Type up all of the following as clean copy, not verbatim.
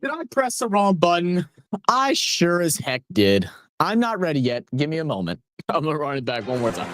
Did I press the wrong button? I sure as heck did. I'm not ready yet. Give me a moment. I'm going to run it back one more time.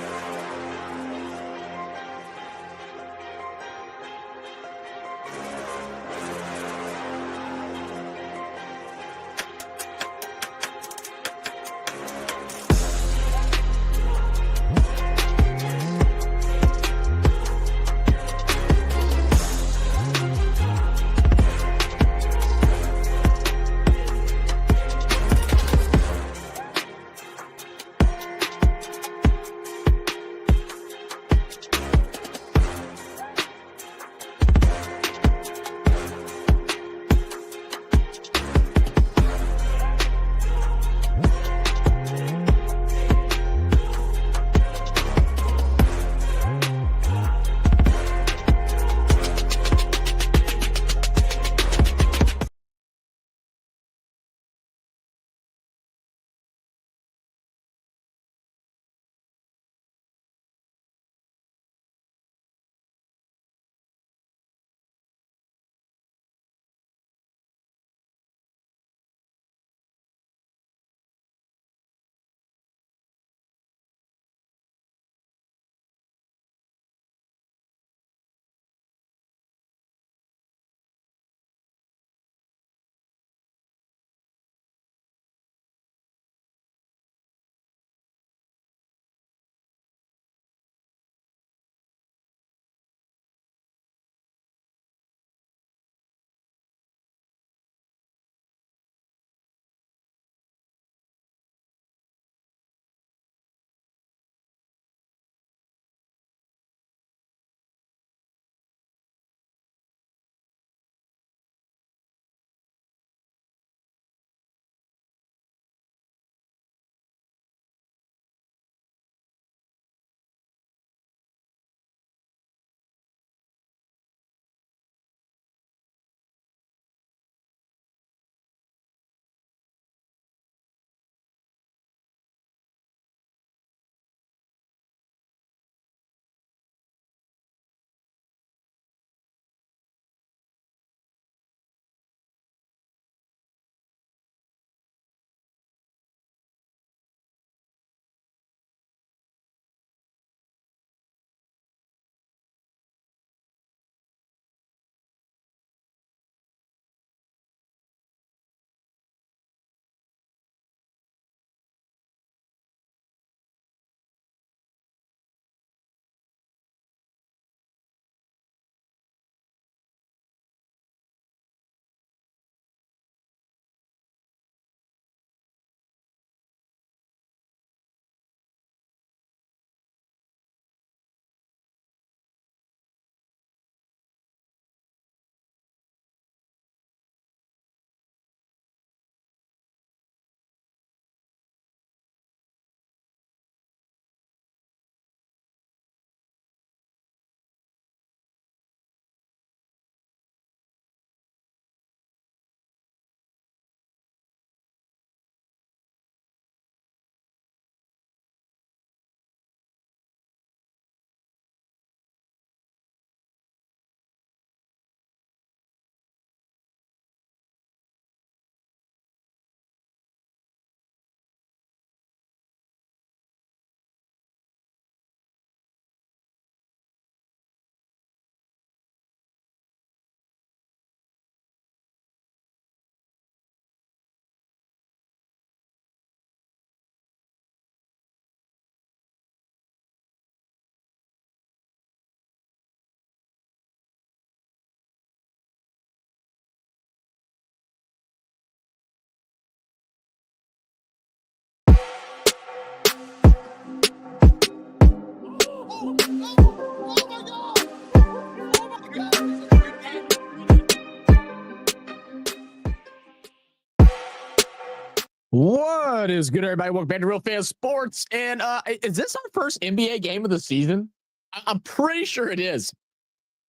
What is good, everybody? Welcome back to Real Fan Sports. And is this our first NBA game of the season? I'm pretty sure it is.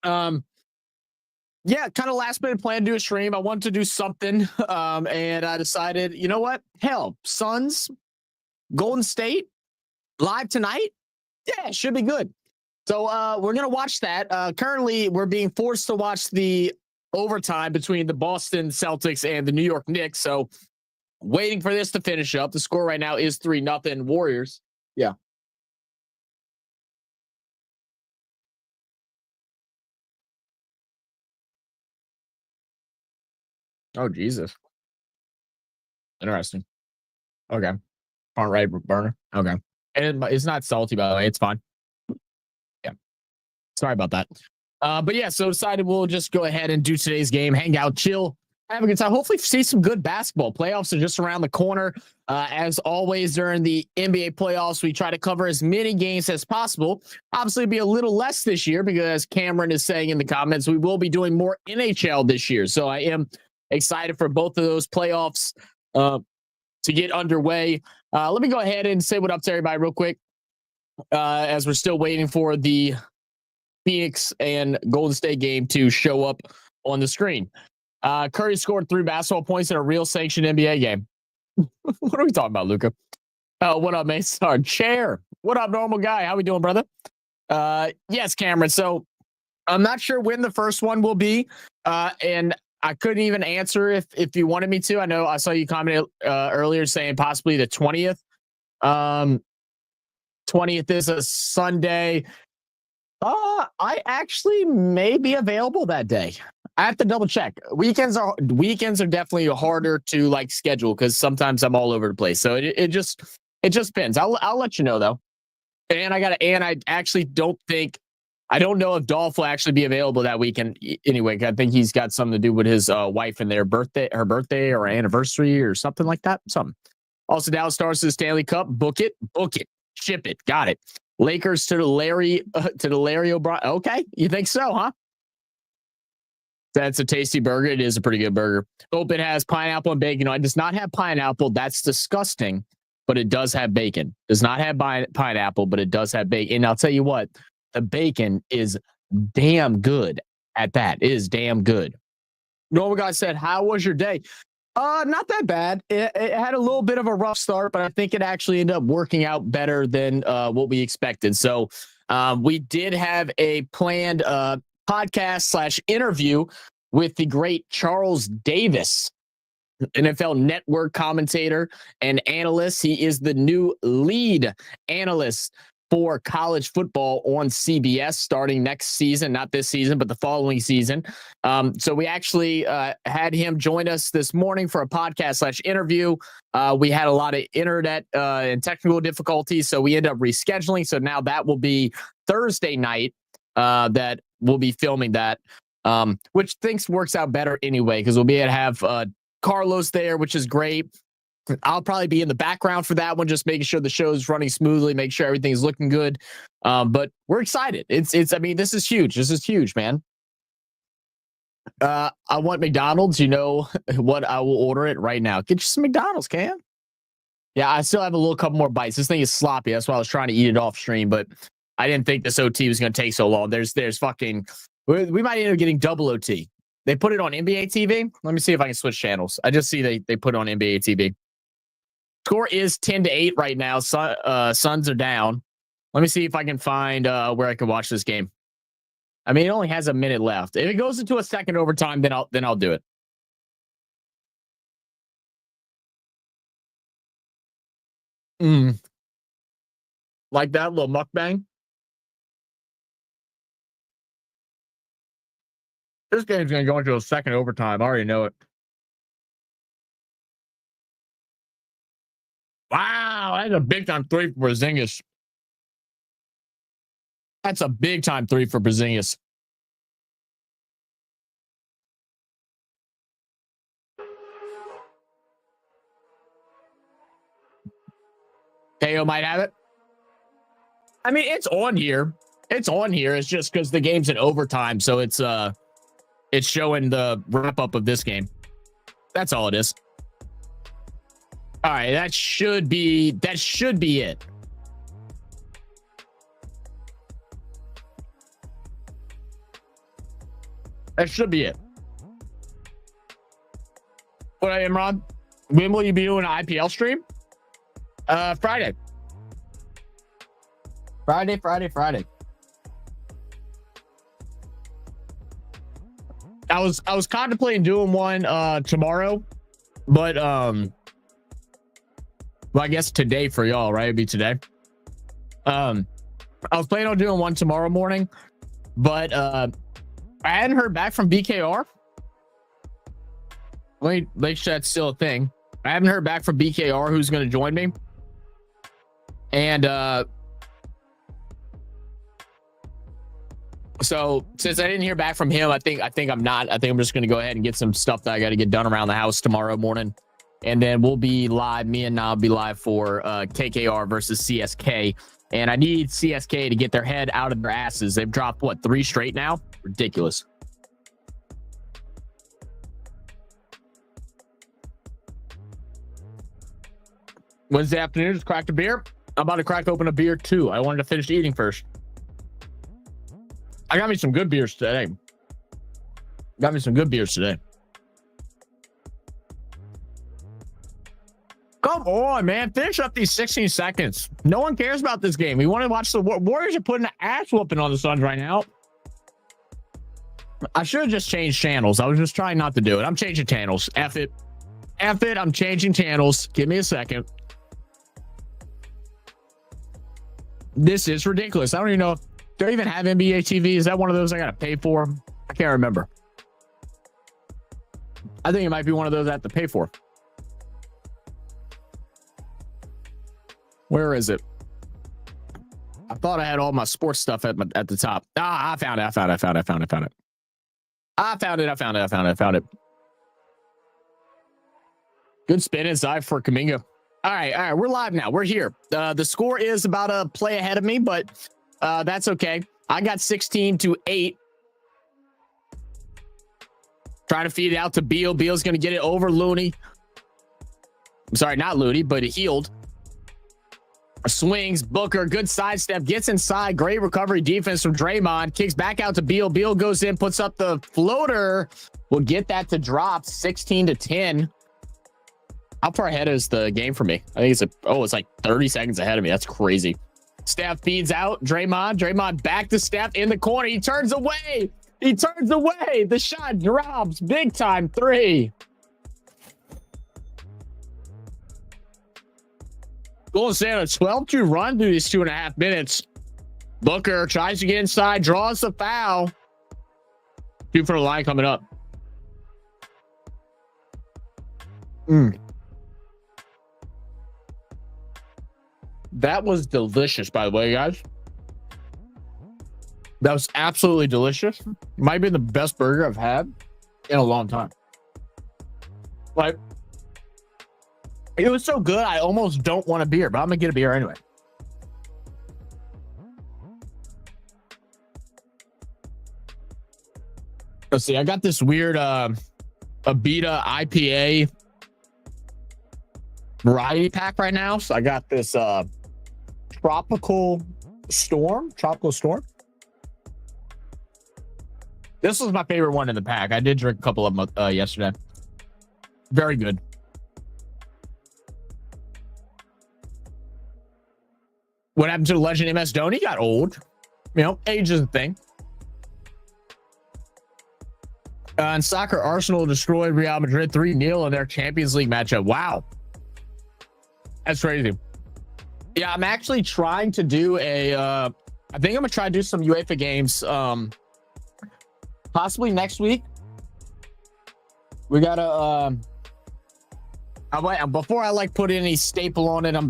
Yeah, kind of last minute plan to do a stream. I wanted to do something, and I decided, you know what? Hell, Suns, Golden State, live tonight. Yeah, it should be good. So we're gonna watch that. Currently, we're being forced to watch the overtime between the Boston Celtics and the New York Knicks. So waiting for this to finish up. The score right now is 3-0 Warriors. Yeah. Oh, Jesus. Interesting. Okay. Front right burner. Okay. And it's not salty, by the way. It's fine. Yeah. Sorry about that. But yeah, so decided we'll just go ahead and do today's game, hang out, chill, have a good time. Hopefully, see some good basketball. Playoffs are just around the corner. As always, during the NBA playoffs, we try to cover as many games as possible. Obviously, be a little less this year because Cameron is saying in the comments we will be doing more NHL this year. So I am excited for both of those playoffs to get underway. Let me go ahead and say what up to everybody real quick as we're still waiting for the Phoenix and Golden State game to show up on the screen. Curry scored 3 basketball points in a real sanctioned NBA game. What are we talking about, Luca? Oh, what up, man? Our chair. What up, normal guy? How we doing, brother? Yes, Cameron. So I'm not sure when the first one will be, and I couldn't even answer if you wanted me to. I know I saw you comment earlier saying possibly the 20th. 20th is a Sunday. I actually may be available that day. I have to double check. Weekends are definitely harder to like schedule because sometimes I'm all over the place. So it just depends. I'll let you know though. And I actually don't know if Dolph will actually be available that weekend anyway. I think he's got something to do with his wife and her birthday or anniversary or something like that. Something. Also, Dallas Stars to the Stanley Cup. Book it, ship it. Got it. Lakers to the Larry O'Brien. Okay, you think so, huh? That's a tasty burger. It is a pretty good burger. Hope it has pineapple and bacon. No, it does not have pineapple. That's disgusting, but it does have bacon. Does not have pineapple, but it does have bacon. And I'll tell you what, the bacon is damn good at that. It is damn good. Normal guy said, how was your day? Not that bad. It had a little bit of a rough start, but I think it actually ended up working out better than what we expected. So we did have a planned podcast / interview with the great Charles Davis, NFL Network commentator and analyst. He is the new lead analyst for college football on CBS starting next season, not this season, but the following season. So we actually had him join us this morning for a podcast / interview. We had a lot of internet and technical difficulties, so we ended up rescheduling. So now that will be Thursday night that we'll be filming that, which things works out better anyway, because we'll be able to have Carlos there, which is great. I'll probably be in the background for that one, just making sure the show's running smoothly, make sure everything's looking good. But we're excited. I mean, this is huge. This is huge, man. I want McDonald's. You know what? I will order it right now. Get you some McDonald's, Cam. Yeah, I still have a couple more bites. This thing is sloppy. That's why I was trying to eat it off stream, but I didn't think this OT was going to take so long. There's fucking, we might end up getting double OT. They put it on NBA TV. Let me see if I can switch channels. I just see they put it on NBA TV. Score is 10-8 right now. Suns are down. Let me see if I can find where I can watch this game. I mean, it only has a minute left. If it goes into a second overtime, then I'll do it. Like that little mukbang. This game's going to go into a second overtime. I already know it. Wow, that's a big time 3 for Porzingis. That's a big time 3 for Porzingis. KO might have it. I mean, it's on here. It's on here. It's just because the game's in overtime, so it's showing the wrap up of this game. That's all it is. All right, that should be it. That should be it. What, Imran? When will you be doing an IPL stream? Friday. I was contemplating doing one tomorrow, but well, I guess today for y'all, right? It'd be today. I was planning on doing one tomorrow morning, but I hadn't heard back from BKR. Let me make sure that's still a thing. I haven't heard back from BKR who's going to join me. And so since I didn't hear back from him, I think I'm just going to go ahead and get some stuff that I got to get done around the house tomorrow morning. And then we'll be live. Me and Nob be live for KKR versus CSK. And I need CSK to get their head out of their asses. They've dropped, what, 3 straight now? Ridiculous. Wednesday afternoon, just cracked a beer. I'm about to crack open a beer, too. I wanted to finish eating first. I got me some good beers today. Come on, man. Finish up these 16 seconds. No one cares about this game. We want to watch the Warriors are putting an ass whooping on the Suns right now. I should have just changed channels. I was just trying not to do it. I'm changing channels. F it. I'm changing channels. Give me a second. This is ridiculous. I don't even know if do I even have NBA TV. Is that one of those I got to pay for? I can't remember. I think it might be one of those I have to pay for. Where is it? I thought I had all my sports stuff at the top. I found it. Good spin inside for Kuminga. All right. We're live now. We're here. The score is about a play ahead of me, but that's okay. I got 16-8. Trying to feed it out to Beal. Beal's going to get it over Looney. I'm sorry, not Looney, but it healed. Swings, Booker, good sidestep, gets inside, great recovery defense from Draymond, kicks back out to Beal. Beal goes in, puts up the floater. We'll get that to drop 16-10. How far ahead is the game for me? I think it's like 30 seconds ahead of me. That's crazy. Steph feeds out Draymond back to Steph in the corner. He turns away. The shot drops. Big time 3. Golden State on a 12-2 run through these 2.5 minutes. Booker tries to get inside, draws the foul. 2 for the line coming up. That was delicious, by the way, guys. That was absolutely delicious. Might be the best burger I've had in a long time. Like, it was so good, I almost don't want a beer, but I'm going to get a beer anyway. Let's see. I got this weird Abita IPA variety pack right now. So I got this Tropical Storm. This was my favorite one in the pack. I did drink a couple of them yesterday. Very good. What happened to the legend MS Dhoni? He got old. You know, age is a thing. In soccer, Arsenal destroyed Real Madrid 3-0 in their Champions League matchup. Wow. That's crazy. Yeah, I'm actually trying to do I think I'm going to try to do some UEFA games possibly next week. We got to... before I put any staple on it, I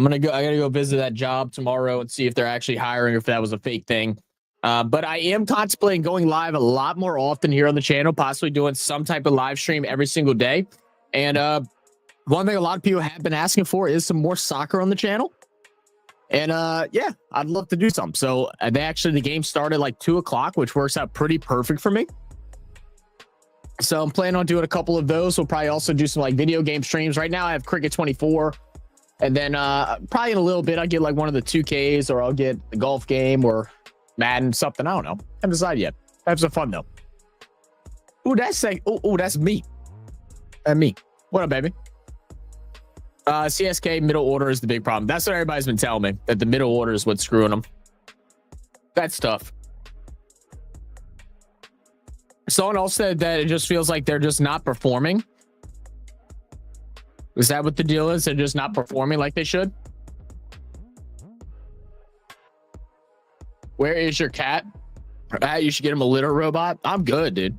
gotta go visit that job tomorrow and see if they're actually hiring or if that was a fake thing. But I am contemplating going live a lot more often here on the channel, possibly doing some type of live stream every single day. And one thing a lot of people have been asking for is some more soccer on the channel. And yeah, I'd love to do some. So the game started like 2:00, which works out pretty perfect for me. So I'm planning on doing a couple of those. We'll probably also do some video game streams. Right now I have Cricket 24. And then probably in a little bit, I'll get one of the 2Ks, or I'll get the golf game or Madden, something. I don't know. I haven't decided yet. Have some fun, though. Ooh, that's me. And me. What up, baby? CSK middle order is the big problem. That's what everybody's been telling me, that the middle order is what's screwing them. That's tough. Someone else said that it just feels like they're just not performing. Is that what the deal is? They're just not performing like they should? Where is your cat? You should get him a litter robot. I'm good, dude.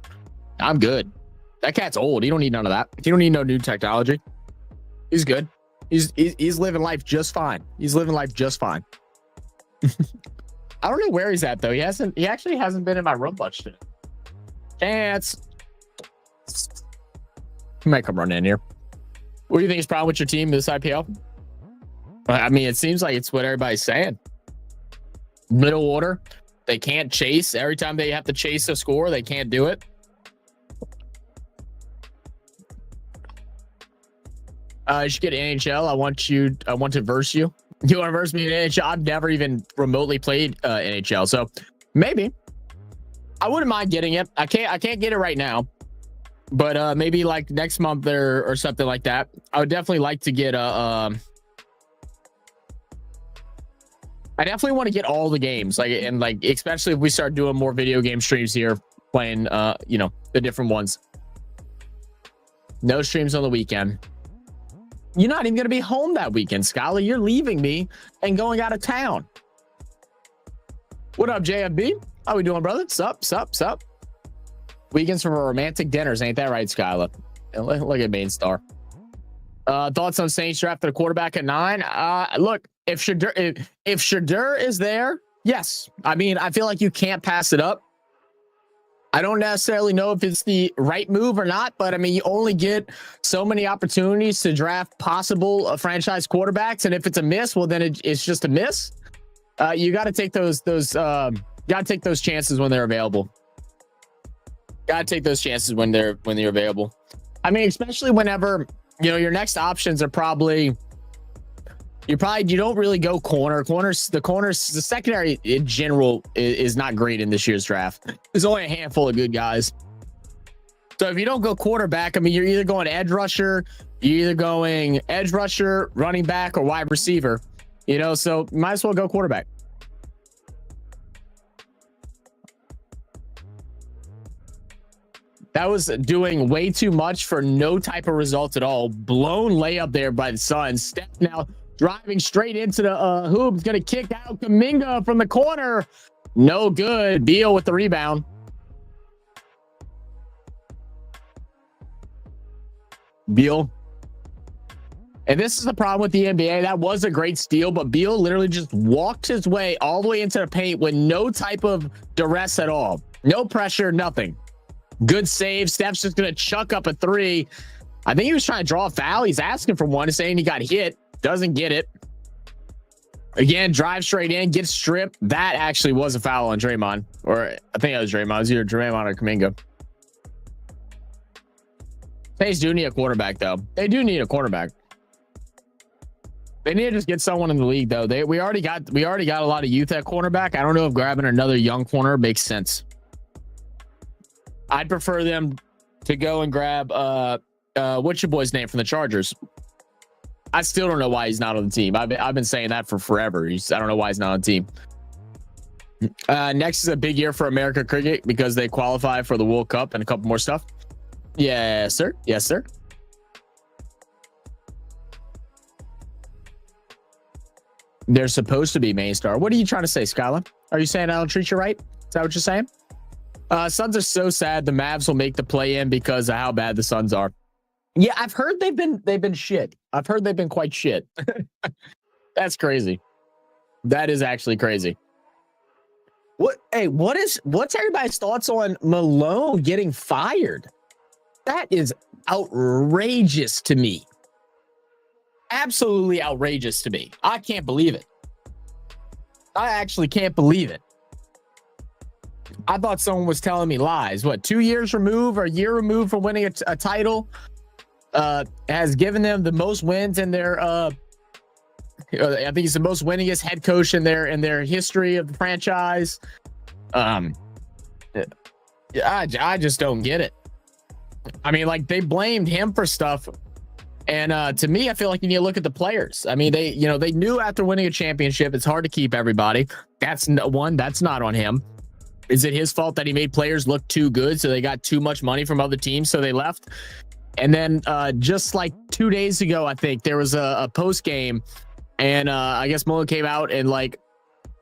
I'm good. That cat's old. He don't need none of that. He don't need no new technology. He's good. He's living life just fine. He's living life just fine. I don't know where he's at though. He actually hasn't been in my room much today. Chance. He might come running in here. What do you think is problem with your team this IPL? I mean, it seems like it's what everybody's saying. Middle order. They can't chase. Every time they have to chase a score, they can't do it. You should get NHL. I want to verse you. You want to verse me in NHL? I've never even remotely played NHL, so maybe I wouldn't mind getting it. I can't get it right now, but maybe like next month or something like that. I would definitely like to get a. I definitely want to get all the games, like especially if we start doing more video game streams here, playing the different ones. No streams on the weekend. You're not even going to be home that weekend, Skylar. You're leaving me and going out of town. What up, JFB? How we doing, brother? Sup? Weekends for romantic dinners. Ain't that right, Skylar? Look at Main Star. Thoughts on Saints draft at a quarterback at 9? Look, if Shadur is there, yes. I mean, I feel like you can't pass it up. I don't necessarily know if it's the right move or not, but I mean, you only get so many opportunities to draft possible franchise quarterbacks, and if it's a miss, well, then it's just a miss. You got to take those chances when they're available. Got to take those chances when they're available. I mean, especially whenever your next options are probably. You don't really go corner. The secondary in general is not great in this year's draft. There's only a handful of good guys. So if you don't go quarterback, I mean, you're either going edge rusher, running back, or wide receiver. So you might as well go quarterback. That was doing way too much for no type of result at all. Blown layup there by the Suns. Steph now driving straight into the hoop. Going to kick out Kuminga from the corner. No good. Beal with the rebound. Beal. And this is the problem with the NBA. That was a great steal, but Beal literally just walked his way all the way into the paint with no type of duress at all. No pressure, nothing. Good save. Steph's just going to chuck up a 3. I think he was trying to draw a foul. He's asking for one, saying he got hit. Doesn't get it. Again, drive straight in, gets stripped. That actually was a foul on Draymond. Or I think it was Draymond. It was either Draymond or Kuminga. They do need a quarterback, though. They do need a quarterback. They need to just get someone in the league, though. We already got a lot of youth at cornerback. I don't know if grabbing another young corner makes sense. I'd prefer them to go and grab what's your boy's name from the Chargers? I still don't know why he's not on the team. I've been saying that for forever. I don't know why he's not on the team. Next is a big year for America cricket because they qualify for the World Cup and a couple more stuff. Yes, sir. Yes, sir. They're supposed to be main star. What are you trying to say, Skylar? Are you saying I don't treat you right? Is that what you're saying? Suns are so sad. The Mavs will make the play in because of how bad the Suns are. Yeah, I've heard they've been shit. I've heard they've been quite shit. That's crazy. That is actually crazy. What's everybody's thoughts on Malone getting fired? That is outrageous to me. Absolutely outrageous to me. I can't believe it. I actually can't believe it. I thought someone was telling me lies. What, 2 years removed or a year removed from winning a title? Has given them the most wins in their I think he's the most winningest head coach in their history of the franchise. I just don't get it. I mean, like, they blamed him for stuff, and to me, I feel like you need to look at the players. I mean, they knew after winning a championship it's hard to keep everybody. That's not on him. Is it his fault that he made players look too good, so they got too much money from other teams, so they left? And then just like 2 days ago, I think there was a post game, and I guess Mullen came out and like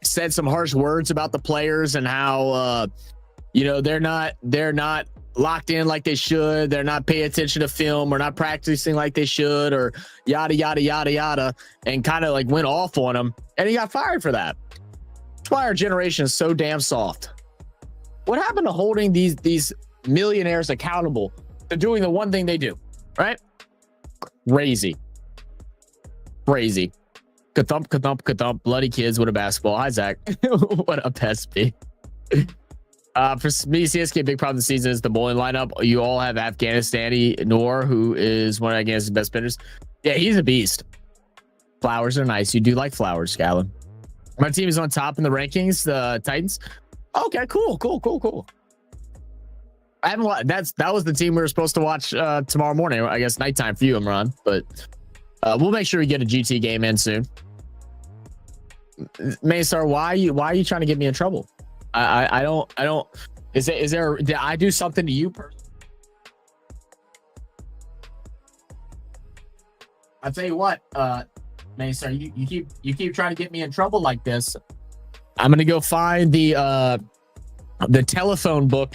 said some harsh words about the players and how they're not locked in like they should. They're not paying attention to film or not practicing like they should, or yada yada yada yada, and kind of like went off on him, and he got fired for that. That's why our generation is so damn soft. What happened to holding these millionaires accountable to doing the one thing they do, right? Crazy. Ka-thump, ka-thump, ka-thump. Bloody kids with a basketball. Hi, Zach. What up, SB? For me, CSK, big problem this season is the bowling lineup. You all have Afghanistani Noor, who is one of Afghanistan's best spinners. Yeah, he's a beast. Flowers are nice. You do like flowers, Scallon. My team is on top in the rankings, the Titans. Okay, cool. I haven't. That was the team we were supposed to watch tomorrow morning. I guess nighttime for you, Imran. But we'll make sure we get a GT game in soon. Maystar, why are you trying to get me in trouble? I don't. Is there? Did I do something to you personally? I'll tell you what, Maystar, you keep trying to get me in trouble like this. I'm gonna go find the telephone book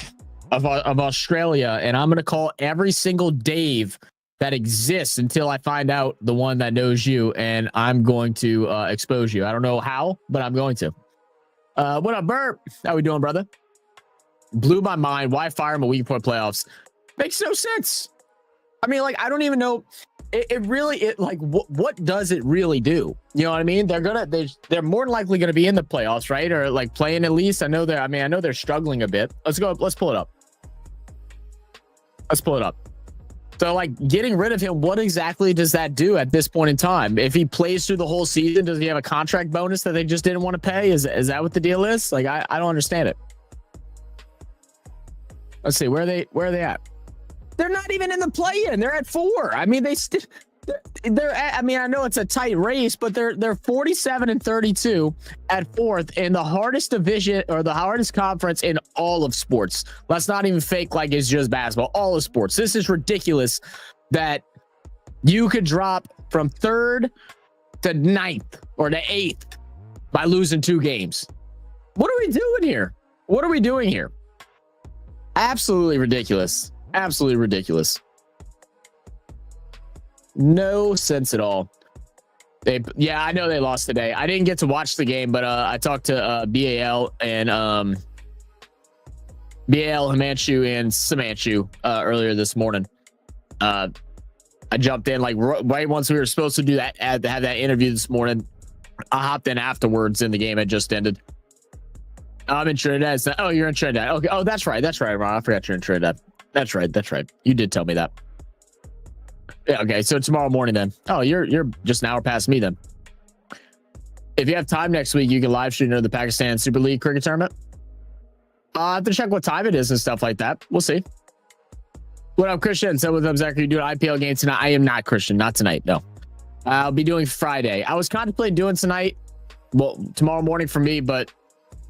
of Australia, and I'm gonna call every single Dave that exists until I find out the one that knows you, and I'm going to expose you. I don't know how, but I'm going to. What up, Bert? How we doing, brother? Blew my mind. Why fire him a week before playoffs? Makes no sense. I mean, like, I don't even know. What does it really do? You know what I mean? They're more than likely gonna be in the playoffs, right? Or like playing at least. I know they're struggling a bit. Let's pull it up. So like getting rid of him, what exactly does that do at this point in time? If he plays through the whole season, does he have a contract bonus that they just didn't want to pay? Is that what the deal is? Like, I don't understand it. Let's see, where are they at? They're not even in the play-in. They're at 4. I mean, I mean, I know it's a tight race, but they're 47-32 at 4th in the hardest division or the hardest conference in all of sports. Let's not even fake like it's just basketball. All of sports. This is ridiculous that you could drop from 3rd to 9th or to 8th by losing 2 games. What are we doing here? Absolutely ridiculous. Absolutely ridiculous. No sense at all. Yeah, I know they lost today. I didn't get to watch the game, but I talked to BAL and Himanshu and Samanchu earlier this morning. I jumped in like right once we were supposed to do that, have that interview this morning. I hopped in afterwards, and the game had just ended. I'm in Trinidad. Oh, you're in Trinidad. Okay. Oh, that's right, Ron. I forgot you're in Trinidad. That's right. You did tell me that. Yeah, okay. So tomorrow morning then. Oh, you're just an hour past me then. If you have time next week, you can live stream the Pakistan Super League cricket tournament. I have to check what time it is and stuff like that. We'll see. What up, Christian? So with Zach, are you doing an IPL game tonight? I am not, Christian. Not tonight. No. I'll be doing Friday. I was contemplating doing tonight. Well, tomorrow morning for me, but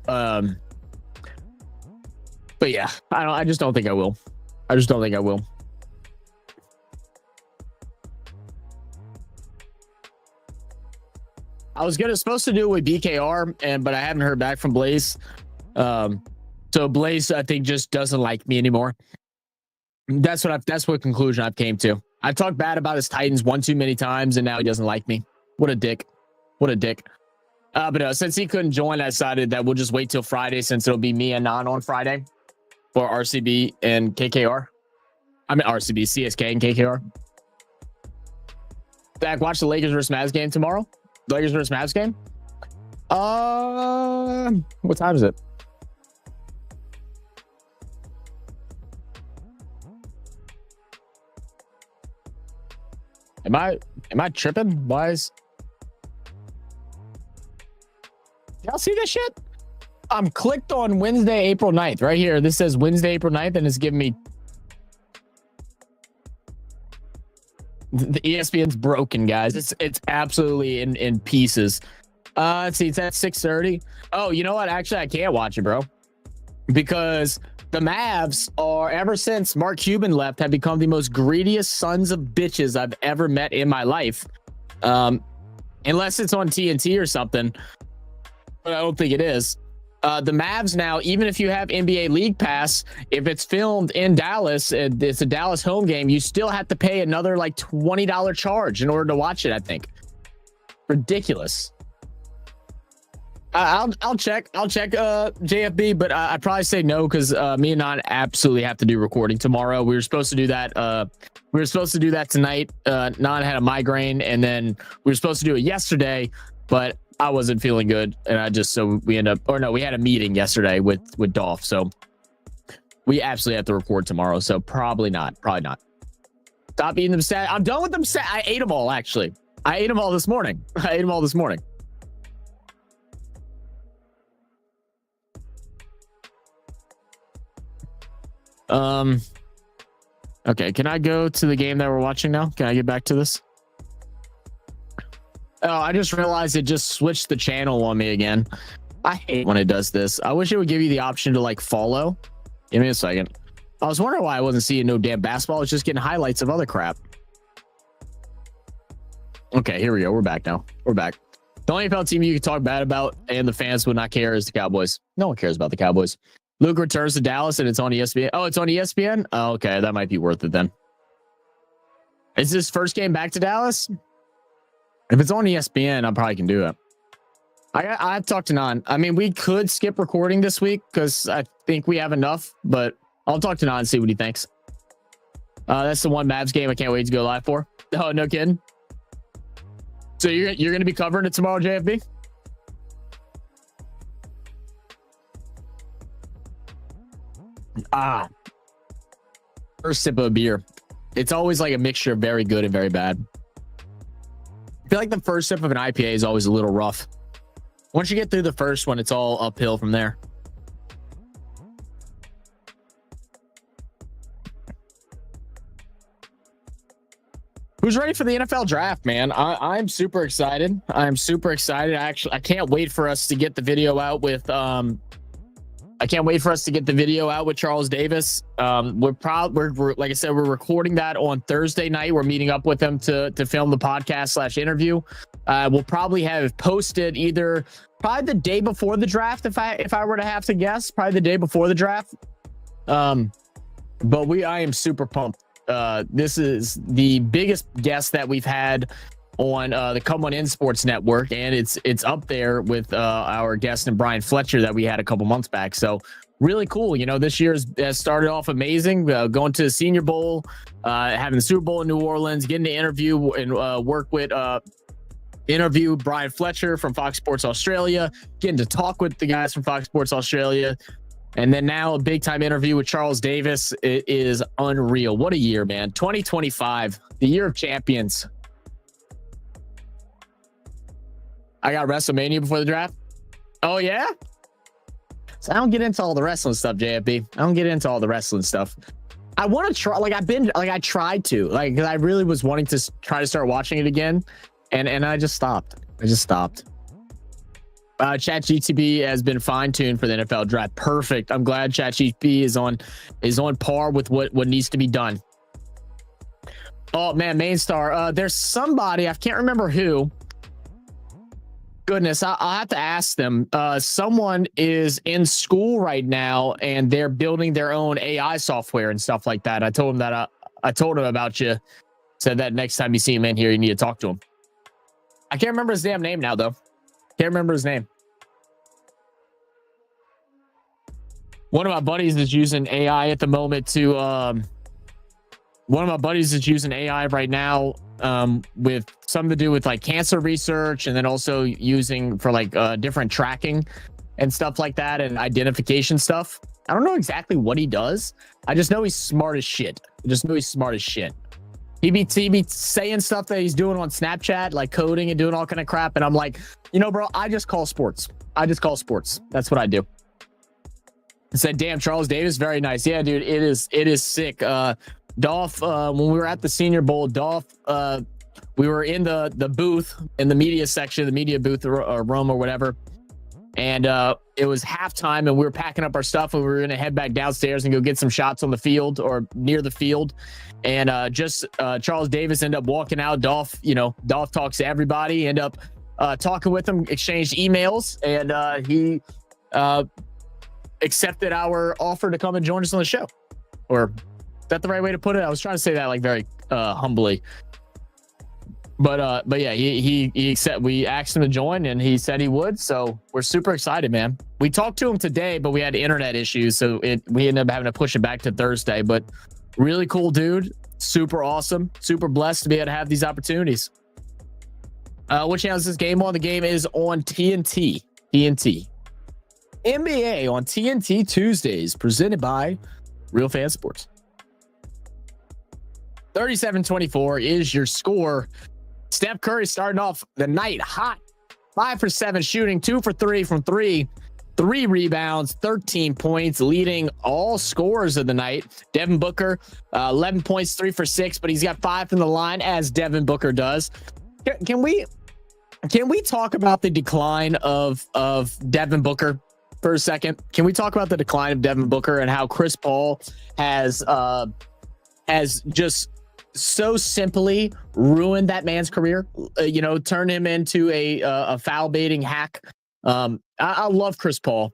yeah, I just don't think I will. I was supposed to do it with BKR, but I haven't heard back from Blaze. So Blaze, I think, just doesn't like me anymore. That's what conclusion I've came to. I've talked bad about his Titans one too many times, and now he doesn't like me. What a dick. But since he couldn't join, I decided that we'll just wait till Friday, since it'll be me and Non on Friday for RCB and KKR. I mean RCB, CSK, and KKR. Zach, watch the Lakers versus Mavs game tomorrow. Lakers versus Mavs game. What time is it? Am I tripping? Why is... Y'all see this shit? I'm clicked on Wednesday, April 9th right here. This says Wednesday, April 9th, and it's giving me... The ESPN's broken, guys. It's absolutely in pieces. Let's see. It's at 6:30. Oh, you know what? Actually, I can't watch it, bro. because the Mavs are, ever since Mark Cuban left, have become the most greediest sons of bitches I've ever met in my life. Unless it's on TNT or something, but I don't think it is. The Mavs now, even if you have NBA League Pass, if it's filmed in Dallas, it's a Dallas home game, you still have to pay another like $20 charge in order to watch it, I think. Ridiculous. I'll check JFB, but I'd probably say no, because me and Non absolutely have to do recording tomorrow. We were supposed to do that. We were supposed to do that tonight. Non had a migraine, and then we were supposed to do it yesterday, but I wasn't feeling good, and we end up, or no, we had a meeting yesterday with Dolph, so we absolutely have to record tomorrow. So probably not. Stop eating them. I'm done with them. I ate them all, actually. I ate them all this morning. Okay, can I go to the game that we're watching now? Can I get back to this? Oh, I just realized it just switched the channel on me again. I hate when it does this. I wish it would give you the option to like follow. Give me a second. I was wondering why I wasn't seeing no damn basketball. I was just getting highlights of other crap. Okay, here we go. We're back now. We're back. The only NFL team you can talk bad about and the fans would not care is the Cowboys. No one cares about the Cowboys. Luke returns to Dallas and it's on ESPN. Oh, it's on ESPN? Oh, okay, that might be worth it then. Is this first game back to Dallas? If it's on ESPN, I probably can do it. I've talked to Non. I mean, we could skip recording this week because I think we have enough, but I'll talk to Non and see what he thinks. That's the one Mavs game I can't wait to go live for. Oh, no kidding. So you're going to be covering it tomorrow, JFB? First sip of a beer. It's always like a mixture of very good and very bad. I feel like the first sip of an IPA is always a little rough. Once you get through the first one, it's all uphill from there. Who's ready for the NFL draft, man? I'm super excited. I can't wait for us to get the video out with Charles Davis. We're like I said, we're recording that on Thursday night. We're meeting up with him to film the podcast / interview. We'll probably have it posted probably the day before the draft. If I were to have to guess, probably the day before the draft. But I am super pumped. This is the biggest guest that we've had on the Come On In Sports Network, and it's up there with our guest and Brian Fletcher that we had a couple months back. So really cool. You know, this year has started off amazing. Going to the Senior Bowl, having the Super Bowl in New Orleans, getting to interview and interview Brian Fletcher from Fox Sports Australia, getting to talk with the guys from Fox Sports Australia, and then now a big time interview with Charles Davis. It is unreal. What a year, man. 2025, the year of champions. I got WrestleMania before the draft. Oh, yeah? So I don't get into all the wrestling stuff, JFB. I don't get into all the wrestling stuff. I want to try, I tried to, because I really was wanting to try to start watching it again. And I just stopped. ChatGPT has been fine-tuned for the NFL draft. Perfect. I'm glad ChatGPT is on par with what needs to be done. Oh, man, Main Star. There's somebody, I can't remember who. Goodness, I'll have to ask them. Someone is in school right now, and they're building their own AI software and stuff like that. I told him that. I told him about you. Said that next time you see him in here, you need to talk to him. I can't remember his damn name now, though. Can't remember his name. One of my buddies is using AI at the moment to. One of my buddies is using AI right now. With something to do with like cancer research, and then also using for like different tracking and stuff like that, and identification stuff. I don't know exactly what he does. I just know he's smart as shit. He be saying stuff that he's doing on Snapchat, like coding and doing all kind of crap. And I'm like, bro, I just call sports. That's what I do. I said, damn, Charles Davis, very nice. Yeah, dude, it is sick. Dolph, when we were at the Senior Bowl, we were in the booth, in the media section, the media booth or room or whatever. and it was halftime, and we were packing up our stuff, and we were gonna head back downstairs and go get some shots on the field or near the field. And Charles Davis ended up walking out. Dolph talks to everybody, end up talking with him, exchanged emails, and he accepted our offer to come and join us on the show. Or is that the right way to put it? I was trying to say that like very humbly. But yeah, he said, we asked him to join and he said he would. So we're super excited, man. We talked to him today, but we had internet issues. So we ended up having to push it back to Thursday, but really cool dude. Super awesome. Super blessed to be able to have these opportunities. What channel is this game on? The game is on TNT. NBA on TNT Tuesdays, presented by Real Fan Sports. 37-24 is your score. Steph Curry starting off the night hot. 5 for 7 shooting, 2 for 3 from 3. 3 rebounds, 13 points, leading all scorers of the night. Devin Booker, 11 points, 3 for 6, but he's got 5 from the line, as Devin Booker does. Can we talk about the decline of Devin Booker for a second? Can we talk about the decline of Devin Booker and how Chris Paul has just so simply ruined that man's career? Turned him into a foul baiting hack. I love Chris Paul.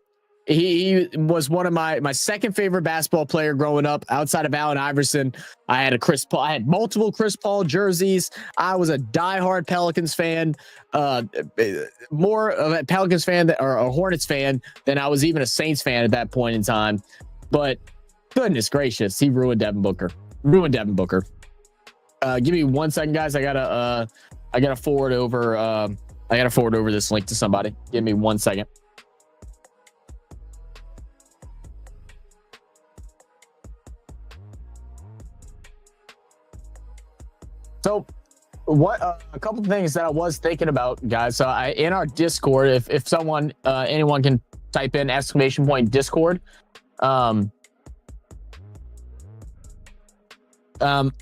He was one of my second favorite basketball player growing up, outside of Allen Iverson. I had multiple Chris Paul jerseys. I was a diehard Pelicans fan, more of a Pelicans fan or a Hornets fan than I was even a Saints fan at that point in time. But goodness gracious, he ruined Devin Booker. Give me 1 second, guys. I gotta forward over this link to somebody. Give me 1 second. So a couple of things that I was thinking about, guys. So in our Discord, if anyone can type in !Discord.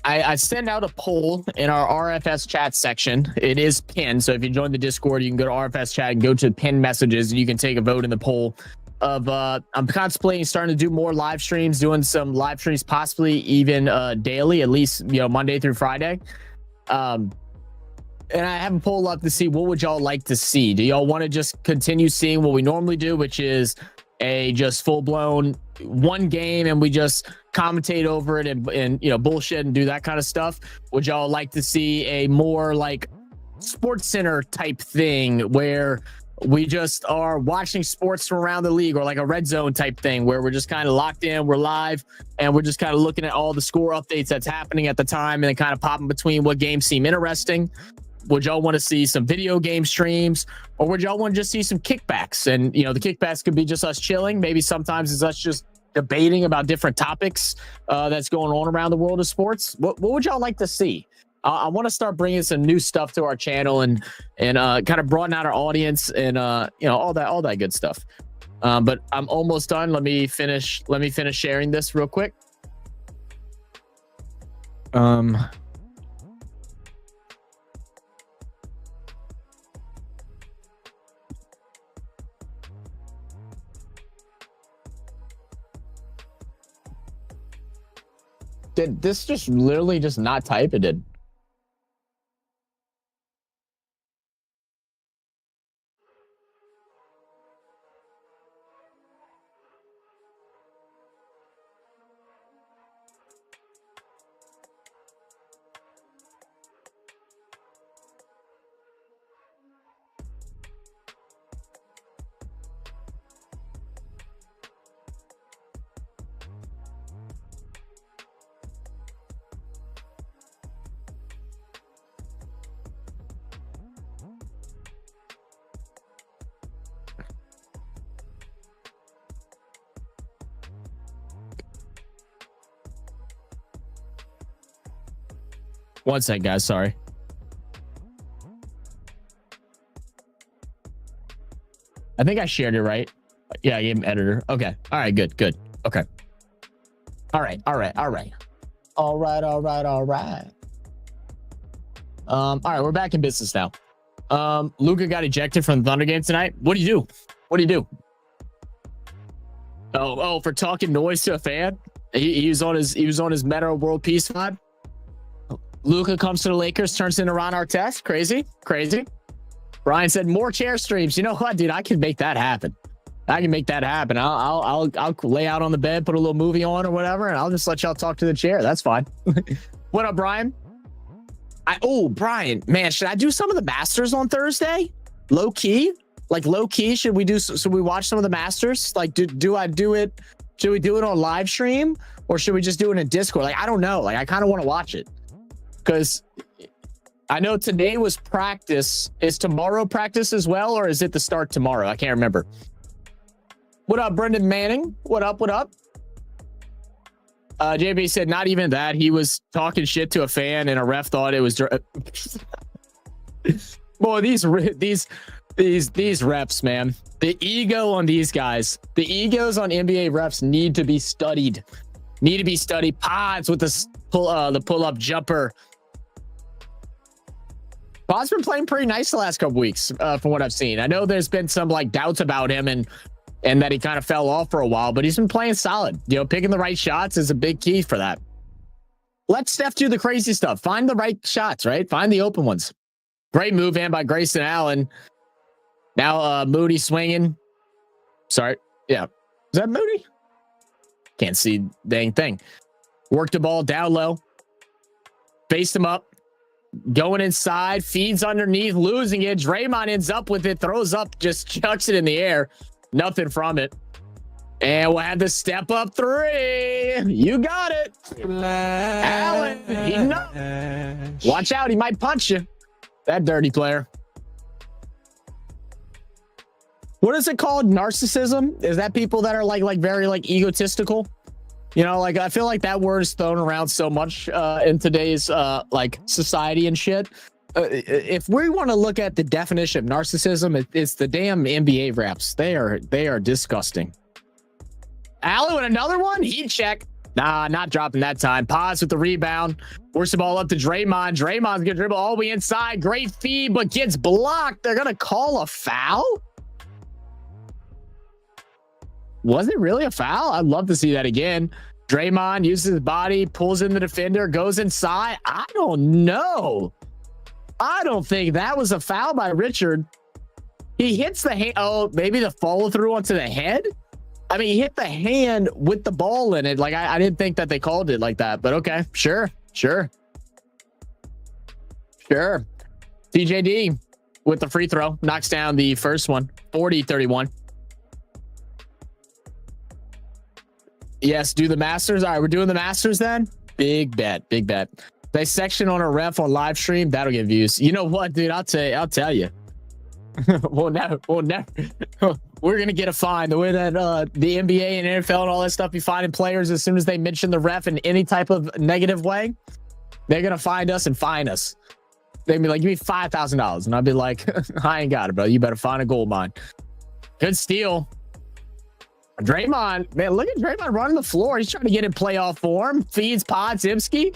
I send out a poll in our RFS chat section. It is pinned. So if you join the Discord, you can go to RFS chat and go to pinned messages, and you can take a vote in the poll of, I'm contemplating starting to do more live streams, doing some live streams, possibly even daily, at least, Monday through Friday. And I have a poll up to see, what would y'all like to see? Do y'all want to just continue seeing what we normally do, which is a just full-blown one game and we just commentate over it and bullshit and do that kind of stuff? Would y'all like to see a more like Sports Center type thing where we just are watching sports from around the league, or like a red zone type thing where we're just kind of locked in, we're live, and we're just kind of looking at all the score updates that's happening at the time and then kind of popping between what games seem interesting? Would y'all want to see some video game streams, or would y'all want to just see some kickbacks? And, the kickbacks could be just us chilling. Maybe sometimes it's us just debating about different topics that's going on around the world of sports. What would y'all like to see? I want to start bringing some new stuff to our channel and kind of broaden out our audience and, all that good stuff. But I'm almost done. Let me finish sharing this real quick. Did this just literally just not type? It did. One sec, guys. Sorry. I think I shared it right. Yeah, I gave him editor. Okay. All right. Good. Okay. All right. All right. We're back in business now. Luka got ejected from the Thunder game tonight. What do you do? What do you do? Oh, for talking noise to a fan. He was on his Meta World Peace vibe. Luka comes to the Lakers, turns into Ron Artest. Crazy. Brian said more chair streams. You know what, dude? I can make that happen. I'll lay out on the bed, put a little movie on or whatever, and I'll just let y'all talk to the chair. That's fine. What up, Brian? Brian, man, should I do some of the Masters on Thursday? Low key, should we watch some of the Masters? Like, do I do it? Should we do it on live stream or should we just do it in Discord? Like, I don't know. Like, I kind of want to watch it because I know today was practice. Is tomorrow practice as well, or is it the start tomorrow? I can't remember. What up, Brendan Manning? What up? JB said not even that. He was talking shit to a fan and a ref thought it was. Boy, these refs, man. The ego on these guys. The egos on NBA refs need to be studied. Pods with the pull-up jumper. Pod's been playing pretty nice the last couple weeks, from what I've seen. I know there's been some like doubts about him and that he kind of fell off for a while, but he's been playing solid. You know, picking the right shots is a big key for that. Let Steph do the crazy stuff. Find the right shots, right? Find the open ones. Great move in by Grayson Allen. Now Moody swinging. Sorry. Yeah. Is that Moody? Can't see dang thing. Worked the ball down low. Faced him up. Going inside. Feeds underneath. Losing it. Draymond ends up with it. Throws up. Just chucks it in the air. Nothing from it. And we'll have the step up three. You got it. Allen. He knows. Watch out. He might punch you. That dirty player. What is it called? Narcissism? Is that people that are like very like egotistical? You know, like I feel like that word is thrown around so much in today's like society and shit. If we want to look at the definition of narcissism, it's the damn NBA reps. They are disgusting. Allen with another one. Heat check. Nah, not dropping that time. Pause with the rebound. Force the ball up to Draymond. Draymond's gonna dribble all the way inside. Great feed, but gets blocked. They're gonna call a foul. Was it really a foul? I'd love to see that again. Draymond uses his body, pulls in the defender, goes inside. I don't know. I don't think that was a foul by Richard. He hits the hand. Oh, maybe the follow through onto the head. I mean, he hit the hand with the ball in it. Like, I didn't think that they called it like that, but okay. Sure. TJD with the free throw knocks down the first one. 40-31. Yes, do the Masters. All right, we're doing the Masters then. Big bet. Dissection on a ref on live stream. That'll get views. You know what, dude? I'll tell you. We'll never. We're gonna get a fine. The way that the NBA and NFL and all that stuff be finding players as soon as they mention the ref in any type of negative way, they're gonna find us and fine us. They'd be like, "Give me $5,000," and I'd be like, "I ain't got it, bro. You better find a gold mine." Good steal. Draymond, man, look at Draymond running the floor. He's trying to get in playoff form. Feeds Podzimski.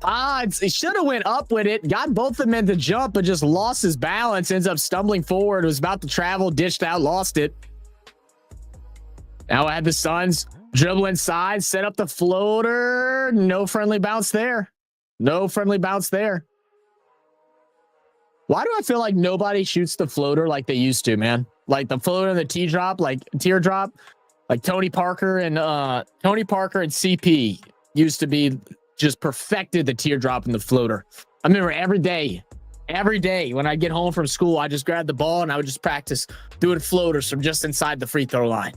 Pods, he should have went up with it. Got both of them in to jump, but just lost his balance. Ends up stumbling forward. Was about to travel, dished out, lost it. Now I had the Suns dribble inside, set up the floater. No friendly bounce there. Why do I feel like nobody shoots the floater like they used to, man? Like the floater and the teardrop, like Tony Parker and CP used to be just perfected the teardrop and the floater. I remember every day when I get home from school, I just grabbed the ball and I would just practice doing floaters from just inside the free throw line.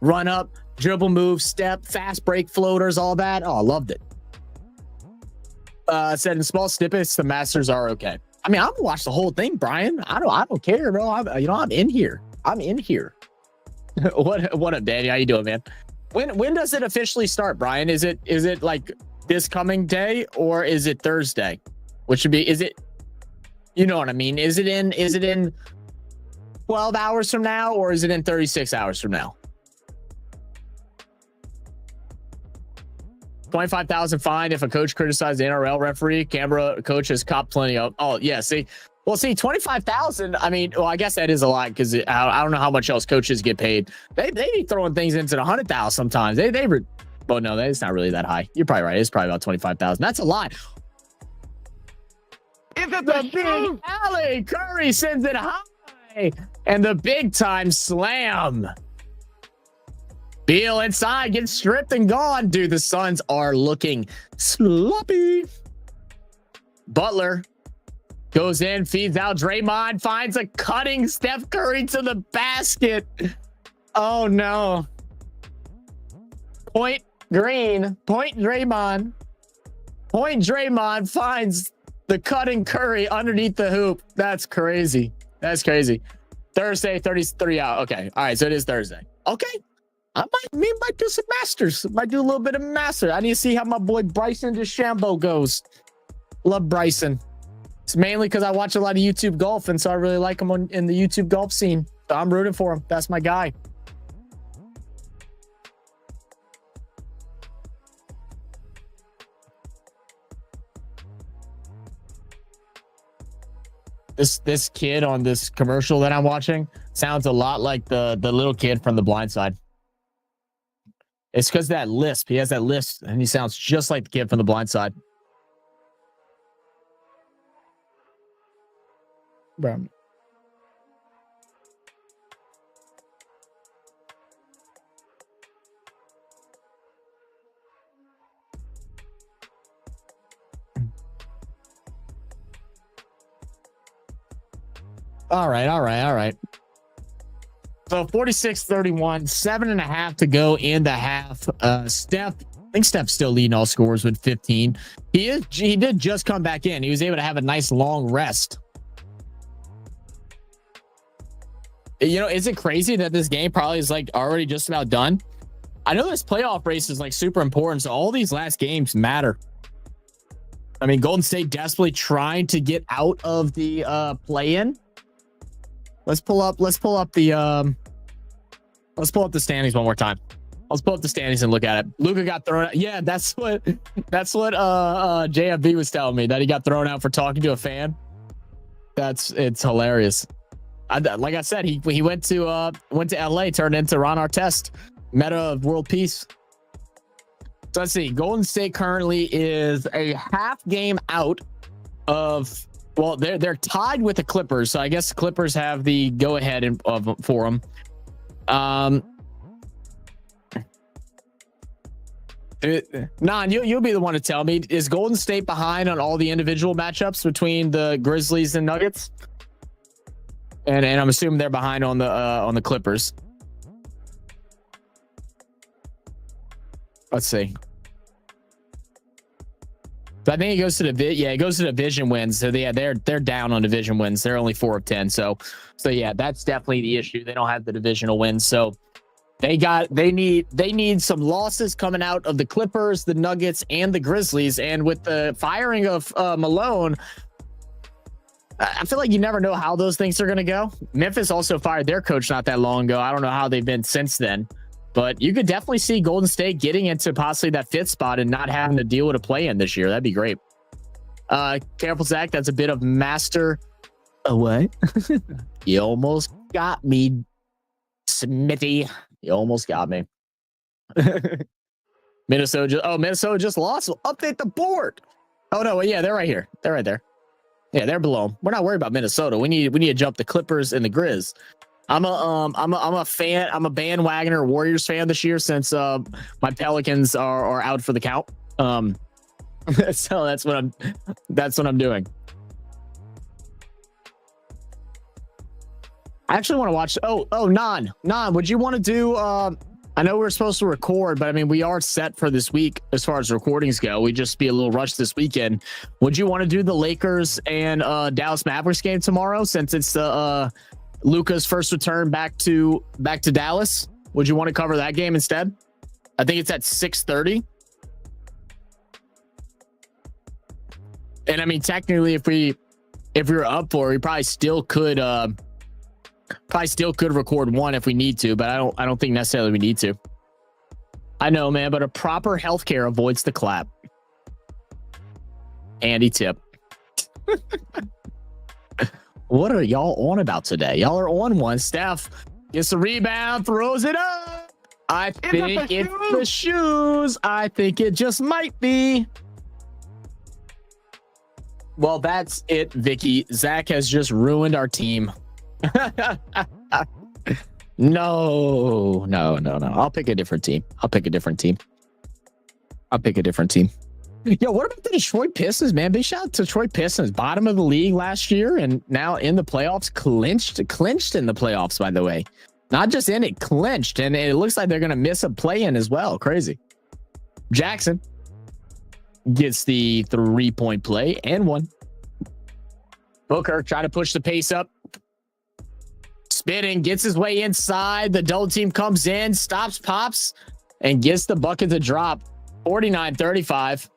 Run up, dribble move, step, fast break floaters, all that. Oh, I loved it. Said in small snippets, the Masters are okay. I mean, I'm gonna watch the whole thing, Brian. I don't care, bro. I'm in here. What up, Danny? How you doing, man? When does it officially start, Brian? Is it like this coming day or is it Thursday? Which should be, is it, you know what I mean? Is it in 12 hours from now or is it in 36 hours from now? 25,000 fine if a coach criticized the NRL referee. Canberra coach has copped plenty of. Oh yeah, see, Well, see, 25,000. I mean, well, I guess that is a lot because I don't know how much else coaches get paid. They be throwing things into the 100,000 sometimes. Well, no, it's not really that high. You're probably right. It's probably about 25,000. That's a lot. Is it the big alley? Curry sends it high, and the big time slam. Beal inside, gets stripped and gone. Dude, the Suns are looking sloppy. Butler goes in, feeds out Draymond, finds a cutting Steph Curry to the basket. Oh, no. Point Green, point Draymond. Point Draymond finds the cutting Curry underneath the hoop. That's crazy. That's crazy. Thursday, 33 out. Okay. All right. So it is Thursday. Okay. I might do some masters. Might do a little bit of master. I need to see how my boy Bryson DeChambeau goes. Love Bryson. It's mainly because I watch a lot of YouTube golf, and so I really like him in the YouTube golf scene. So I'm rooting for him. That's my guy. This kid on this commercial that I'm watching sounds a lot like the little kid from The Blind Side. It's because that lisp. He has that lisp, and he sounds just like the kid from The Blind Side. Bro. All right. So 46-31, 7.5 to go in the half. I think Steph's still leading all scores with 15. He did just come back in. He was able to have a nice long rest. You know, is it crazy that this game probably is like already just about done? I know this playoff race is like super important, so all these last games matter. I mean, Golden State desperately trying to get out of the play-in. Let's pull up the standings one more time. Let's pull up the standings and look at it. Luka got thrown out. Yeah, that's what JFB was telling me, that he got thrown out for talking to a fan. It's hilarious. Like I said, he went to LA, turned into Ron Artest, meta of world peace. So let's see. Golden State currently is a half game out of. Well, they're tied with the Clippers, so I guess the Clippers have the go ahead for them. Nan, you'll be the one to tell me. Is Golden State behind on all the individual matchups between the Grizzlies and Nuggets? And I'm assuming they're behind on the Clippers. Let's see. So I think it goes to division wins. So they're down on division wins. They're only 4 of 10. So yeah, that's definitely the issue. They don't have the divisional wins. So they need some losses coming out of the Clippers, the Nuggets, and the Grizzlies. And with the firing of Malone, I feel like you never know how those things are going to go. Memphis also fired their coach not that long ago. I don't know how they've been since then. But you could definitely see Golden State getting into possibly that 5th spot and not having to deal with a play-in this year. That'd be great. Careful, Zach. That's a bit of master. Oh, what? You almost got me, Smithy. You almost got me. Minnesota just lost. We'll update the board. Oh, no. Well, yeah, they're right here. They're right there. Yeah, they're below them. We're not worried about Minnesota. We need to jump the Clippers and the Grizz. I'm a fan. I'm a bandwagoner Warriors fan this year since my Pelicans are out for the count. So that's what I'm doing. I actually want to watch. Oh, Nan, would you want to do? I know we're supposed to record, but I mean we are set for this week as far as recordings go. We just be a little rushed this weekend. Would you want to do the Lakers and Dallas Mavericks game tomorrow since it's Luka's first return back to Dallas? Would you want to cover that game instead? I think it's at 6:30. And I mean, technically, if we were up for it, we probably still could record one if we need to, but I don't think necessarily we need to. I know, man, but a proper healthcare avoids the clap. Andy Tip. What are y'all on about today? Y'all are on one. Steph gets the rebound, throws it up. I think it's the shoes. I think it just might be. Well, that's it, Vicky. Zach has just ruined our team. No. I'll pick a different team. Yo, what about the Detroit Pistons, man? Big shout out to Detroit Pistons, bottom of the league last year, and now in the playoffs, clinched in the playoffs, by the way. Not just in it, clinched, and it looks like they're going to miss a play-in as well. Crazy. Jackson gets the 3-point play and one. Booker trying to push the pace up. Spinning, gets his way inside. The double team comes in, stops, pops, and gets the bucket to drop. 49-35.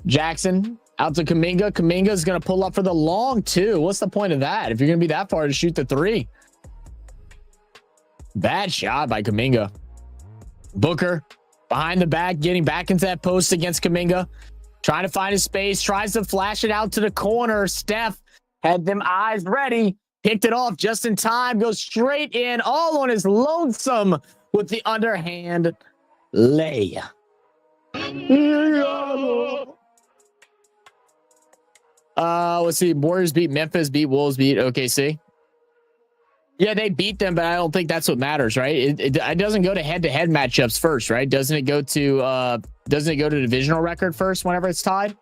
Jackson out to Kuminga. Kuminga's going to pull up for the long two. What's the point of that? If you're going to be that far to shoot the three. Bad shot by Kuminga. Booker behind the back, getting back into that post against Kuminga. Trying to find his space. Tries to flash it out to the corner. Steph had them eyes ready. Picked it off just in time. Goes straight in. All on his lonesome with the underhand lay. Let's see. Warriors beat Memphis, beat Wolves, beat OKC. Yeah, they beat them, but I don't think that's what matters, right? It doesn't go to head-to-head matchups first, right? Doesn't it go to divisional record first whenever it's tied?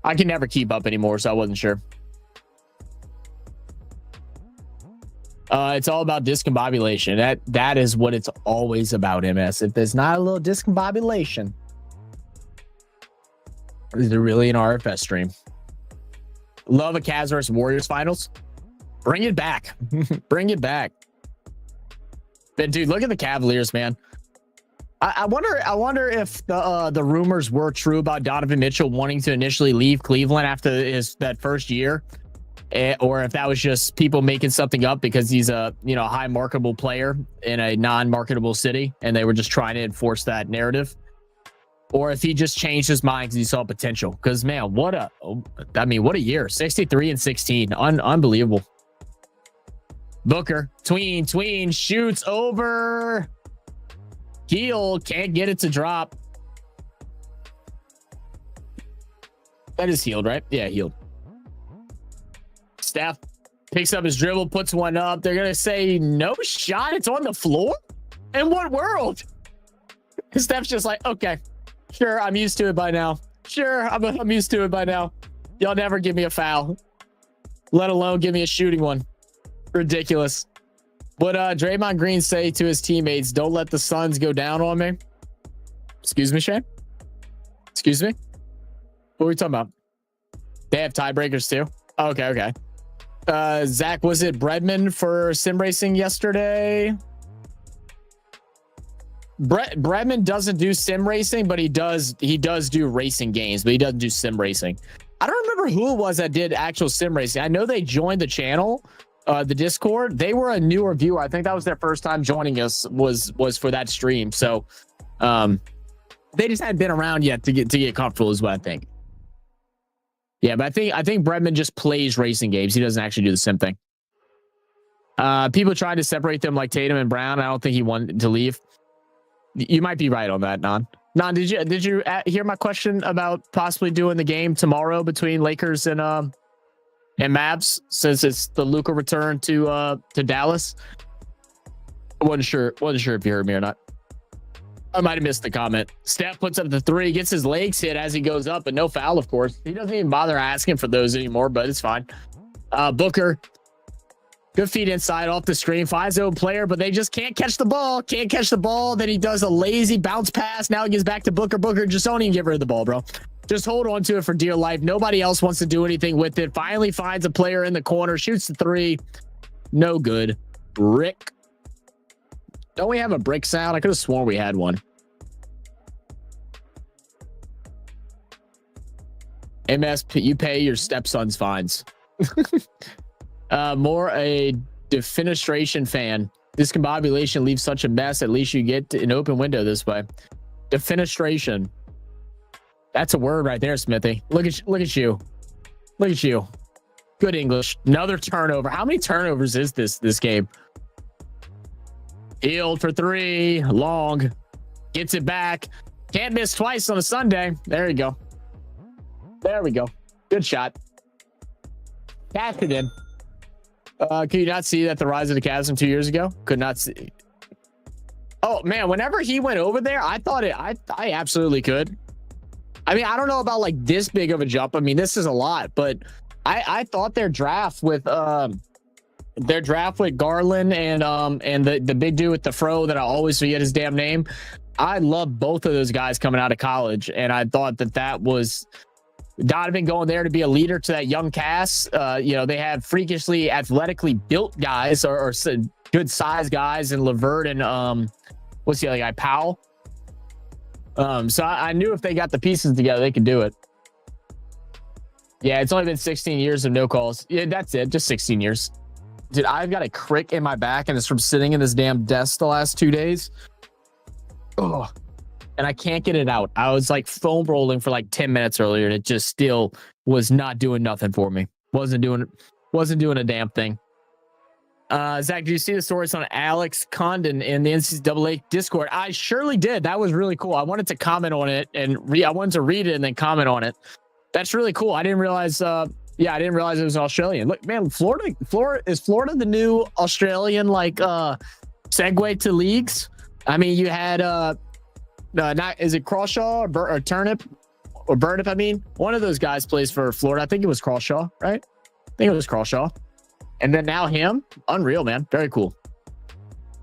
I can never keep up anymore, so I wasn't sure. It's all about discombobulation. That is what it's always about, MS. If there's not a little discombobulation, is it really an RFS stream? Love a Cavs versus Warriors finals. Bring it back. Bring it back. But dude, look at the Cavaliers, man. I wonder if the rumors were true about Donovan Mitchell wanting to initially leave Cleveland after that first year, or if that was just people making something up because he's a high marketable player in a non-marketable city, and they were just trying to enforce that narrative. Or if he just changed his mind because he saw potential. Because, man, what a year. 63-16. Unbelievable. Booker, tween, shoots over. Heel, can't get it to drop. That is healed, right? Yeah, healed. Steph picks up his dribble, puts one up. They're going to say, no shot. It's on the floor? In what world? Steph's just like, okay. Sure, I'm used to it by now. I'm used to it by now. Y'all never give me a foul, let alone give me a shooting one. Ridiculous. What Draymond Green say to his teammates? Don't let the Suns go down on me. Excuse me, Shane? Excuse me? What are we talking about? They have tiebreakers too? Okay. Zach, was it Bredman for sim racing yesterday? Bredman doesn't do sim racing, but he does do racing games, but he doesn't do sim racing. I don't remember who it was that did actual sim racing. I know they joined the channel, the Discord. They were a newer viewer. I think that was their first time joining us was for that stream. So they just hadn't been around yet to get comfortable is what I think. Yeah, but I think Bredman just plays racing games. He doesn't actually do the sim thing. People tried to separate them like Tatum and Brown. I don't think he wanted to leave. You might be right on that, Non. Non, did you hear my question about possibly doing the game tomorrow between Lakers and Mavs, since it's the Luka return to Dallas? I wasn't sure if you heard me or not. I might have missed the comment. Steph puts up the three, gets his legs hit as he goes up, but no foul, of course. He doesn't even bother asking for those anymore, but it's fine. Booker, good feet inside off the screen, finds his own player, but they just can't catch the ball. Then he does a lazy bounce pass. Now he gets back to Booker. Booker, just don't even get rid of the ball, bro. Just hold on to it for dear life. Nobody else wants to do anything with it. Finally finds a player in the corner, shoots the three. No good. Brick. Don't we have a brick sound? I could have sworn we had one. MS, you pay your stepson's fines. More a defenestration fan. Discombobulation leaves such a mess. At least you get an open window this way. Defenestration. That's a word right there, Smithy. Look at you. Look at you. Good English. Another turnover. How many turnovers is this game? Healed for 3. Long. Gets it back. Can't miss twice on a Sunday. There you go. There we go. Good shot. Cast it in. Can you not see that the rise of the Cavs from 2 years ago? Could not see. Oh man, whenever he went over there, I thought I absolutely could. I mean, I don't know about like this big of a jump. I mean, this is a lot, but I thought their draft with Garland and the big dude with the fro that I always forget his damn name. I love both of those guys coming out of college, and I thought that was Donovan going there to be a leader to that young cast. They have freakishly athletically built guys or good size guys, and Levert and what's the other guy, Powell. So I knew if they got the pieces together, they could do it. Yeah, it's only been 16 years of no calls. Yeah, that's it. Just 16 years. Dude, I've got a crick in my back, and it's from sitting in this damn desk the last 2 days. Oh, and I can't get it out. I was like foam rolling for like 10 minutes earlier, and it just still was not doing nothing for me. Wasn't doing a damn thing. Zach, did you see the stories on Alex Condon in the NCAA Discord? I surely did. That was really cool. I wanted to comment on it and I wanted to read it and then comment on it. That's really cool. I didn't realize. I didn't realize it was Australian. Look, man, Florida is Florida the new Australian segue to leagues? I mean, you had is it Crawshaw or Turnip or Burnip? I mean, one of those guys plays for Florida. I think it was Crawshaw, right? I think it was Crawshaw. And then now him. Unreal, man. Very cool.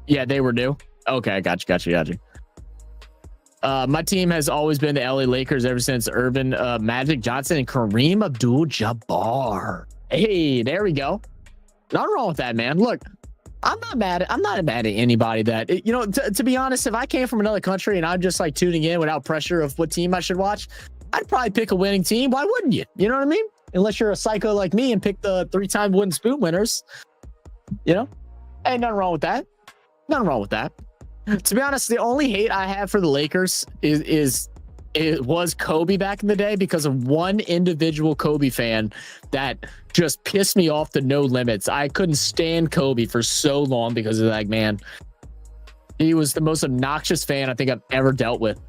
Yeah, they were new. Okay, got you. My team has always been the LA Lakers ever since Irvin, Magic Johnson, and Kareem Abdul-Jabbar. Hey, there we go. Nothing wrong with that, man. Look, I'm not mad at anybody that, to be honest, if I came from another country and I'm just like tuning in without pressure of what team I should watch, I'd probably pick a winning team. Why wouldn't you? You know what I mean? Unless you're a psycho like me and pick the 3-time wooden spoon winners. Ain't nothing wrong with that. Nothing wrong with that. To be honest, the only hate I have for the Lakers is it was Kobe back in the day because of one individual Kobe fan that just pissed me off to no limits. I couldn't stand Kobe for so long because of that man. He was the most obnoxious fan I think I've ever dealt with.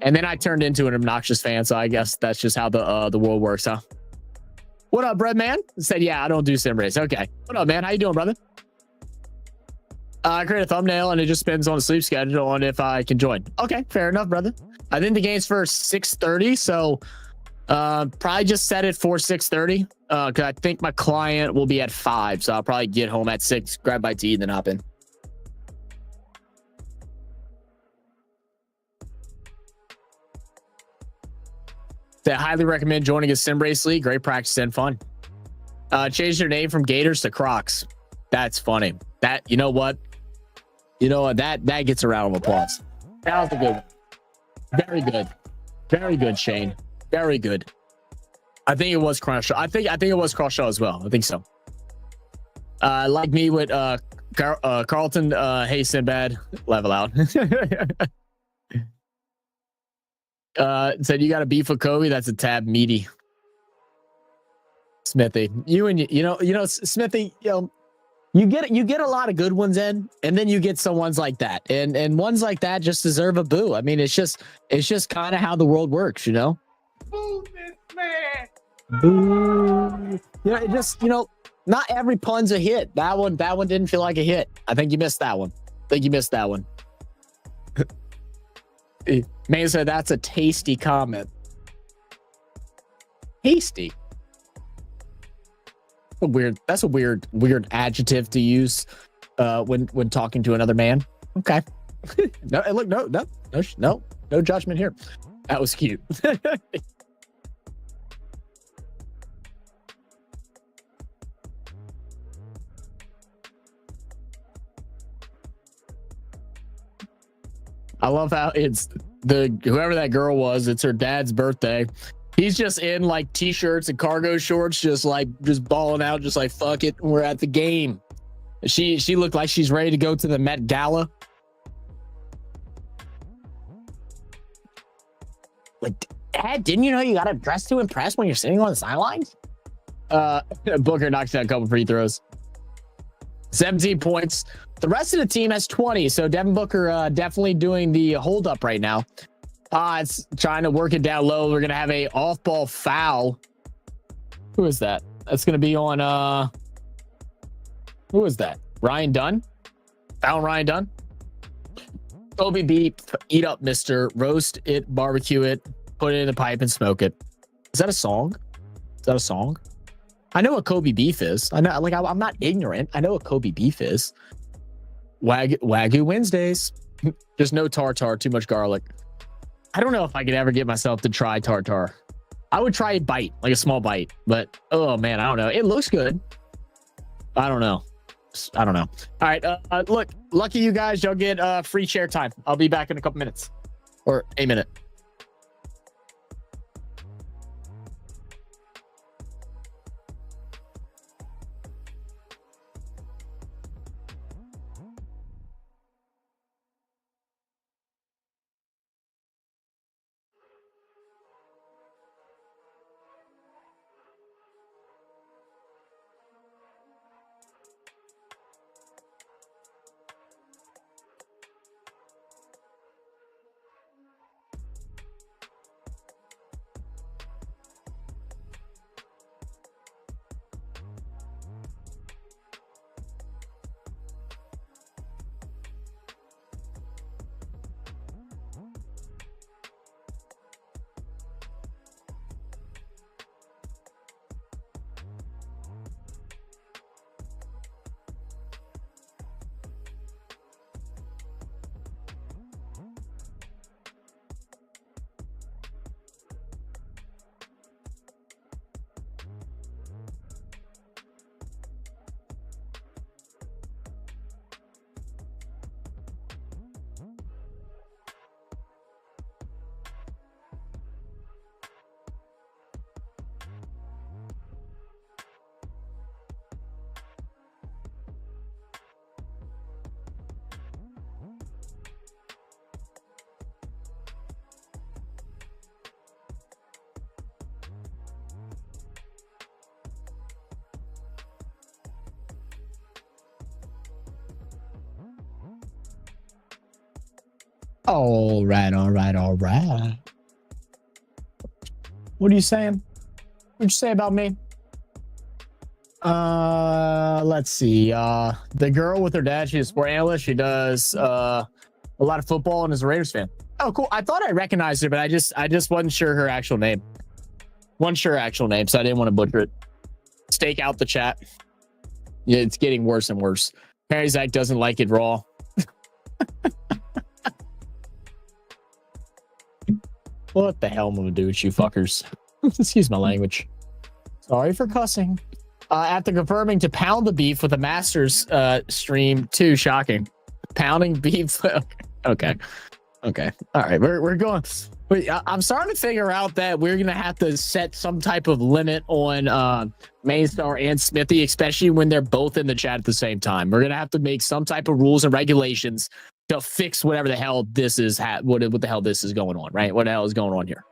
And then I turned into an obnoxious fan, so I guess that's just how the world works, huh? What up, Bread Man? Said, yeah, I don't do sim race. Okay. What up, man? How you doing, brother? I create a thumbnail, and it just depends on the sleep schedule on if I can join. Okay, fair enough, brother. I think the game's for 6:30, so probably just set it for 6:30 because I think my client will be at 5, so I'll probably get home at 6, grab my tea, and then hop in. I highly recommend joining a sim race league. Great practice and fun. Change your name from Gators to Crocs. That's funny. That you know what that gets a round of applause. That was a good one. Very good, Shane. Very good. I think it was Crenshaw. I think it was Crenshaw as well. I think so. Like me with Carlton. Hey Sinbad, level out. Said you got a beef with Kobe. That's a tab meaty. Smithy, Smithy, you get a lot of good ones in, and then you get some ones like that, and ones like that just deserve a boo. I mean, it's just kind of how the world works, Boo this man. Boo. Not every pun's a hit. That one didn't feel like a hit. I think you missed that one. Man said that's a tasty comment. Tasty. That's a weird adjective to use when talking to another man. Okay. No judgment here. That was cute. I love how it's whoever that girl was, it's her dad's birthday. He's just in like t-shirts and cargo shorts, just balling out, just like, fuck it, we're at the game. She looked like she's ready to go to the Met Gala. Like, Dad, didn't you know you gotta dress to impress when you're sitting on the sidelines? Booker knocks down a couple free throws. 17 points. The rest of the team has 20. So Devin Booker definitely doing the hold up right now. It's trying to work it down low. We're gonna have a off ball foul. Who is that? That's gonna be on who is that? Ryan Dunn? Foul Ryan Dunn? Kobe beef, eat up, mister. Roast it, barbecue it, put it in the pipe and smoke it. Is that a song? Is that a song? I know what Kobe beef is. I know, like, I'm not ignorant. I know what Kobe beef is. Wagyu Wednesdays. Just no tartar, too much garlic. I don't know if I could ever get myself to try tartar. I would try a bite, like a small bite, but oh man, I don't know. It looks good. I don't know. I don't know. All right. Look, lucky you guys, y'all get free share time. I'll be back in a couple minutes or a minute. All right. What are you saying? What'd you say about me? Let's see. The girl with her dad, she's a sport analyst. She does a lot of football and is a Raiders fan. Oh, cool. I thought I recognized her, but I just wasn't sure her actual name. Wasn't sure her actual name, so I didn't want to butcher it. Stake out the chat. Yeah, it's getting worse and worse. Harry Zach doesn't like it raw. What the hell am I gonna do with you fuckers? Excuse my language. Sorry for cussing. After confirming to pound the beef with a Masters stream too, shocking. Pounding beef. Okay. All right, we're going. I'm starting to figure out that we're gonna have to set some type of limit on Mainstar and Smithy, especially when they're both in the chat at the same time. We're gonna have to make some type of rules and regulations to fix whatever the hell this is. What the hell this is going on, right? What the hell is going on here?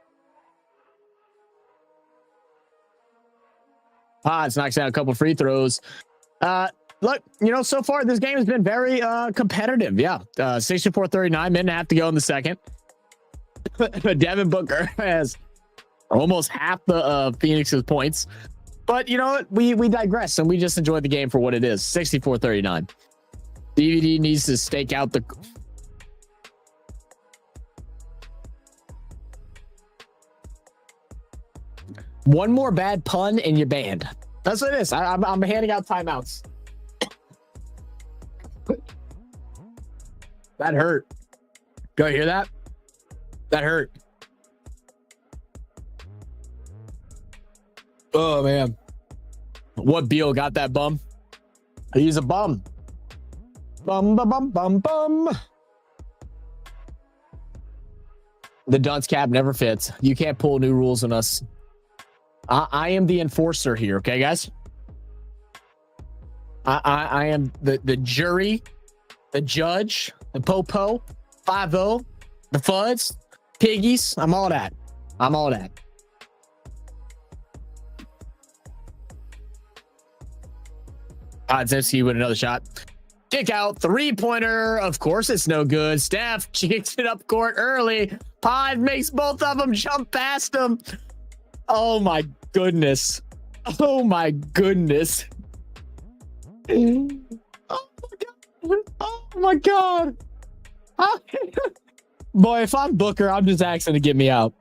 It's knocks down a couple free throws. Look, so far this game has been very competitive. Yeah, 64-39, minute and a half to go in the second. Devin Booker has almost half the Phoenix's points. But you know what? We digress, and we just enjoy the game for what it is. 64-39. DVD needs to stake out the... One more bad pun and you're banned. That's what it is. I'm handing out timeouts. That hurt. Go hear that? That hurt. Oh, man. What Beal got that bum? He's a bum. Bum. The dunce cap never fits. You can't pull new rules on us. I am the enforcer here, okay, guys? I am the jury, the judge, the popo, 5-0, the fuds, piggies. I'm all that. Podziemski with another shot. Kick out, 3-pointer. Of course, it's no good. Steph kicks it up court early. Pod makes both of them jump past him. Oh my goodness. Oh my goodness. Oh my god. Oh my god. Boy, if I'm Booker, I'm just asking to get me out.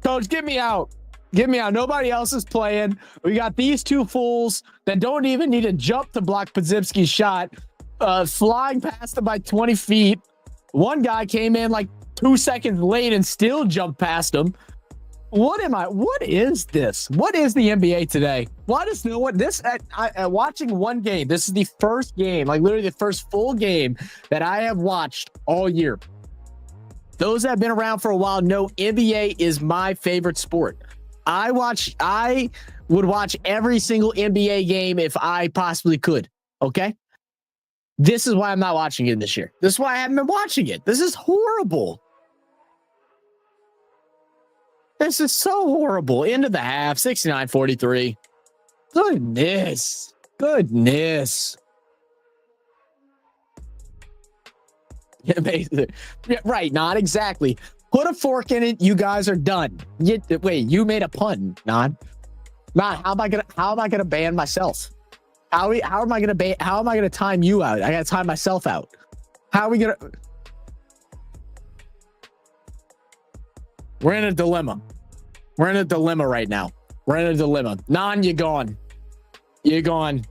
Coach, get me out. Get me out. Nobody else is playing. We got these two fools that don't even need to jump to block Podziemski's shot. Flying past him by 20 feet. One guy came in like 2 seconds late and still jumped past him. What is this? What is the NBA today? Why does no one watching one game? This is the first game, like literally the first full game that I have watched all year. Those that have been around for a while know NBA is my favorite sport. I would watch every single NBA game if I possibly could. Okay. This is why I'm not watching it this year. This is why I haven't been watching it. This is horrible. This is so horrible. End of the half, 69-43. Goodness. Goodness. Yeah, right, not exactly. Put a fork in it. You guys are done. Wait, you made a pun, Nod. Nod, how am I gonna ban myself? How am I gonna time you out? I gotta time myself out. How are we gonna? We're in a dilemma. We're in a dilemma right now. We're in a dilemma. Non, you're gone. You're gone.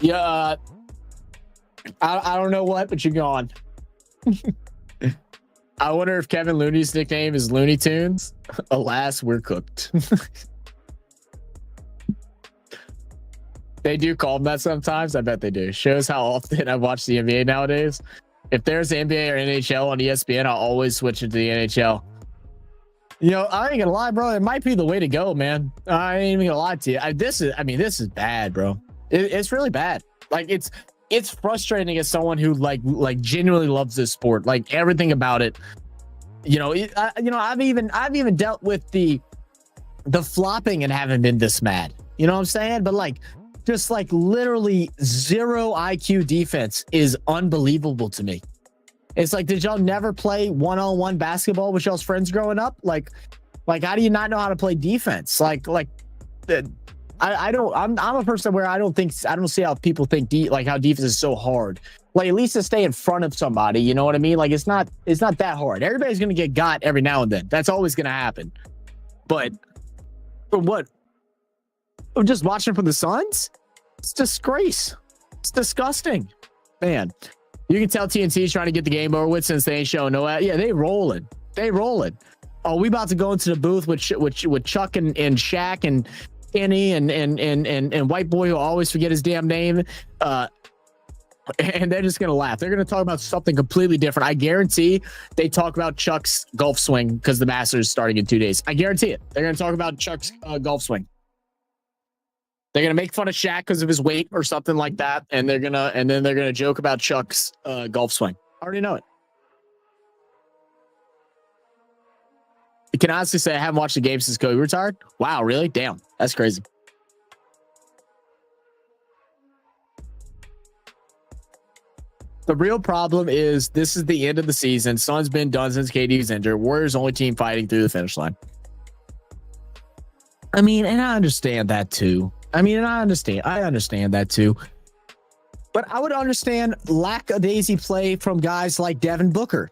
Yeah. I don't know what, but you're gone. I wonder if Kevin Looney's nickname is Looney Tunes. Alas, we're cooked. They do call him that sometimes. I bet they do. Shows how often I watch the NBA nowadays. If there's NBA or NHL on ESPN, I'll always switch it to the NHL. You know, I ain't gonna lie, bro. It might be the way to go, man. I ain't even gonna lie to you. This is bad, bro. It's really bad. Like it's frustrating as someone who like genuinely loves this sport, like everything about it. You know, I've even dealt with the flopping and haven't been this mad. You know what I'm saying? But like, just like literally 0 IQ defense is unbelievable to me. It's like, did y'all never play one-on-one basketball with y'all's friends growing up? Like, how do you not know how to play defense? I'm a person where I don't see how people think how defense is so hard. Like, at least to stay in front of somebody, you know what I mean? Like, it's not that hard. Everybody's gonna get got every now and then. That's always gonna happen. But for what? I'm just watching for the Suns? It's disgrace. It's disgusting. Man, you can tell TNT's trying to get the game over with since they ain't showing no. Yeah, they rolling. Oh, we about to go into the booth with Chuck and Shaq and Kenny and white boy who always forget his damn name. And they're just gonna laugh. They're gonna talk about something completely different. I guarantee they talk about Chuck's golf swing because the Masters is starting in 2 days. I guarantee it. They're gonna talk about Chuck's golf swing. They're gonna make fun of Shaq because of his weight or something like that, and then they're gonna joke about Chuck's golf swing. I already know it. I can honestly say I haven't watched the game since Kobe retired. Wow, really? Damn, that's crazy. The real problem is this is the end of the season. Sun's been done since KD's injured. Warriors only team fighting through the finish line. I mean, and I understand that too. I understand that too. But I would understand lackadaisy play from guys like Devin Booker.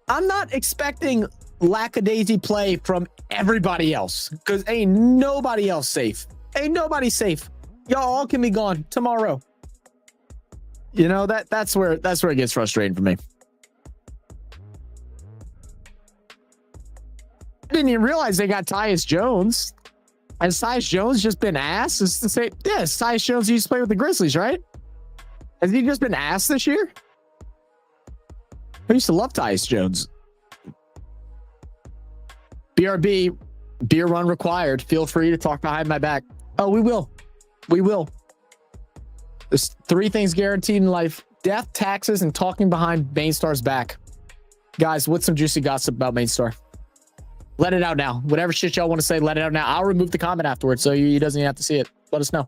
I'm not expecting lackadaisy play from everybody else because ain't nobody else safe. Ain't nobody safe. Y'all all can be gone tomorrow. You know, that's where it gets frustrating for me. I didn't even realize they got Tyus Jones. Has Tyus Jones just been ass? It's the same. Yeah, Tyus Jones used to play with the Grizzlies, right? Has he just been ass this year? I used to love Tyus Jones. BRB, beer run required. Feel free to talk behind my back. Oh, we will. We will. There's 3 things guaranteed in life: death, taxes, and talking behind Mainstar's back. Guys, what's some juicy gossip about Mainstar? Let it out now. Whatever shit y'all want to say, let it out now. I'll remove the comment afterwards so he doesn't even have to see it. Let us know.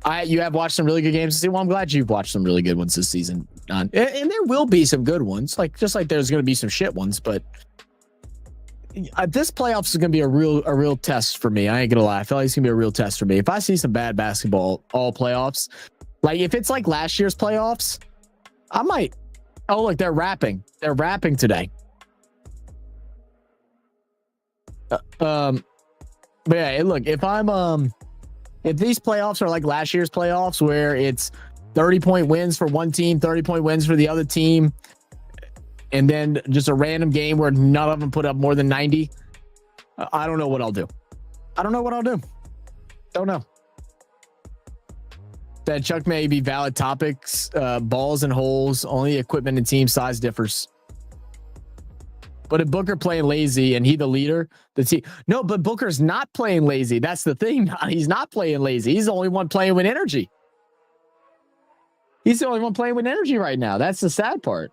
You have watched some really good games. Well, I'm glad you've watched some really good ones this season. And there will be some good ones, just like there's going to be some shit ones. But this playoffs is going to be a real test for me. I ain't gonna lie. I feel like it's gonna be a real test for me. If I see some bad basketball all playoffs, like if it's like last year's playoffs, I might. Oh, look, they're rapping. They're rapping today. But yeah, look, if these playoffs are like last year's playoffs where it's 30-point wins for one team, 30-point wins for the other team, and then just a random game where none of them put up more than 90, I don't know what I'll do. Don't know. That Chuck may be valid topics, balls and holes, only equipment and team size differs. But if Booker playing lazy and he the leader, the team. No, but Booker's not playing lazy. That's the thing. He's not playing lazy. He's the only one playing with energy. He's the only one playing with energy right now. That's the sad part.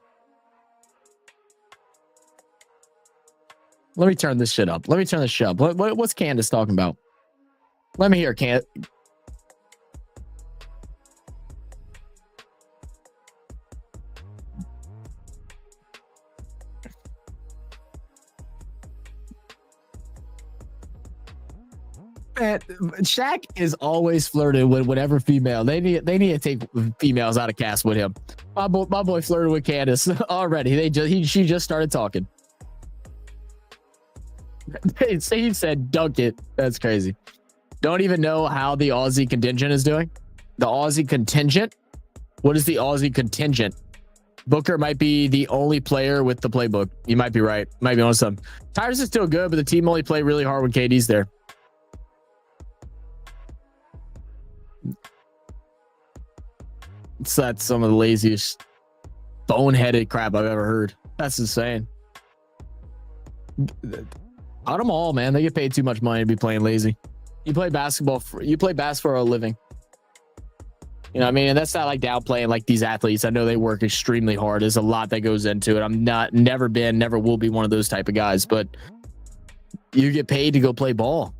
Let me turn this shit up. What's Candace talking about? Let me hear, Candace. Man, Shaq is always flirting with whatever female. They need to take females out of cast with him. My boy flirted with Candace already. She just started talking. He said, "Dunk it." That's crazy. Don't even know how the Aussie contingent is doing. The Aussie contingent. What is the Aussie contingent? Booker might be the only player with the playbook. You might be right. Might be on something. Tyrese is still good, but the team only play really hard when KD's there. That's some of the laziest, boneheaded crap I've ever heard. That's insane. Out them all, man. They get paid too much money to be playing lazy. You play basketball for a living. You know what I mean? And that's not like downplaying like these athletes. I know they work extremely hard. There's a lot that goes into it. I'm never will be one of those type of guys, but you get paid to go play ball.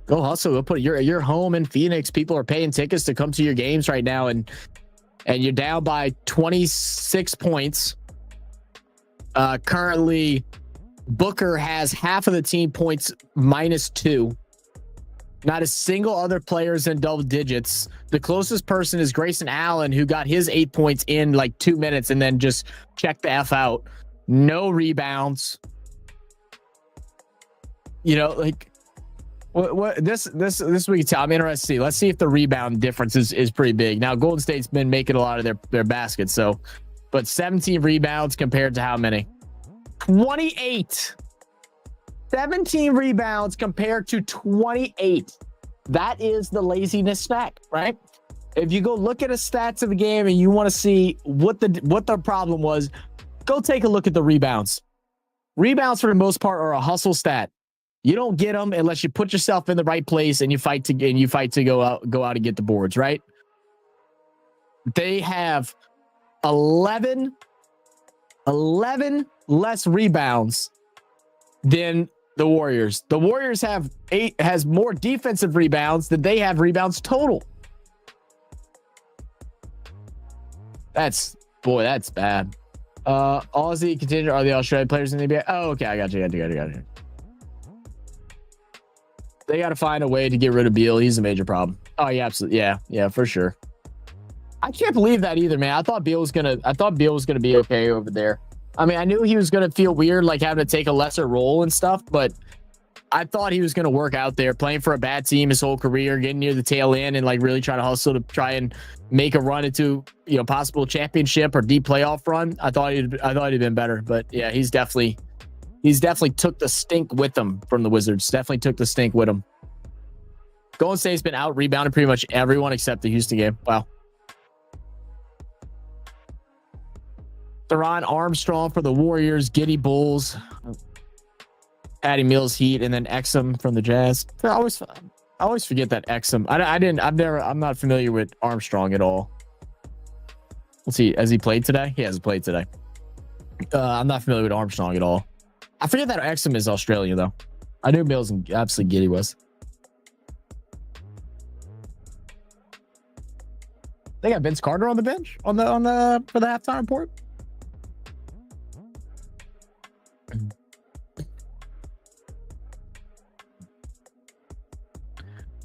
Go hustle. Go put your home in Phoenix. People are paying tickets to come to your games right now, and you're down by 26 points. Currently, Booker has half of the team points -2. Not a single other player is in double digits. The closest person is Grayson Allen, who got his 8 points in like 2 minutes and then just checked the F out. No rebounds. You know, like what this we can tell. I'm interested to see. Let's see if the rebound difference is pretty big. Now, Golden State's been making a lot of their baskets, but 17 rebounds compared to how many? 28. 17 rebounds compared to 28. That is the laziness snack, right? If you go look at the stats of the game and you want to see what the problem was, go take a look at the rebounds. Rebounds for the most part are a hustle stat. You don't get them unless you put yourself in the right place and you fight to go out and get the boards, right? They have 11 less rebounds than the Warriors. The Warriors has more defensive rebounds than they have rebounds total. That's bad. Aussie contingent are the Australian players in the NBA. Oh, okay. I got you. They got to find a way to get rid of Beal. He's a major problem. Oh, yeah, absolutely. Yeah, for sure. I can't believe that either, man. I thought Beal was gonna be okay over there. I mean, I knew he was gonna feel weird, like having to take a lesser role and stuff, but I thought he was gonna work out there, playing for a bad team his whole career, getting near the tail end, and like really trying to hustle to try and make a run into possible championship or deep playoff run. I thought he'd been better, but yeah, he's definitely took the stink with him from the Wizards. Definitely took the stink with him. Golden State's been out rebounding pretty much everyone except the Houston game. Wow. Theron Armstrong for the Warriors, Giddy Bulls, Patty Mills Heat, and then Exum from the Jazz. I always forget that Exum. I'm not familiar with Armstrong at all. Let's see. Has he played today? He hasn't played today. I'm not familiar with Armstrong at all. I forget that Exum is Australian though. I knew Mills and absolutely Giddy was. They got Vince Carter on the bench for the halftime report.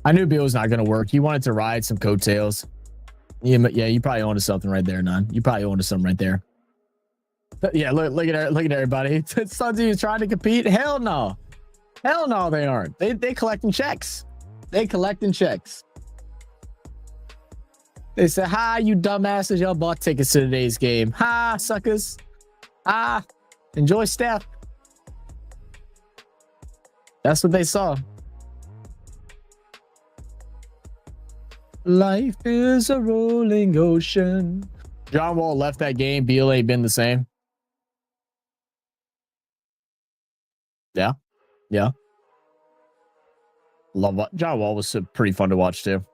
I knew Bill was not going to work. He wanted to ride some coattails. Yeah, you probably owned something right there, None. You probably owned something right there. But yeah, look at everybody. Suns is trying to compete. Hell no, they aren't. They collecting checks. They collecting checks. They said, "Hi, you dumbasses! Y'all bought tickets to today's game. Ha, suckers. Ah, enjoy Steph." That's what they saw. Life is a rolling ocean. John Wall left that game. Beal ain't been the same. Yeah. Love what John Wall was pretty fun to watch too.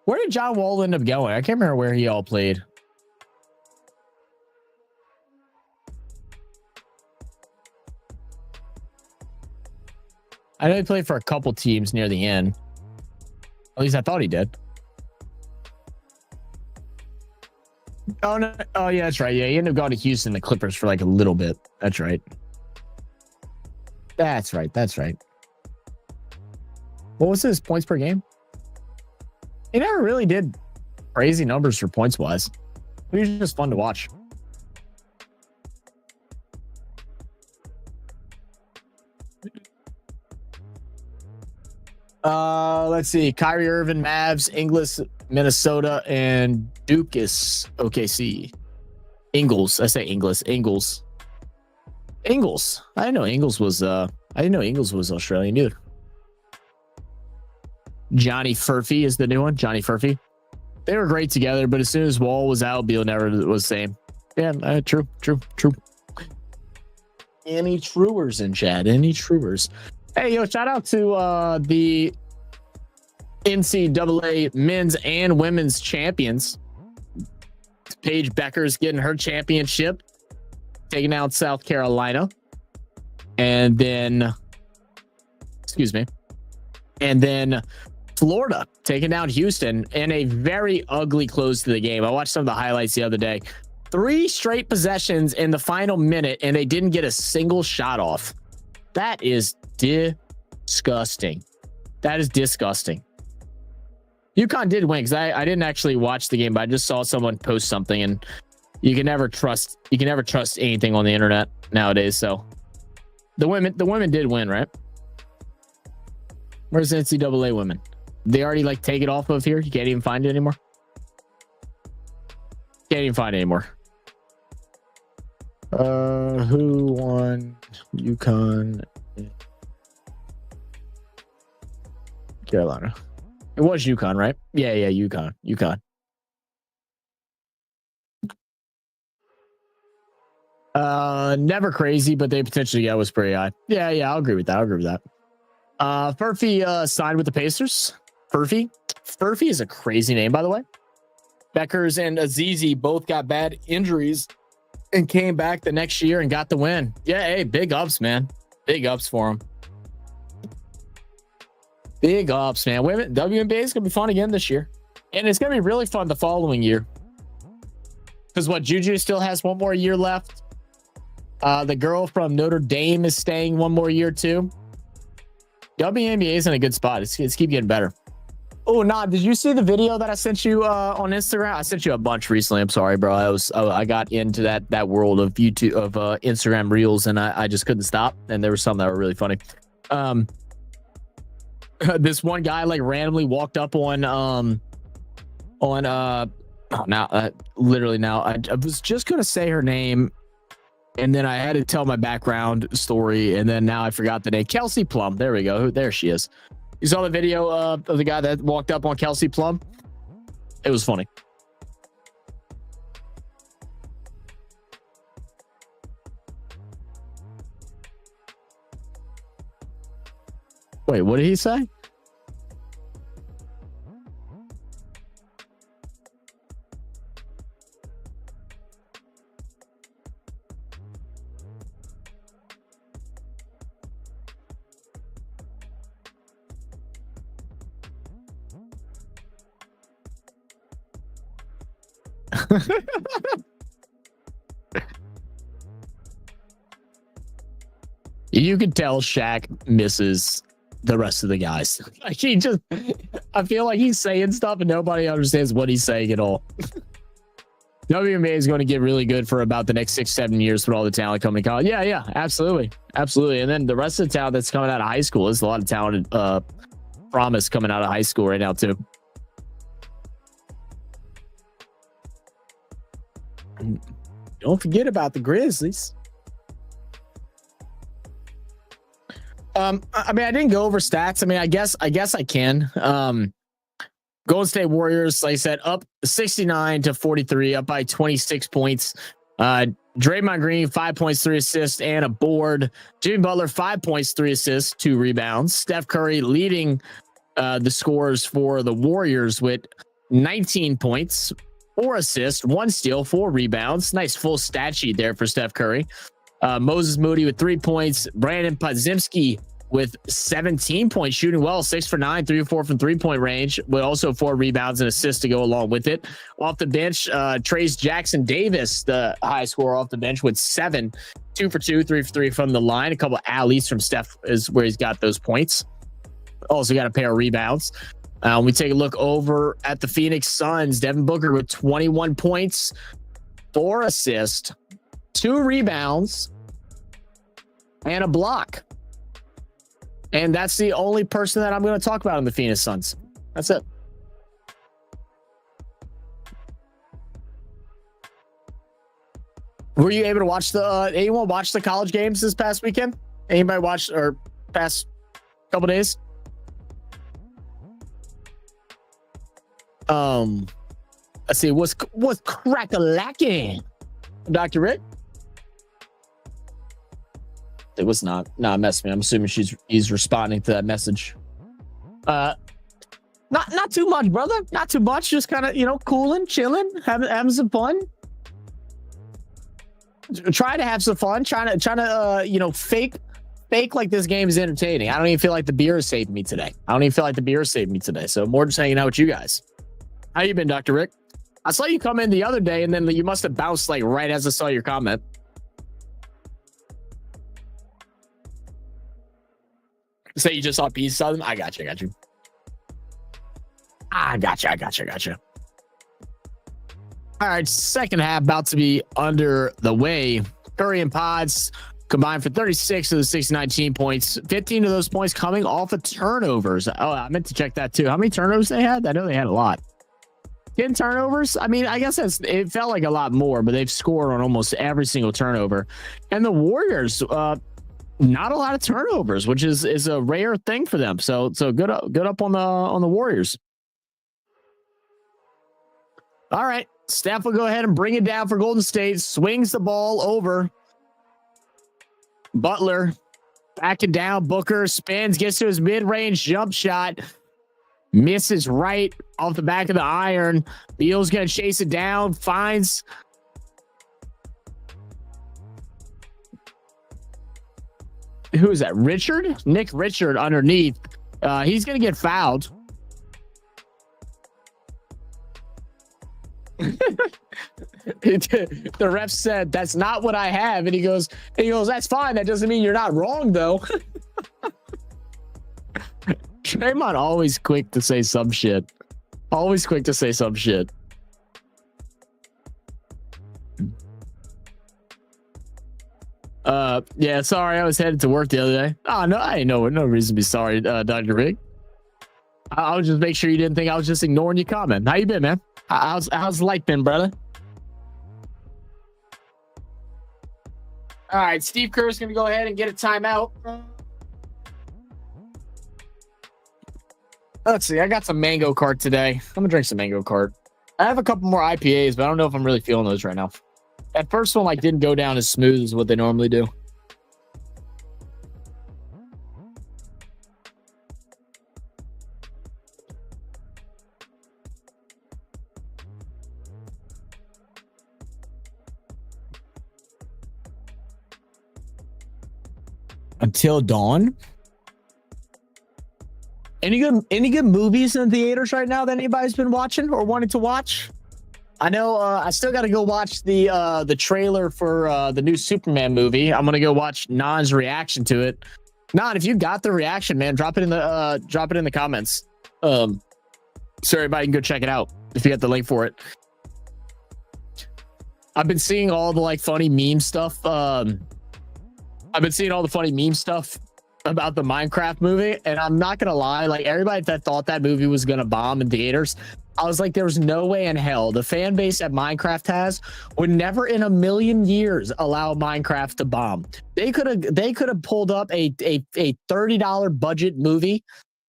Where did John Wall end up going? I can't remember where he all played. I know he played for a couple teams near the end. At least I thought he did. Oh no! Oh yeah, that's right. Yeah, he ended up going to Houston, the Clippers for like a little bit. That's right. That's right. What was his points per game? He never really did crazy numbers for points wise. He was just fun to watch. Let's see. Kyrie Irving, Mavs, Ingles, Minnesota, and Dukas, OKC. Ingles. I say Ingles. Ingles. I didn't know Ingles was Australian, dude. Johnny Furphy is the new one. Johnny Furphy. They were great together, but as soon as Wall was out, Beal never was the same. Yeah, true. Any truers in chat? Any truers? Hey, yo, shout out to the NCAA men's and women's champions. Paige Becker's getting her championship, taking out South Carolina. And then Florida taking down Houston in a very ugly close to the game. I watched some of the highlights the other day. 3 straight possessions in the final minute, and they didn't get a single shot off. That is disgusting. UConn did win because I didn't actually watch the game, but I just saw someone post something, and you can never trust anything on the internet nowadays. So the women did win, right? Where's the NCAA women? They already like take it off of here. You can't even find it anymore. Who won UConn? Carolina. It was UConn, right? Yeah, UConn. Never crazy, but they potentially was pretty high. Yeah, I'll agree with that. Furphy signed with the Pacers. Furphy is a crazy name, by the way. Beckers and Azizi both got bad injuries and came back the next year and got the win. Yeah, hey, big ups, man. Big ups for them. Big ups, man. Women, WNBA is going to be fun again this year. And it's going to be really fun the following year. Because Juju still has one more year left. The girl from Notre Dame is staying one more year too. WNBA is in a good spot. It's keep getting better. Oh, did you see the video that I sent you on Instagram? I sent you a bunch recently. I'm sorry, bro. I got into that world of YouTube of Instagram Reels, and I just couldn't stop. And there were some that were really funny. This one guy like randomly walked up on literally now I was just gonna say her name, and then I had to tell my background story, and then now I forgot the name. Kelsey Plum. There we go. There she is. You saw the video of the guy that walked up on Kelsey Plum? It was funny. Wait, what did he say? You can tell Shaq misses the rest of the guys. Like I feel like he's saying stuff and nobody understands what he's saying at all. WNBA is going to get really good for about the next 6-7 years with all the talent coming to college. Yeah, absolutely. And then the rest of the talent that's coming out of high school, there's a lot of talented promise coming out of high school right now too. Don't forget about the Grizzlies. I mean, I didn't go over stats. I mean, I guess I can. Golden State Warriors, like I said, up 69-43, up by 26 points. Draymond Green, 5 points, 3 assists, and a board. Jimmy Butler, 5 points, 3 assists, 2 rebounds. Steph Curry leading the scores for the Warriors with 19 points, 4 assists, 1 steal, 4 rebounds. Nice full stat sheet there for Steph Curry. Moses Moody with 3 points. Brandon Podziemski with 17 points, shooting well, 6 for 9, 3 or 4 from 3-point range, with also 4 rebounds and assists to go along with it. Off the bench, Trace Jackson Davis, the high scorer off the bench with 7, 2 for 2, 3 for 3 from the line. A couple of alleys from Steph is where he's got those points. Also got a pair of rebounds. When we take a look over at the Phoenix Suns, Devin Booker with 21 points, 4 assists, 2 rebounds, and a block. And that's the only person that I'm going to talk about in the Phoenix Suns. That's it. Were you able to watch anyone watch the college games this past weekend? Anybody watch or past couple days? Let's see. What's crack-a-lacking? Dr. Rick? It was not. No, mess me. I'm assuming he's responding to that message. Not too much, brother. Not too much. Just kind of, cooling, chilling, having some fun. Try to have some fun. Trying to fake like this game is entertaining. I don't even feel like the beer is saving me today. So more just hanging out with you guys. How you been, Dr. Rick? I saw you come in the other day and then you must have bounced like right as I saw your comment. So you just saw pieces of them? I got you. I got you. All right, second half about to be under the way. Curry and Pods combined for 36 of the 69 team points. 15 of those points coming off of turnovers. Oh, I meant to check that too. How many turnovers they had? I know they had a lot. 10 turnovers? I mean, I guess it felt like a lot more, but they've scored on almost every single turnover. And the Warriors, not a lot of turnovers, which is a rare thing for them. So good up on the Warriors. All right, Steph will go ahead and bring it down for Golden State. Swings the ball over. Butler backing down. Booker spins, gets to his mid-range jump shot. Misses right off the back of the iron. Beal's going to chase it down. Finds. Who is that? Richard? Nick Richard underneath. He's going to get fouled. The ref said, "That's not what I have." And he goes, "That's fine. That doesn't mean you're not wrong, though." Draymond always quick to say some shit. Yeah, sorry, I was headed to work the other day. Oh, no, I ain't no reason to be sorry, Dr. Rick. I was just make sure you didn't think I was just ignoring your comment. How you been, man? How's life been, brother? All right, Steve Kerr's going to go ahead and get a timeout. Let's see. I got some mango cart today. I'm going to drink some mango cart. I have a couple more IPAs, but I don't know if I'm really feeling those right now. That first one didn't go down as smooth as what they normally do. Until Dawn. Any good movies in the theaters right now that anybody's been watching or wanting to watch? I know I still got to go watch the trailer for the new Superman movie. I'm gonna go watch Non's reaction to it. Non, if you got the reaction, man, drop it in the comments. So everybody can go check it out if you got the link for it. I've been seeing all the like funny meme stuff. I've been seeing all the funny meme stuff about the Minecraft movie, and I'm not gonna lie, like everybody that thought that movie was gonna bomb in theaters, I was like, there's no way in hell the fan base that Minecraft has would never in a million years allow Minecraft to bomb. They could have pulled up a $30 budget movie,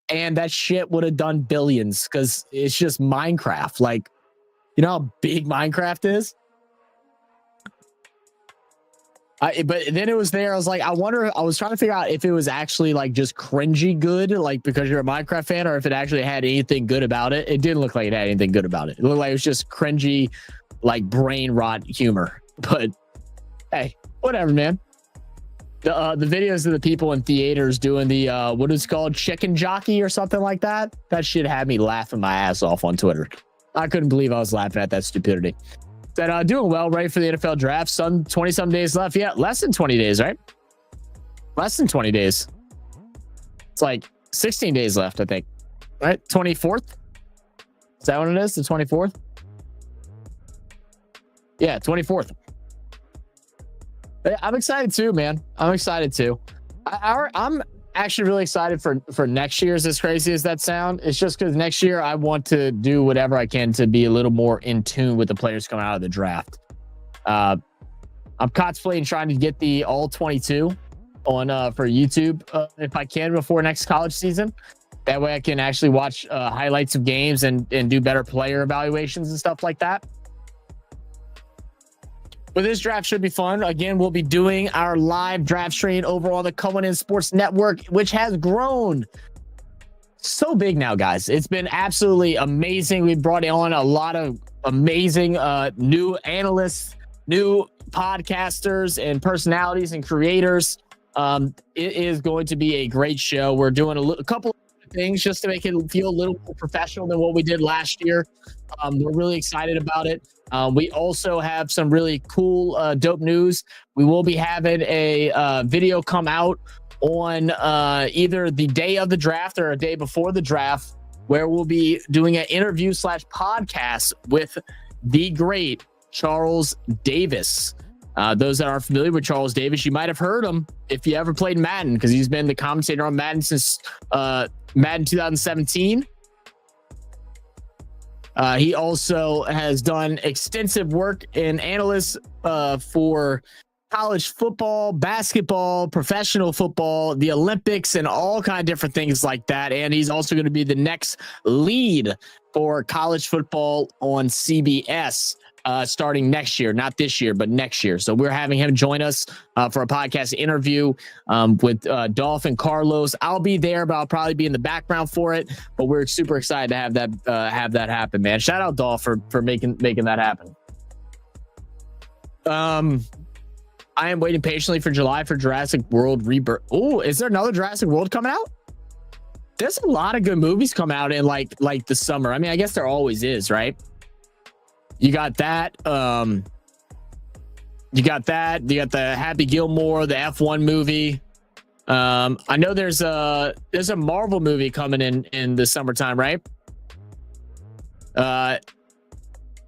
and that shit would have done billions because it's just Minecraft. Like, you know how big Minecraft is? But then it was there. I was like, I wonder. I was trying to figure out if it was actually like just cringy good, like because you're a Minecraft fan, or if it actually had anything good about it. It didn't look like it had anything good about it. It looked like it was just cringy, like brain rot humor. But hey, whatever, man. The videos of the people in theaters doing the what is it called, chicken jockey or something like that. That shit had me laughing my ass off on Twitter. I couldn't believe I was laughing at that stupidity. That doing well, ready for the NFL draft. Some 20-some days left. Yeah, less than 20 days, right? Less than 20 days. It's like 16 days left, I think. Right? 24th? Is that what it is? The 24th? Yeah, 24th. I'm excited too, man. I'm excited too. I'm actually really excited for next year's, as crazy as that sound. It's just because next year I want to do whatever I can to be a little more in tune with the players coming out of the draft. I'm contemplating trying to get the all 22 on for YouTube if I can before next college season. That way I can actually watch highlights of games and do better player evaluations and stuff like that. But this draft should be fun. Again, we'll be doing our live draft stream over on the Cohen In Sports Network, which has grown so big now, guys. It's been absolutely amazing. We brought on a lot of amazing new analysts, new podcasters, and personalities and creators. It is going to be a great show. We're doing a couple of things just to make it feel a little more professional than what we did last year. We're really excited about it. We also have some really cool, dope news. We will be having a video come out on either the day of the draft or a day before the draft, where we'll be doing an interview / podcast with the great Charles Davis. Those that are familiar with Charles Davis, you might have heard him if you ever played Madden, because he's been the commentator on Madden since Madden 2017. He also has done extensive work in analysts for college football, basketball, professional football, the Olympics, and all kind of different things like that. And he's also going to be the next lead for college football on CBS starting next year, not this year, but next year. So we're having him join us for a podcast interview with Dolph and Carlos. I'll be there, but I'll probably be in the background for it. But we're super excited to have that happen, man. Shout out Dolph for making that happen. I am waiting patiently for July for Jurassic World Rebirth. Oh, is there another Jurassic World coming out? There's a lot of good movies coming out in like the summer. I mean, I guess there always is, right? You got that. You got the Happy Gilmore, the F1 movie. I know there's a Marvel movie coming in the summertime, right?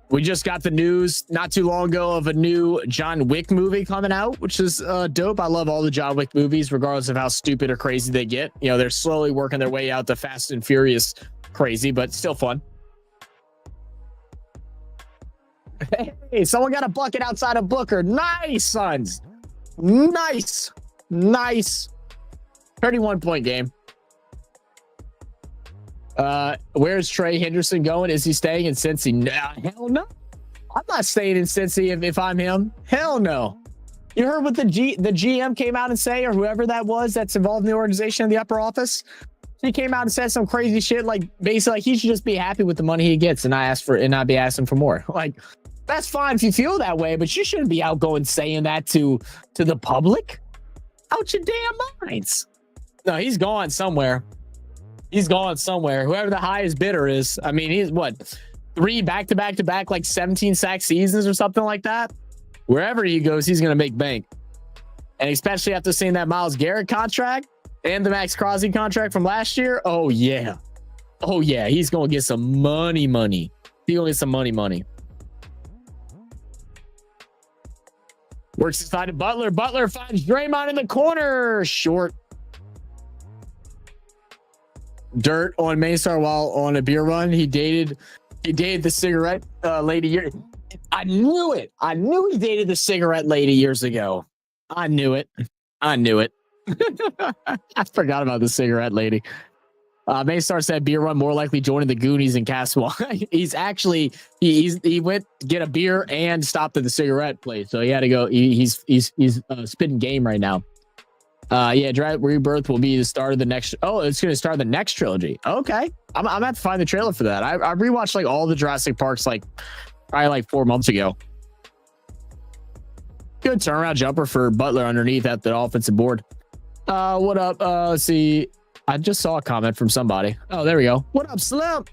We just got the news not too long ago of a new John Wick movie coming out, which is dope. I love all the John Wick movies, regardless of how stupid or crazy they get. You know, they're slowly working their way out to Fast and Furious crazy, but still fun. Hey, someone got a bucket outside of Booker. Nice, Suns. Nice. 31-point game. Where's Trey Henderson going? Is he staying in Cincy? Hell no. I'm not staying in Cincy if I'm him. Hell no. You heard what the GM came out and say, or whoever that was that's involved in the organization in the upper office? He came out and said some crazy shit, like basically like he should just be happy with the money he gets and not be asking for more. Like, that's fine if you feel that way, but you shouldn't be outgoing saying that to the public. Out your damn minds. No, he's gone somewhere. Whoever the highest bidder is. I mean, he's what? 3 back-to-back-to-back, like 17 sack seasons or something like that. Wherever he goes, he's going to make bank. And especially after seeing that Myles Garrett contract and the Max Crosby contract from last year. Oh, yeah. Oh, yeah. He's going to get some money. He's going to get some money. Works inside of Butler. Butler finds Draymond in the corner. Short. Dirt on Maystar while on a beer run. He dated the cigarette lady. I knew it. I knew he dated the cigarette lady years ago. I knew it. I forgot about the cigarette lady. Maystar said beer run more likely joining the Goonies in Castle. He's actually he went to get a beer and stopped at the cigarette place, so he had to go. He's spitting game right now. Yeah, Draft Rebirth will be the start of the next. Oh, it's going to start the next trilogy. Okay, I'm gonna have to find the trailer for that. I rewatched like all the Jurassic Parks probably like 4 months ago. Good turnaround jumper for Butler underneath at the offensive board. What up? Let's see. I just saw a comment from somebody. Oh, there we go. What up, Slim?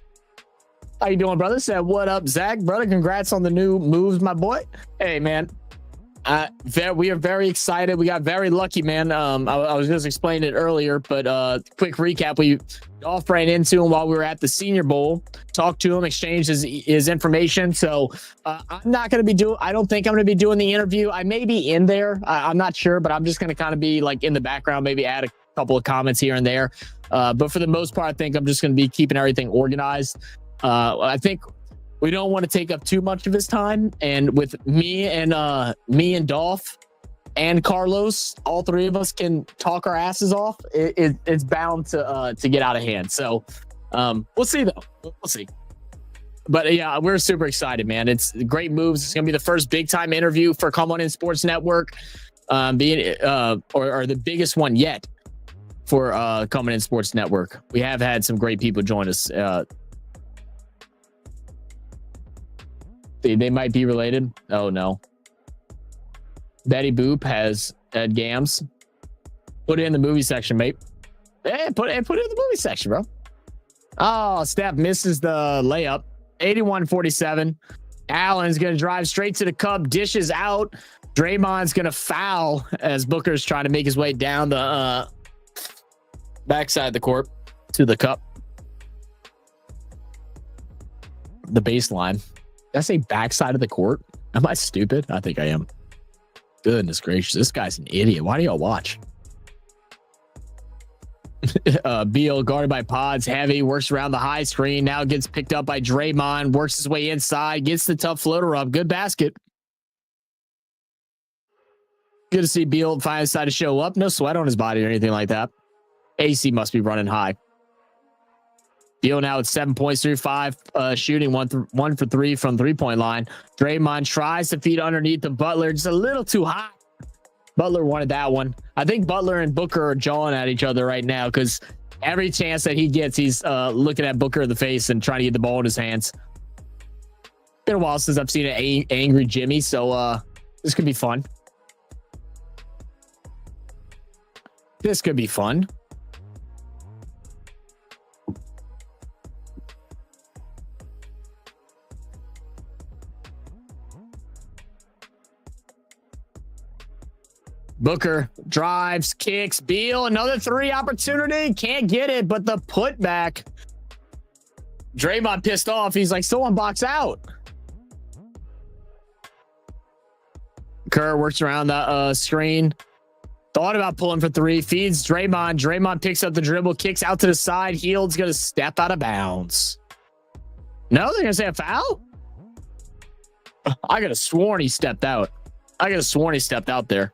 How you doing, brother? Said, what up, Zach? Brother, congrats on the new moves, my boy. Hey, man. We are very excited. We got very lucky, man. I was just explaining it earlier, but quick recap. We off ran into him while we were at the Senior Bowl, talked to him, exchanged his information. So I'm not going to be I don't think I'm going to be doing the interview. I may be in there. I'm not sure, but I'm just going to kind of be like in the background, maybe add a couple of comments here and there. But for the most part, I think I'm just going to be keeping everything organized. I think we don't want to take up too much of his time, and with me and Dolph and Carlos, all three of us can talk our asses off. It's bound to get out of hand. So we'll see, though. We'll see. But yeah, we're super excited, man. It's great moves. It's gonna be the first big time interview for Come On In Sports Network, being or the biggest one yet for Come On In Sports Network. We have had some great people join us. They might be related. Oh no. Betty Boop has Ed Gams. Put it in the movie section, mate. Hey, put it in the movie section, bro. Oh, Steph misses the layup. 81-47. Allen's gonna drive straight to the cup, dishes out. Draymond's gonna foul as Booker's trying to make his way down the backside of the court to the cup. The baseline. Did I say backside of the court? Am I stupid? I think I am. Goodness gracious. This guy's an idiot. Why do y'all watch? Beal guarded by Pods. Heavy. Works around the high screen. Now gets picked up by Draymond. Works his way inside. Gets the tough floater up. Good basket. Good to see Beal finally decide to show up. No sweat on his body or anything like that. AC must be running high. Beal now at 7 points through 5, shooting 1 for 3 from 3-point line. Draymond tries to feed underneath the Butler, just a little too high. Butler wanted that one. I think Butler and Booker are jawing at each other right now because every chance that he gets, he's looking at Booker in the face and trying to get the ball in his hands. Been a while since I've seen an angry Jimmy, so this could be fun. This could be fun. Booker drives, kicks, Beal, another 3 opportunity. Can't get it, but the putback. Draymond pissed off. He's like, someone box out. Kerr works around the screen. Thought about pulling for 3. Feeds Draymond. Draymond picks up the dribble, kicks out to the side. Hield's going to step out of bounds. No, they're going to say a foul? I could have sworn he stepped out. There.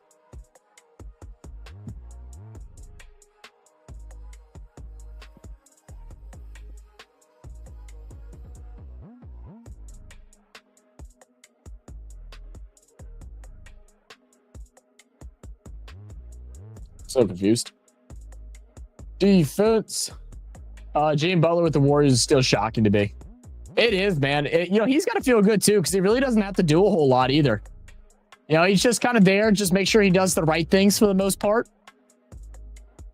So confused. Defense. Jimmy Butler with the Warriors is still shocking to me. It is, man. He's got to feel good too because he really doesn't have to do a whole lot either. He's just kind of there. Just make sure he does the right things for the most part.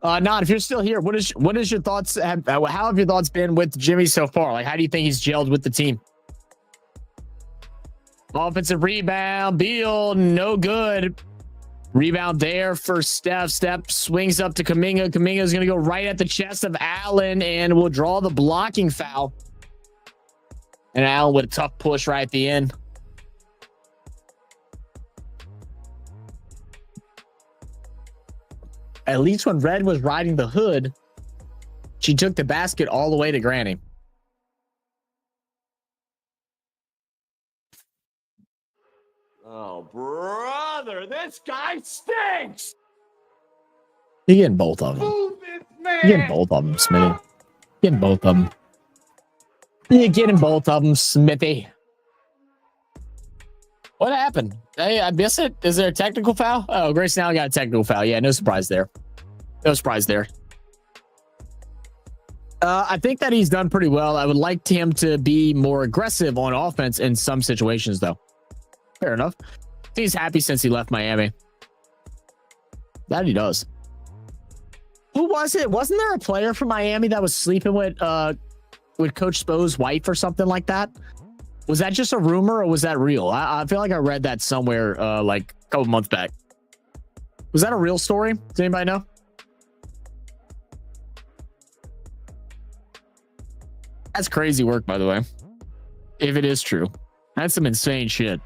Not if you're still here. What is your thoughts? How have your thoughts been with Jimmy so far? Like, how do you think he's gelled with the team? Offensive rebound. Beal, no good. Rebound there for Steph. Steph swings up to Kuminga. Kuminga is going to go right at the chest of Allen and will draw the blocking foul. And Allen with a tough push right at the end. At least when Red was riding the hood, she took the basket all the way to Granny. Oh, brother, this guy stinks. You're getting both of them. You're getting both of them, Smitty. Getting both of them. You're getting both of them, Smithy. What happened? Hey, I miss it. Is there a technical foul? Oh, Grace now got a technical foul. Yeah, no surprise there. No surprise there. I think that he's done pretty well. I would like him to be more aggressive on offense in some situations, though. Fair enough. He's happy since he left Miami. That he does. Who was it? Wasn't there a player from Miami that was sleeping with Coach Spo's wife or something like that? Was that just a rumor or was that real? I feel like I read that somewhere like a couple months back. Was that a real story? Does anybody know? That's crazy work, by the way. If it is true. That's some insane shit.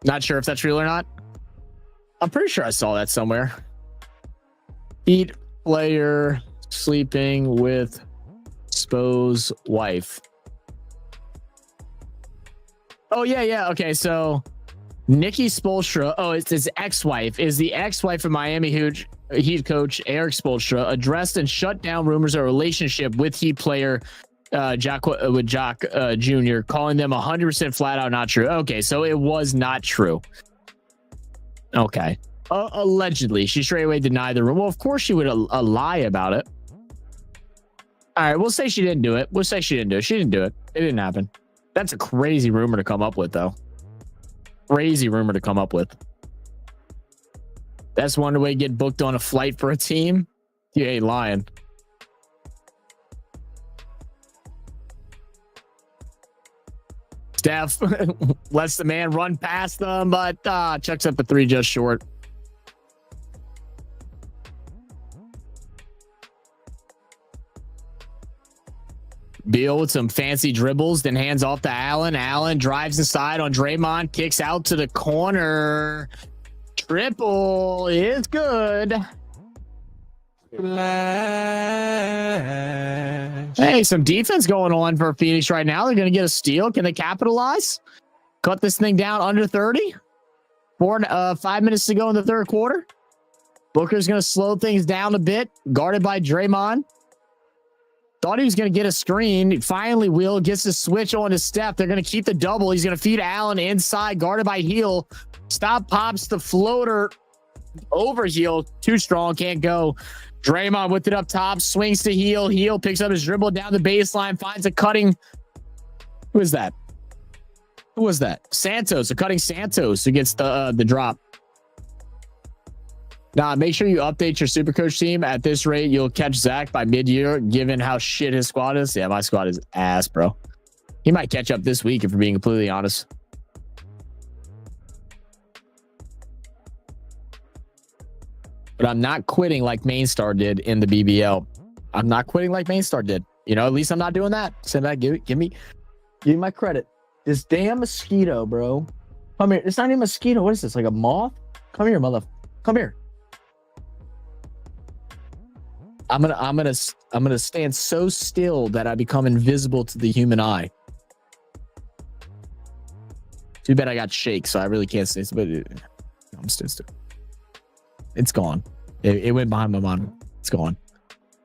Not sure if that's real or not. I'm pretty sure I saw that somewhere. Heat player sleeping with Spo's wife. Oh, yeah. Okay, so Nikki Spoelstra, it's his ex-wife, is the ex-wife of Miami Heat coach Eric Spoelstra, addressed and shut down rumors of a relationship with Heat player Jock Jr., calling them 100% flat out not true. Okay, so it was not true. Okay. Allegedly, she straight away denied the rumor. Well, of course she would lie about it. All right, we'll say she didn't do it. She didn't do it. It didn't happen. That's a crazy rumor to come up with, though. Crazy rumor to come up with. That's one way to get booked on a flight for a team. You ain't lying. Steph lets the man run past them, but chucks up a three just short. Beal with some fancy dribbles, then hands off to Allen. Allen drives inside on Draymond, kicks out to the corner. Triple is good. Hey, some defense going on for Phoenix right now. They're going to get a steal. Can they capitalize? Cut this thing down under 30. 5 minutes to go in the third quarter. Booker's going to slow things down a bit. Guarded by Draymond. Thought he was going to get a screen. Finally, Will gets the switch on to Steph. They're going to keep the double. He's going to feed Allen inside. Guarded by Heel. Stop pops the floater. Over Heel. Too strong. Can't go. Draymond with it up top. Swings to Heel. Heel picks up his dribble down the baseline. Finds a cutting. Who is that? Who was that? Santos. A cutting Santos who gets the drop. Nah, make sure you update your Supercoach team. At this rate, you'll catch Zach by mid-year, given how shit his squad is. Yeah, my squad is ass, bro. He might catch up this week, if we're being completely honest. But I'm not quitting like Mainstar did in the BBL. I'm not quitting like Mainstar did. You know, at least I'm not doing that. Send that. Give me my credit. This damn mosquito, bro. Come here. It's not even a mosquito. What is this? Like a moth? Come here, mother. Come here. I'm gonna stand so still that I become invisible to the human eye. Too bad I got shake, so I really can't stay still. But I'm still. It's gone. It went behind my monitor. It's gone.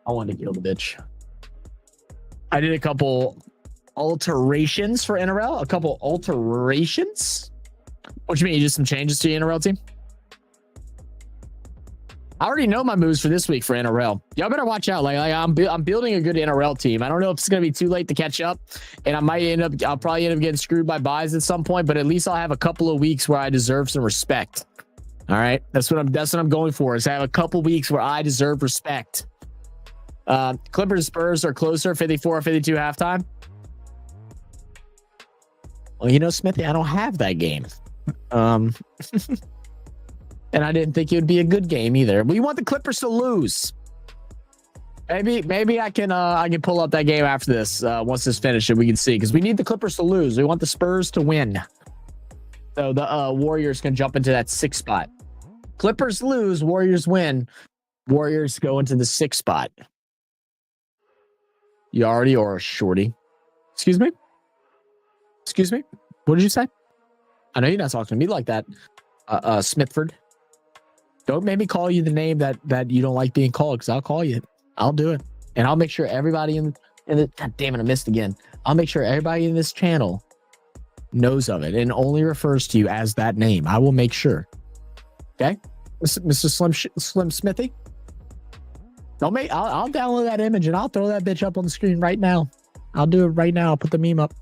I wanted to kill the bitch. I did a couple alterations for NRL. A couple alterations. What you mean? Just some changes to the NRL team? I already know my moves for this week for NRL. Y'all better watch out. Like I'm building a good NRL team. I don't know if it's gonna be too late to catch up, and I'll probably end up getting screwed by buys at some point. But at least I'll have a couple of weeks where I deserve some respect. All right, that's what I'm going for. Is I have a couple weeks where I deserve respect. Clippers Spurs are closer, 54-52 halftime. Well, you know, Smithy, I don't have that game. And I didn't think it would be a good game either. We want the Clippers to lose. Maybe I can pull up that game after this. Once this finishes, we can see, because we need the Clippers to lose. We want the Spurs to win. So the Warriors can jump into that 6th spot. Clippers lose, Warriors win. Warriors go into the 6th spot. You already or shorty. Excuse me? Excuse me? What did you say? I know you're not talking to me like that. Smithford. Don't make me call you the name that you don't like being called, because I'll call you. I'll do it. And I'll make sure everybody in the God damn it, I missed again. I'll make sure everybody in this channel knows of it and only refers to you as that name. I will make sure. Okay? Mr. Slim Smithy? I'll download that image and I'll throw that bitch up on the screen right now. I'll do it right now. I'll put the meme up.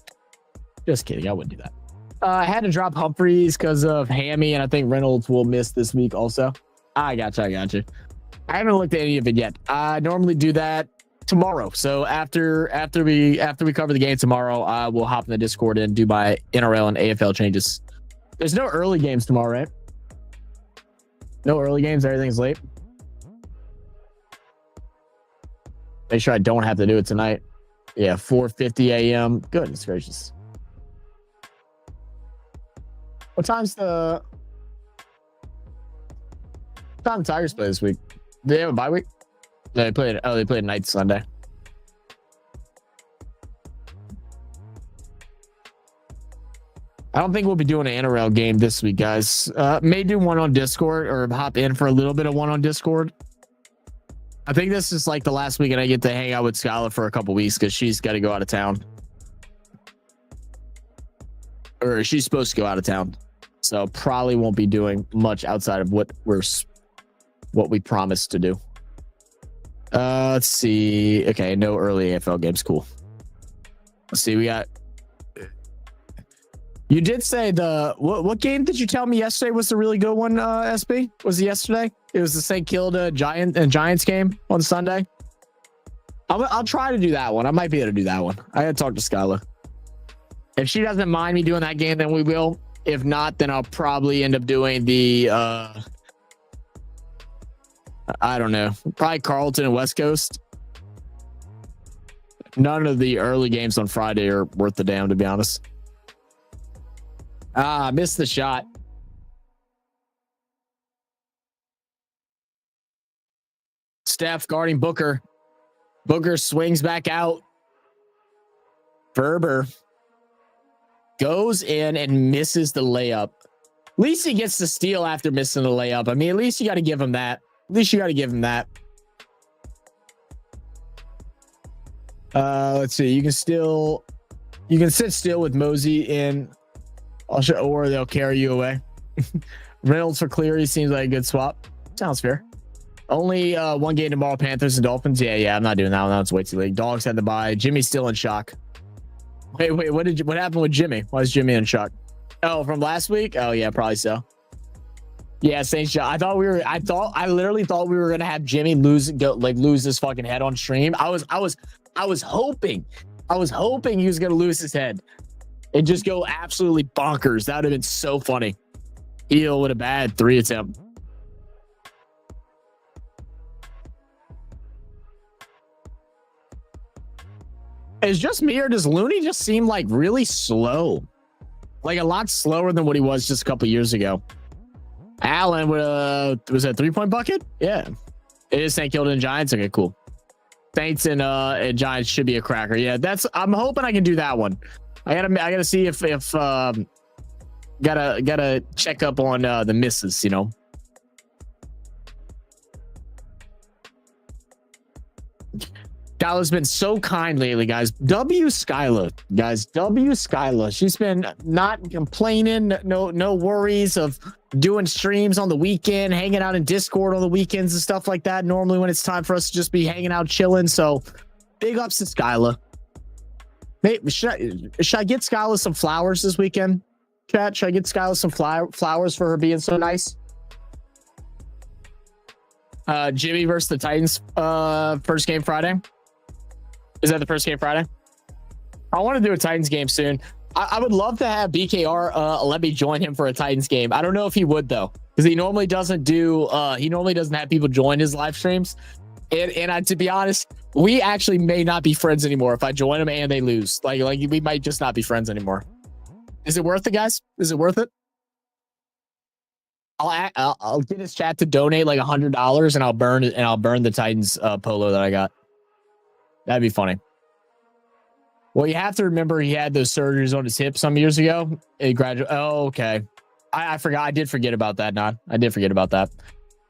Just kidding. I wouldn't do that. I had to drop Humphreys because of Hammy, and I think Reynolds will miss this week also. I got you. I haven't looked at any of it yet. I normally do that tomorrow. So after we cover the game tomorrow, I will hop in the Discord and do my NRL and AFL changes. There's no early games tomorrow, right? No early games. Everything's late. Make sure I don't have to do it tonight. Yeah, 4:50 a.m. Goodness gracious. What time's the Tigers play this week? Do they have a bye week? No, they played night Sunday. I don't think we'll be doing an NRL game this week, guys. May do one on Discord or hop in for a little bit of one on Discord. I think this is like the last weekend I get to hang out with Skylar for a couple weeks because she's got to go out of town. Or she's supposed to go out of town. So probably won't be doing much outside of what we promised to do. Let's see. Okay, no early AFL games. Cool. Let's see. We got. You did say what game did you tell me yesterday was the really good one? SB, was it yesterday? It was the St. Kilda Giants game on Sunday. I'll try to do that one. I might be able to do that one. I gotta talk to Skyla. If she doesn't mind me doing that game, then we will. If not, then I'll probably end up doing the I don't know, probably Carlton and West Coast. None of the early games on Friday are worth the damn, to be honest. I missed the shot. Steph guarding Booker. Booker swings back out. Ferber goes in and misses the layup. At least he gets the steal after missing the layup. I mean, at least you got to give him that. Let's see. You can sit still with Mosey in. Or they'll carry you away. Reynolds for Cleary seems like a good swap. Sounds fair. Only one game tomorrow, Panthers and Dolphins. Yeah, I'm not doing that one. That's way too late. Dogs had to buy. Jimmy's still in shock. Wait, what happened with Jimmy? Why is Jimmy in shock? Oh, from last week? Oh yeah, probably so. Yeah, Saint Shot. I literally thought we were gonna have Jimmy lose his fucking head on stream. I was hoping he was gonna lose his head and just go absolutely bonkers. That would have been so funny. Eel with a bad 3 attempt. Is just me, or does Looney just seem like really slow? Like a lot slower than what he was just a couple years ago. Allen was that 3-point bucket? Yeah. It is St. Kilda and Giants. Okay, cool. Saints and Giants should be a cracker. Yeah, I'm hoping I can do that one. I gotta see if gotta check up on the misses, you know. Skyla's been so kind lately, guys. Skyla. She's been not complaining, no worries of doing streams on the weekend, hanging out in Discord on the weekends and stuff like that. Normally when it's time for us to just be hanging out, chilling. So big ups to Skyla. Maybe should I get Skyla some flowers this weekend? Chat, should I get Skyla some flowers for her being so nice? Jimmy versus the Titans, first game Friday. Is that the first game Friday? I want to do a Titans game soon. I would love to have BKR let me join him for a Titans game. I don't know if he would though, because he normally doesn't do he normally doesn't have people join his live streams. And to be honest, we actually may not be friends anymore if I join them and they lose. Like we might just not be friends anymore. Is it worth it, guys? Is it worth it? I'll get his chat to donate like $100 and I'll burn it, and I'll burn the Titans polo that I got. That'd be funny. Well, you have to remember he had those surgeries on his hip some years ago. He graduated. Oh, okay. I forgot. I did forget about that. I did forget about that.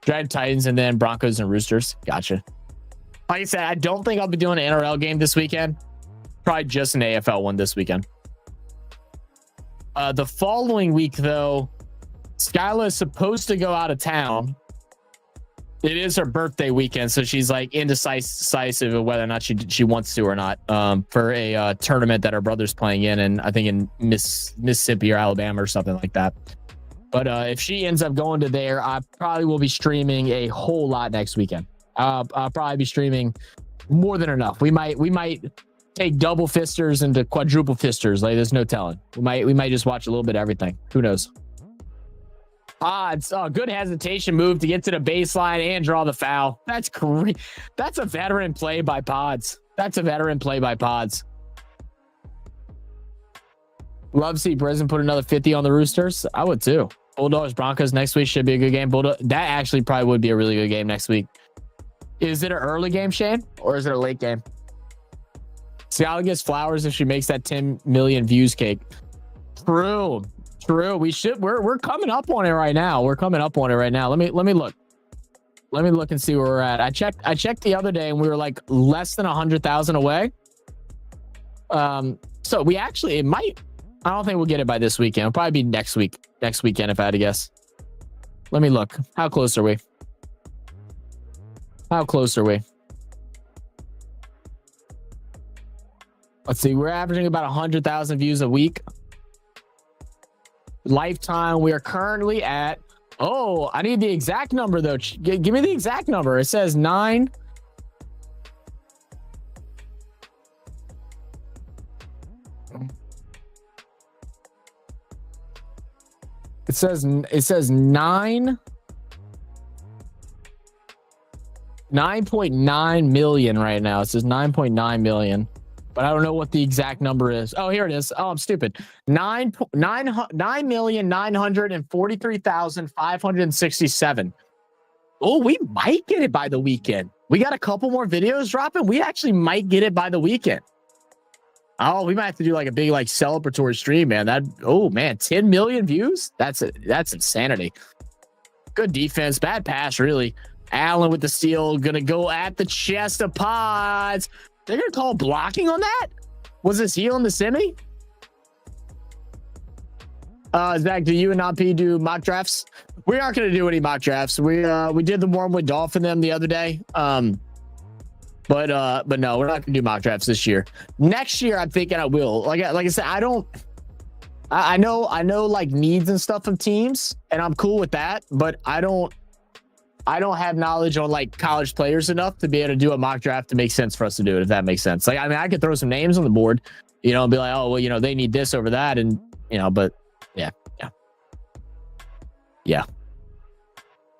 Draft Titans and then Broncos and Roosters. Gotcha. Like I said, I don't think I'll be doing an NRL game this weekend. Probably just an AFL one this weekend. The following week, though, Skyla is supposed to go out of town. It is her birthday weekend, so she's like indecisive of whether or not she wants to or not for a tournament that her brother's playing in, and I think in Mississippi or Alabama or something like that. But if she ends up going to there, I probably will be streaming a whole lot next weekend. I'll probably be streaming more than enough. We might take double fisters into quadruple fisters. Like there's no telling. We might just watch a little bit of everything. Who knows? Odds. Oh, good hesitation move to get to the baseline and draw the foul. That's great. That's a veteran play by Pods. Love to see Brisbane put another 50 on the Roosters. I would too. Bulldogs Broncos next week should be a good game. That actually probably would be a really good game next week. Is it an early game, Shane, or is it a late game? Skyla gets flowers if she makes that 10 million views cake. True. We're coming up on it right now. Let me look and see where we're at. I checked the other day and we were like less than 100,000 away. So we actually, I don't think we'll get it by this weekend. It'll probably be next weekend if I had to guess. Let me look. How close are we? Let's see. We're averaging about 100,000 views a week. Lifetime, we are currently at, I need the exact number though. Give me the exact number. It says 9. It says 9.9 million right now. It says 9.9 million. But I don't know what the exact number is. Oh, here it is. Oh, I'm stupid. 9,943,567. Oh, we might get it by the weekend. We got a couple more videos dropping. We actually might get it by the weekend. Oh, we might have to do like a big like celebratory stream, man. 10 million views. That's insanity. Good defense, bad pass, really. Allen with the steal, gonna go at the chest of Pods. They're going to call blocking on that? Was this heel in the semi? Zach, do you and Nonp do mock drafts? We aren't going to do any mock drafts. We did the Wormwood Dolphin them the other day. But no, we're not going to do mock drafts this year. Next year, I'm thinking I will. Like I said, I know like needs and stuff of teams, and I'm cool with that, but I don't have knowledge on like college players enough to be able to do a mock draft to make sense for us to do it, if that makes sense. Like, I mean, I could throw some names on the board, and be like, oh, well, they need this over that. And, but yeah.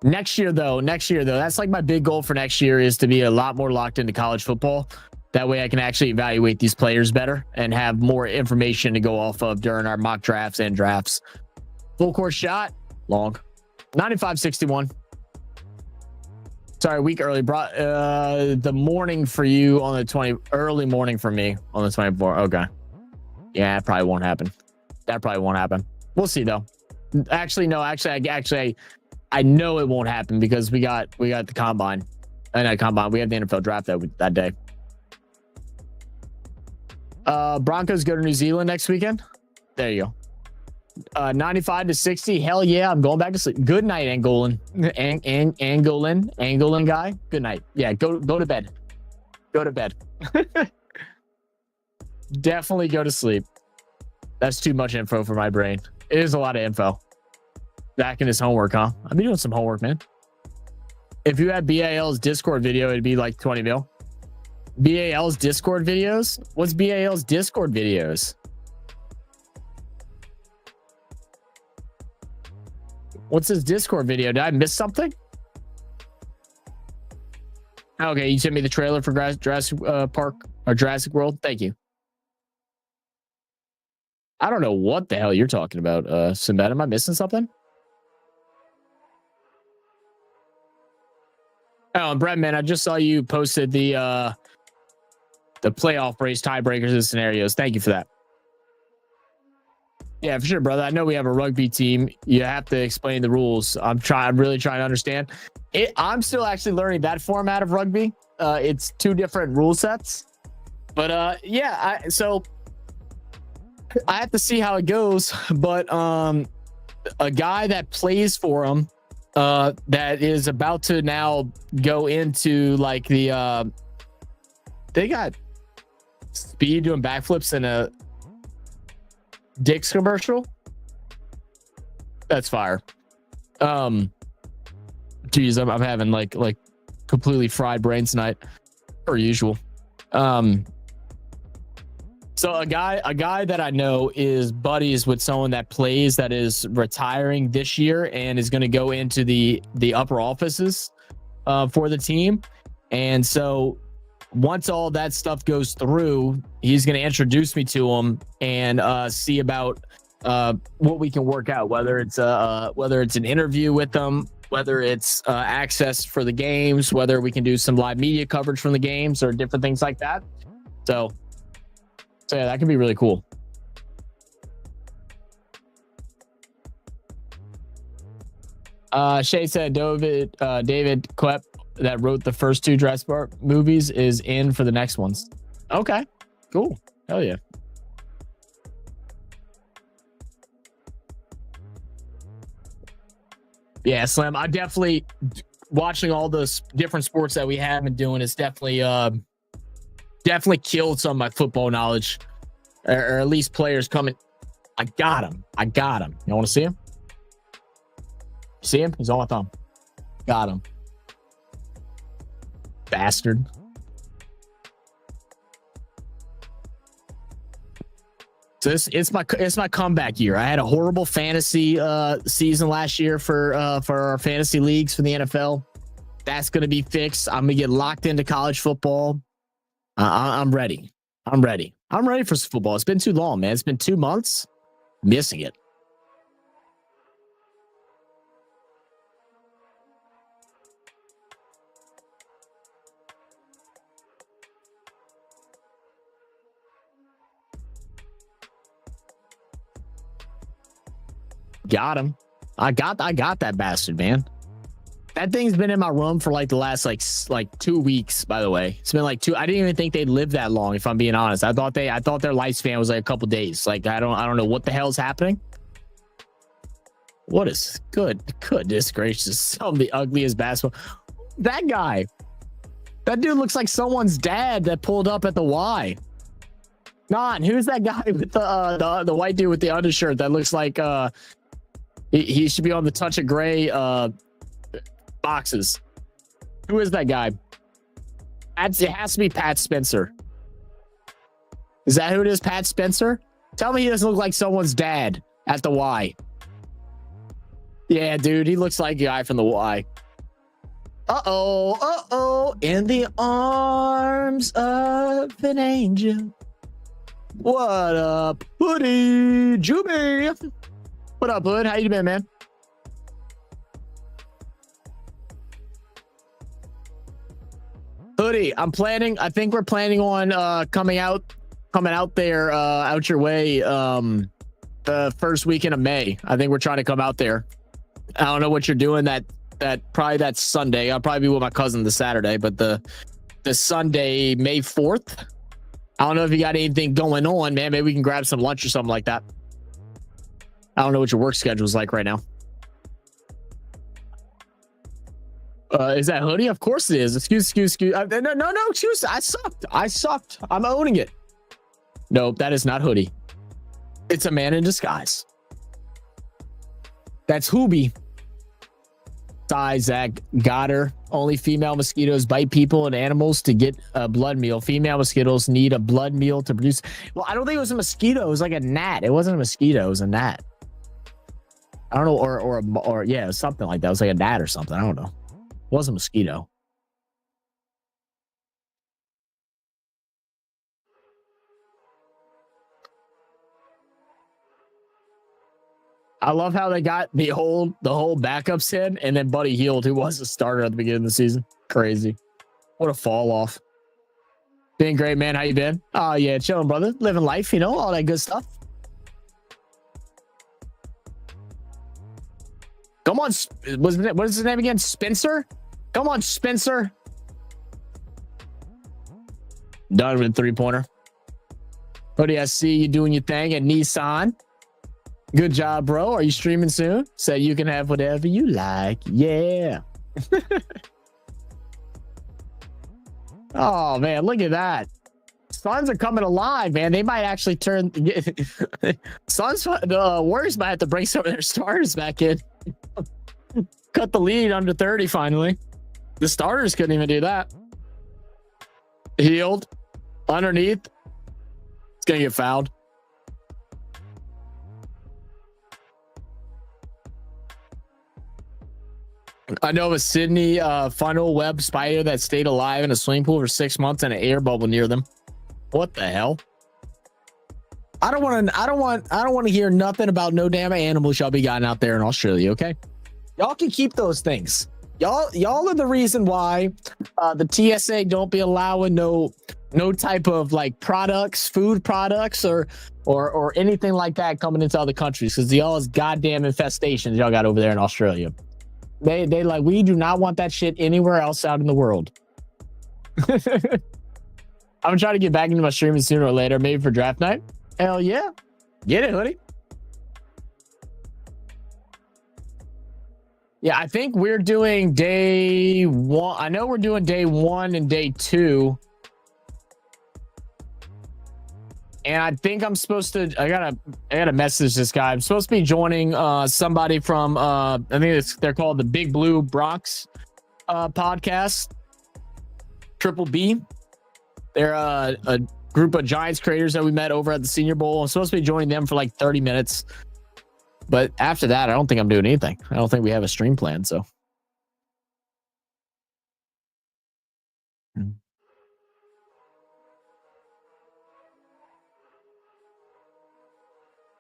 Next year though, that's like my big goal for next year is to be a lot more locked into college football. That way I can actually evaluate these players better and have more information to go off of during our mock drafts and drafts. Full course shot, long, 95-61. Sorry, a week early. Brought the morning for you on the 20, early morning for me on the 24. Okay. Yeah, it probably won't happen. That probably won't happen. We'll see though. Actually, no, I know it won't happen because we got the combine. And not combine, we have the NFL draft that day. Broncos go to New Zealand next weekend. There you go. 95-60. Hell yeah, I'm going back to sleep. Good night, Angolan. Angolan guy. Good night. Yeah, go to bed. Go to bed. Definitely go to sleep. That's too much info for my brain. It is a lot of info. Back in his homework, huh? I've been doing some homework, man. If you had BAL's Discord video, it'd be like 20 mil. BAL's Discord videos? What's BAL's Discord videos? What's this Discord video? Did I miss something? Okay, you sent me the trailer for Jurassic Park or Jurassic World. Thank you. I don't know what the hell you're talking about, Sinbad. Am I missing something? Oh, and Brett, man, I just saw you posted the playoff race tiebreakers and scenarios. Thank you for that. Yeah, for sure, brother. I know we have a rugby team. You have to explain the rules. I'm really trying to understand it. I'm still actually learning that format of rugby. It's 2 different rule sets, but yeah. So I have to see how it goes. But a guy that plays for him, that is about to now go into like the they got Speed doing backflips in a Dick's commercial. That's fire. Geez, I'm having like completely fried brain tonight, per usual. So a guy that I know is buddies with someone that plays, that is retiring this year and is going to go into the upper offices for the team. And so once all that stuff goes through, he's going to introduce me to him and see about what we can work out, whether it's an interview with them, whether it's access for the games, whether we can do some live media coverage from the games or different things like that. So yeah, that could be really cool. Shay said David Koepp, that wrote the first 2 Jurassic Park movies, is in for the next ones. Okay, cool. Hell yeah. Yeah, Slim. I definitely, watching all the different sports that we have been doing is definitely killed some of my football knowledge, or at least players coming. I got him. You want to see him? See him? He's on my thumb. Got him. Bastard. So it's my comeback year. I had a horrible fantasy season last year for our fantasy leagues for the NFL. That's going to be fixed. I'm going to get locked into college football. I'm ready. I'm ready for some football. It's been too long, man. It's been 2 months. Missing it. Got him. I got that bastard, man. That thing's been in my room for like the last like 2 weeks, by the way. It's been like 2. I didn't even think they'd live that long, if I'm being honest. I thought their lifespan was like a couple days. Like I don't know what the hell's happening. What is goodness gracious, some of the ugliest basketball. That guy. That dude looks like someone's dad that pulled up at the Y. Who's that guy with the white dude with the undershirt that looks like he should be on the Touch of Gray boxes? Who is that guy? It has to be Pat Spencer. Is that who it is? Pat Spencer? Tell me he doesn't look like someone's dad at the Y. Yeah, dude, he looks like a guy from the Y. Uh-oh. In the arms of an angel. What up, Hoodie? Juby. What up, Hood? How you been, man? Hoodie, I think we're planning on coming out there, out your way, the first weekend of May. I think we're trying to come out there. I don't know what you're doing that Sunday. I'll probably be with my cousin the Saturday, but the Sunday, May 4th. I don't know if you got anything going on, man. Maybe we can grab some lunch or something like that. I don't know what your work schedule is like right now. Is that Hoodie? Of course it is. Excuse. No, excuse. I sucked. I'm owning it. Nope, that is not Hoodie. It's a man in disguise. That's Hoobie. Zach got her. Only female mosquitoes bite people and animals to get a blood meal. Female mosquitoes need a blood meal to produce. Well, I don't think it was a mosquito. It was like a gnat. It wasn't a mosquito. It was a gnat. I don't know, or yeah, something like that. It was like a gnat or something. I don't know. It wasn't a mosquito. I love how they got the whole backups in, and then Buddy Hield, who was a starter at the beginning of the season. Crazy. What a fall off. Being great, man. How you been? Oh yeah, chilling, brother. Living life, you know, all that good stuff. Come on, what is his name again? Spencer? Come on, Spencer. Done with 3-pointer. Buddy, I see you doing your thing at Nissan. Good job, bro. Are you streaming soon? So you can have whatever you like. Yeah. Oh, man. Look at that. Suns are coming alive, man. They might actually turn. Suns, the Warriors might have to bring some of their starters back in. Cut the lead under 30 finally. The starters couldn't even do that. Healed. Underneath. It's going to get fouled. I know of a Sydney funnel web spider that stayed alive in a swimming pool for 6 months and an air bubble near them. What the hell? I don't want to hear nothing about no damn animal shall be gotten out there in Australia, okay? Y'all can keep those things. Y'all are the reason why the TSA don't be allowing no type of like products, food products or anything like that coming into other countries, because y'all's goddamn infestations y'all got over there in Australia. They like, we do not want that shit anywhere else out in the world. I'm trying to get back into my streaming sooner or later, maybe for draft night. Hell yeah. Get it, hoodie. Yeah, I think we're doing day 1. I know we're doing day 1 and day 2. And I think I'm supposed to, I gotta message this guy. I'm supposed to be joining somebody from I think they're called the Big Blue Bronx podcast. Triple B. They're a group of Giants creators that we met over at the Senior Bowl. I'm supposed to be joining them for like 30 minutes. But after that, I don't think I'm doing anything. I don't think we have a stream plan, so.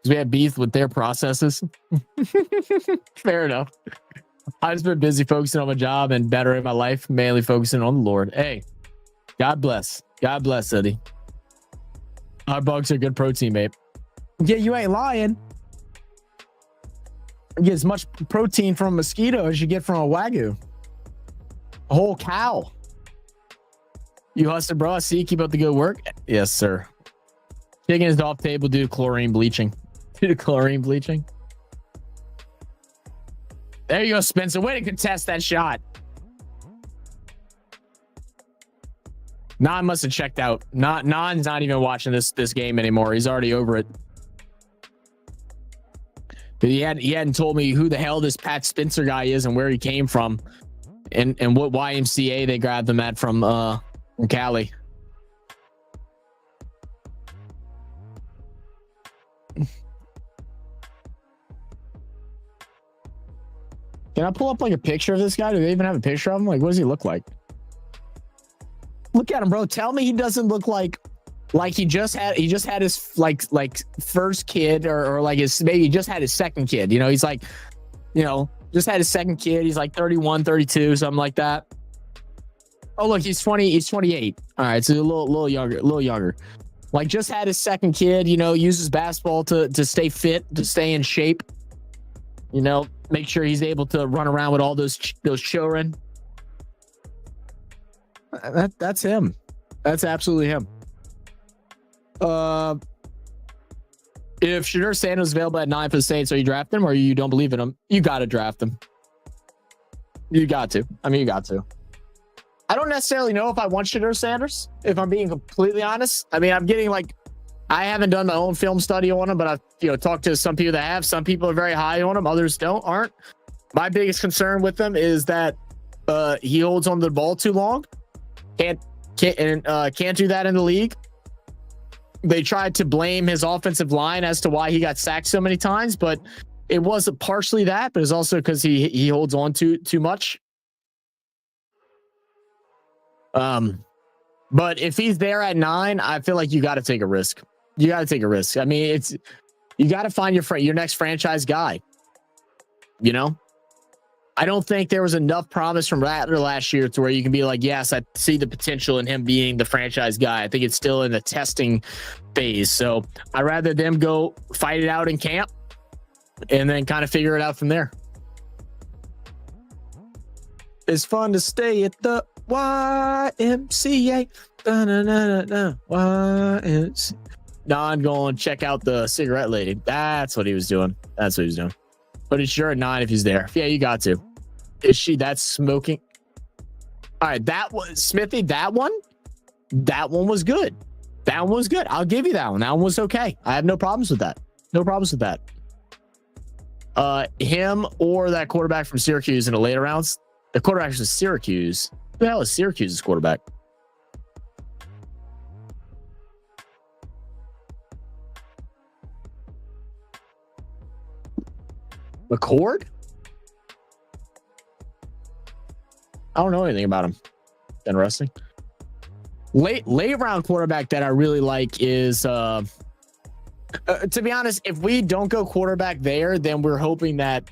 We have beef with their processes. Fair enough. I've just been busy focusing on my job and bettering my life, mainly focusing on the Lord. Hey, God bless. God bless, Eddie. Our bugs are good protein, babe. Yeah, you ain't lying. You get as much protein from a mosquito as you get from a Wagyu. A whole cow. You hustle, bro. I see you. Keep up the good work. Yes, sir. Chicken is off table due to chlorine bleaching. Due to chlorine bleaching. There you go, Spencer. Way to contest that shot. Nan must have checked out. Nan's not even watching this game anymore. He's already over it. But he hadn't told me who the hell this Pat Spencer guy is and where he came from, and what YMCA they grabbed him at from Cali. Can I pull up like a picture of this guy? Do they even have a picture of him? Like, what does he look like? Look at him, bro. Tell me he doesn't look like he just had his like first kid or like his, maybe he just had his second kid. You know, he's like, you know, just had his second kid. He's like 31, 32, something like that. Oh, look, he's 20. He's 28. All right, so a little younger. Like, just had his second kid. You know, uses basketball to stay fit, to stay in shape. You know, make sure he's able to run around with all those children. That's him. That's absolutely him. If Shadur Sanders is available at 9 for the Saints, are you drafting him or you don't believe in him? You got to draft him. You got to. I mean, you got to. I don't necessarily know if I want Shadur Sanders, if I'm being completely honest. I mean, I'm getting like, I haven't done my own film study on him, but I've talked to some people that have. Some people are very high on him, others aren't. My biggest concern with him is that he holds on to the ball too long. Can't do that in the league. They tried to blame his offensive line as to why he got sacked so many times, but it wasn't partially that, but it's also because he holds on to too much. But if he's there at 9, I feel like you got to take a risk. You got to take a risk. I mean, you got to find your next franchise guy. You know, I don't think there was enough promise from Rattler last year to where you can be like, yes, I see the potential in him being the franchise guy. I think it's still in the testing phase. So I'd rather them go fight it out in camp and then kind of figure it out from there. It's fun to stay at the YMCA. YMCA. Don going to check out the cigarette lady. That's what he was doing. That's what he was doing. But it's sure at 9 if he's there. Yeah, you got to. Is she? That's smoking. All right, that was Smithy. That one was good. That one was good. I'll give you that one. That one was okay. I have no problems with that. No problems with that. Him or that quarterback from Syracuse in the later rounds. The quarterback from Syracuse. Who the hell is Syracuse's quarterback? McCord? I don't know anything about him. Interesting. Late round quarterback that I really like is to be honest, if we don't go quarterback there, then we're hoping that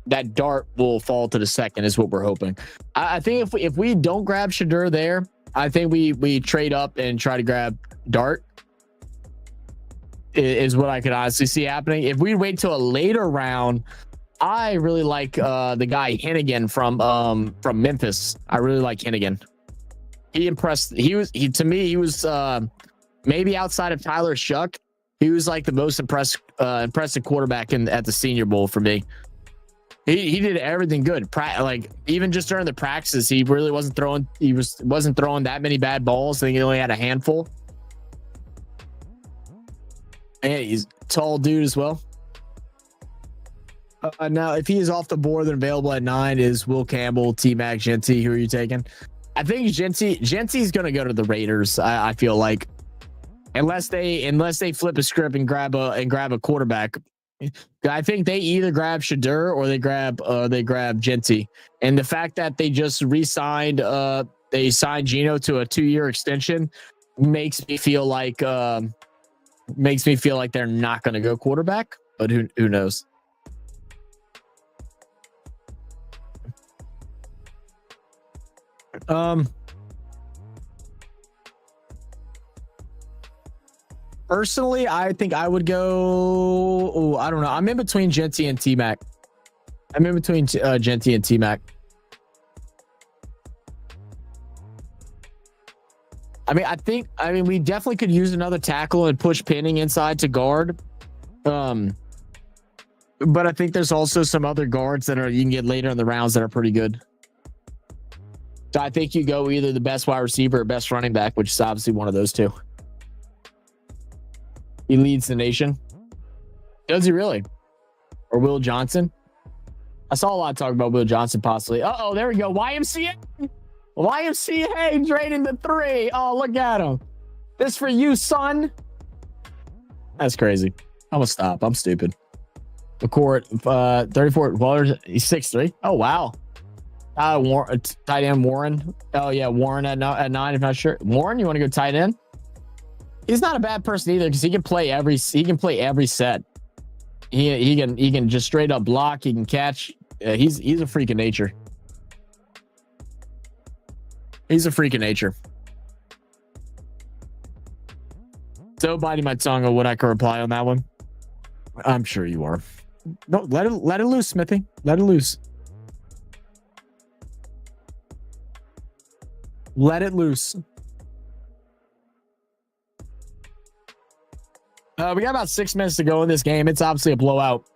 that Dart will fall to the second is what we're hoping. I think if we don't grab Shadur there, I think we trade up and try to grab Dart is what I could honestly see happening. If we wait till a later round, I really like the guy Hennigan from Memphis. I really like Hennigan. He impressed. He was maybe outside of Tyler Shuck, he was like the most impressive quarterback at the Senior Bowl for me. He did everything good. Like even just during the practices, he really wasn't throwing. Wasn't throwing that many bad balls. I think he only had a handful. And he's a tall dude as well. Now, if he is off the board, then available at 9 is Will Campbell, T-Mac, Genty. Who are you taking? I think Genty's going to go to the Raiders. I feel like, unless they flip a script and grab a quarterback. I think they either grab Shadur or they grab Genty. And the fact that they just re-signed, they signed Geno to a 2-year extension makes me feel like they're not going to go quarterback. But who knows? Personally, I think I would go. Oh, I don't know. I'm in between Genty and T-Mac. Genty and T-Mac. I mean, we definitely could use another tackle and push Penning inside to guard. But I think there's also some other guards that you can get later in the rounds that are pretty good. So I think you go either the best wide receiver or best running back, which is obviously one of those two. He leads the nation. Does he really? Or Will Johnson? I saw a lot of talk about Will Johnson possibly. Uh-oh, there we go. YMCA draining the 3. Oh, look at him. This for you, son. That's crazy. I'm gonna stop. I'm stupid. McCourt, 34. Waller, he's 6'3". Oh, wow. Tight end Warren. Oh, yeah, Warren at 9, if not sure. Warren, you want to go tight end? He's not a bad person either because he can play every set. He can just straight up block. He can catch. He's a freak of nature. So biting my tongue on what I can reply on that one. I'm sure you are. No, let it loose, Smithy. Let it loose. Let it loose. We got about 6 minutes to go in this game. It's obviously a blowout.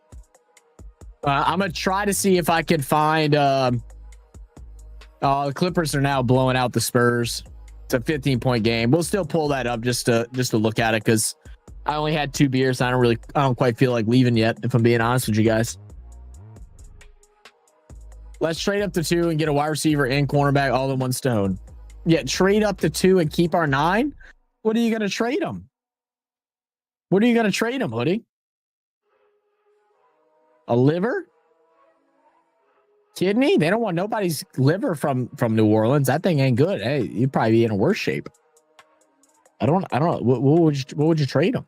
I'm going to try to see if I can find... the Clippers are now blowing out the Spurs. It's a 15-point game. We'll still pull that up just to look at it because I only had 2 beers. I don't quite feel like leaving yet, if I'm being honest with you guys. Let's trade up to 2 and get a wide receiver and cornerback all in one stone. Yeah, trade up to 2 and keep our 9? What are you going to trade them? Hoodie? A liver? Kidney? They don't want nobody's liver from New Orleans. That thing ain't good. Hey, you'd probably be in a worse shape. I don't know. What would you trade them?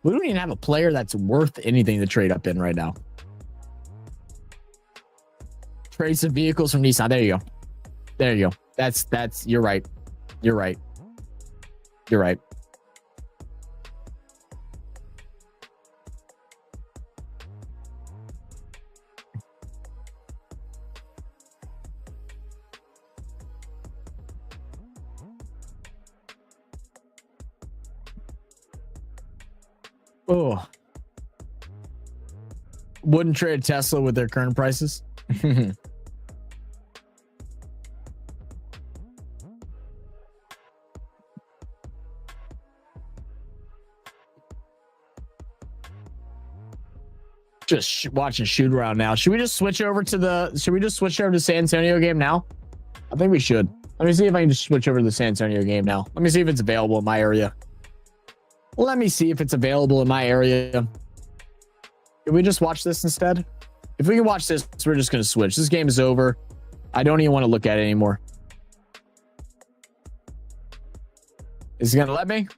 We don't even have a player that's worth anything to trade up in right now. Trade some vehicles from Nissan. There you go. There you go. That's you're right. You're right. You're right. Oh, wouldn't trade Tesla with their current prices. Just watching shoot around now. Should we just switch over to the San Antonio game now? I think we should. Let me see if I can just switch over to the San Antonio game now. Let me see if it's available in my area. Let me see if it's available in my area. Can we just watch this instead? If we can watch this, we're just going to switch. This game is over. I don't even want to look at it anymore. Is he going to let me?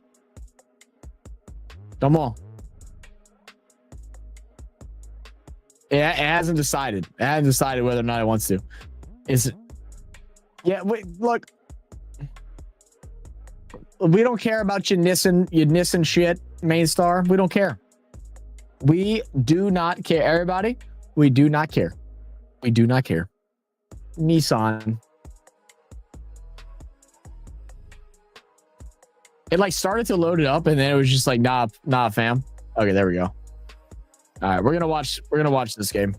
Come on. It hasn't decided. It hasn't decided whether or not it wants to. Is it? Yeah, wait, look. We don't care about your Nissan shit, main star. We don't care. We do not care. Everybody, we do not care. We do not care. Nissan. It like started to load it up and then it was just like, nah, fam. Okay, there we go. All right, we're gonna watch this game.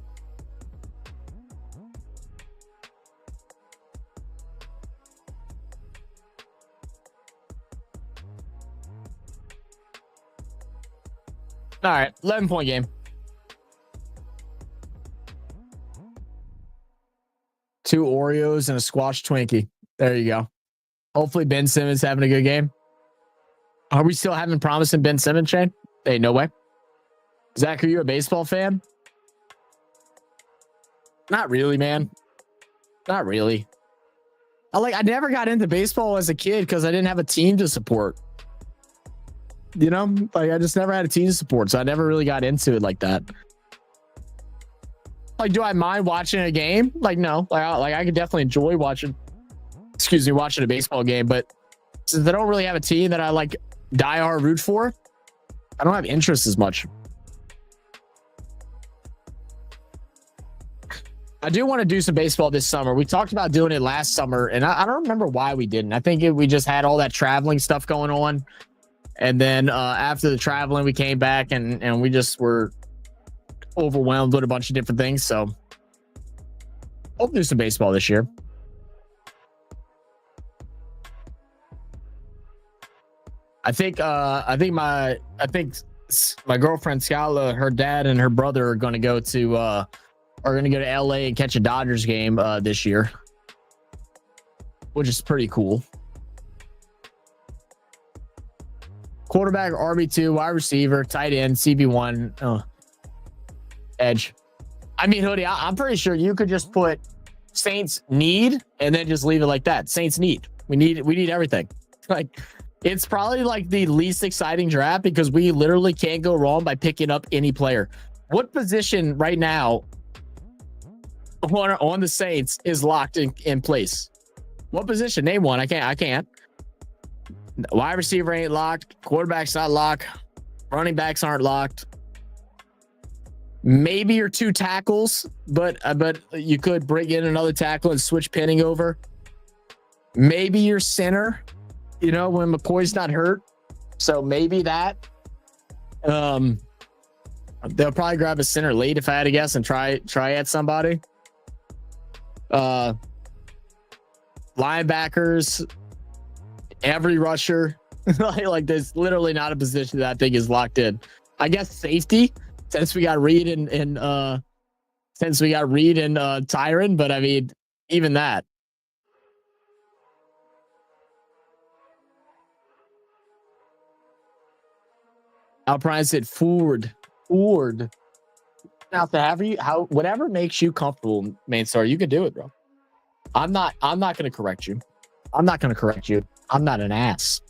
All right, 11-point game. Two Oreos and a squash Twinkie. There you go. Hopefully Ben Simmons having a good game. Are we still having promising Ben Simmons, Shane? Hey, no way. Zach, are you a baseball fan? Not really, man. Not really. I never got into baseball as a kid because I didn't have a team to support. You know, like I just never had a team to support, so I never really got into it like that. Like, do I mind watching a game? Like, no. Like I could definitely enjoy watching a baseball game, but since I don't really have a team that I like diehard root for, I don't have interest as much. I do want to do some baseball this summer. We talked about doing it last summer, and I don't remember why we didn't. I think we just had all that traveling stuff going on. And then after the traveling, we came back and we just were overwhelmed with a bunch of different things. So we'll do some baseball this year. I think my girlfriend Scala, her dad and her brother are going to go to LA and catch a Dodgers game this year, which is pretty cool. Quarterback, RB2, wide receiver, tight end, CB1, edge. I mean, Hoodie, I'm pretty sure you could just put Saints need and then just leave it like that. Saints need. We need everything. Like, it's probably like the least exciting draft because we literally can't go wrong by picking up any player. What position right now on the Saints is locked in place? What position? Name one. I can't. Wide receiver ain't locked. Quarterback's not locked. Running backs aren't locked. Maybe your two tackles, but you could bring in another tackle and switch Penning over. Maybe your center, you know, when McCoy's not hurt. So maybe that. They'll probably grab a center late if I had to guess and try at somebody. Linebackers, every rusher. like there's literally not a position that I think is locked in. I guess safety, since we got Reed and Tyron, but I mean, even that. I'll pronounce it Ford. Ford. Now, whatever makes you comfortable, main star, you can do it, bro. I'm not gonna correct you. I'm not an ass.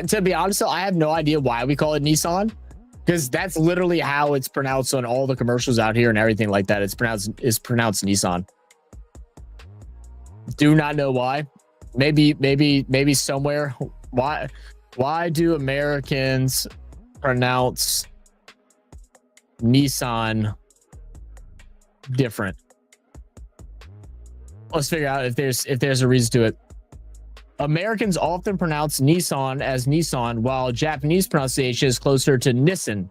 To be honest, though, I have no idea why we call it Nissan, because that's literally how it's pronounced on all the commercials out here and everything like that. It's pronounced Nissan. Do not know why. Maybe somewhere. Why do Americans pronounce Nissan different? Let's figure out if there's a reason to it. Americans often pronounce Nissan as Nissan, while Japanese pronunciation is closer to Nissan,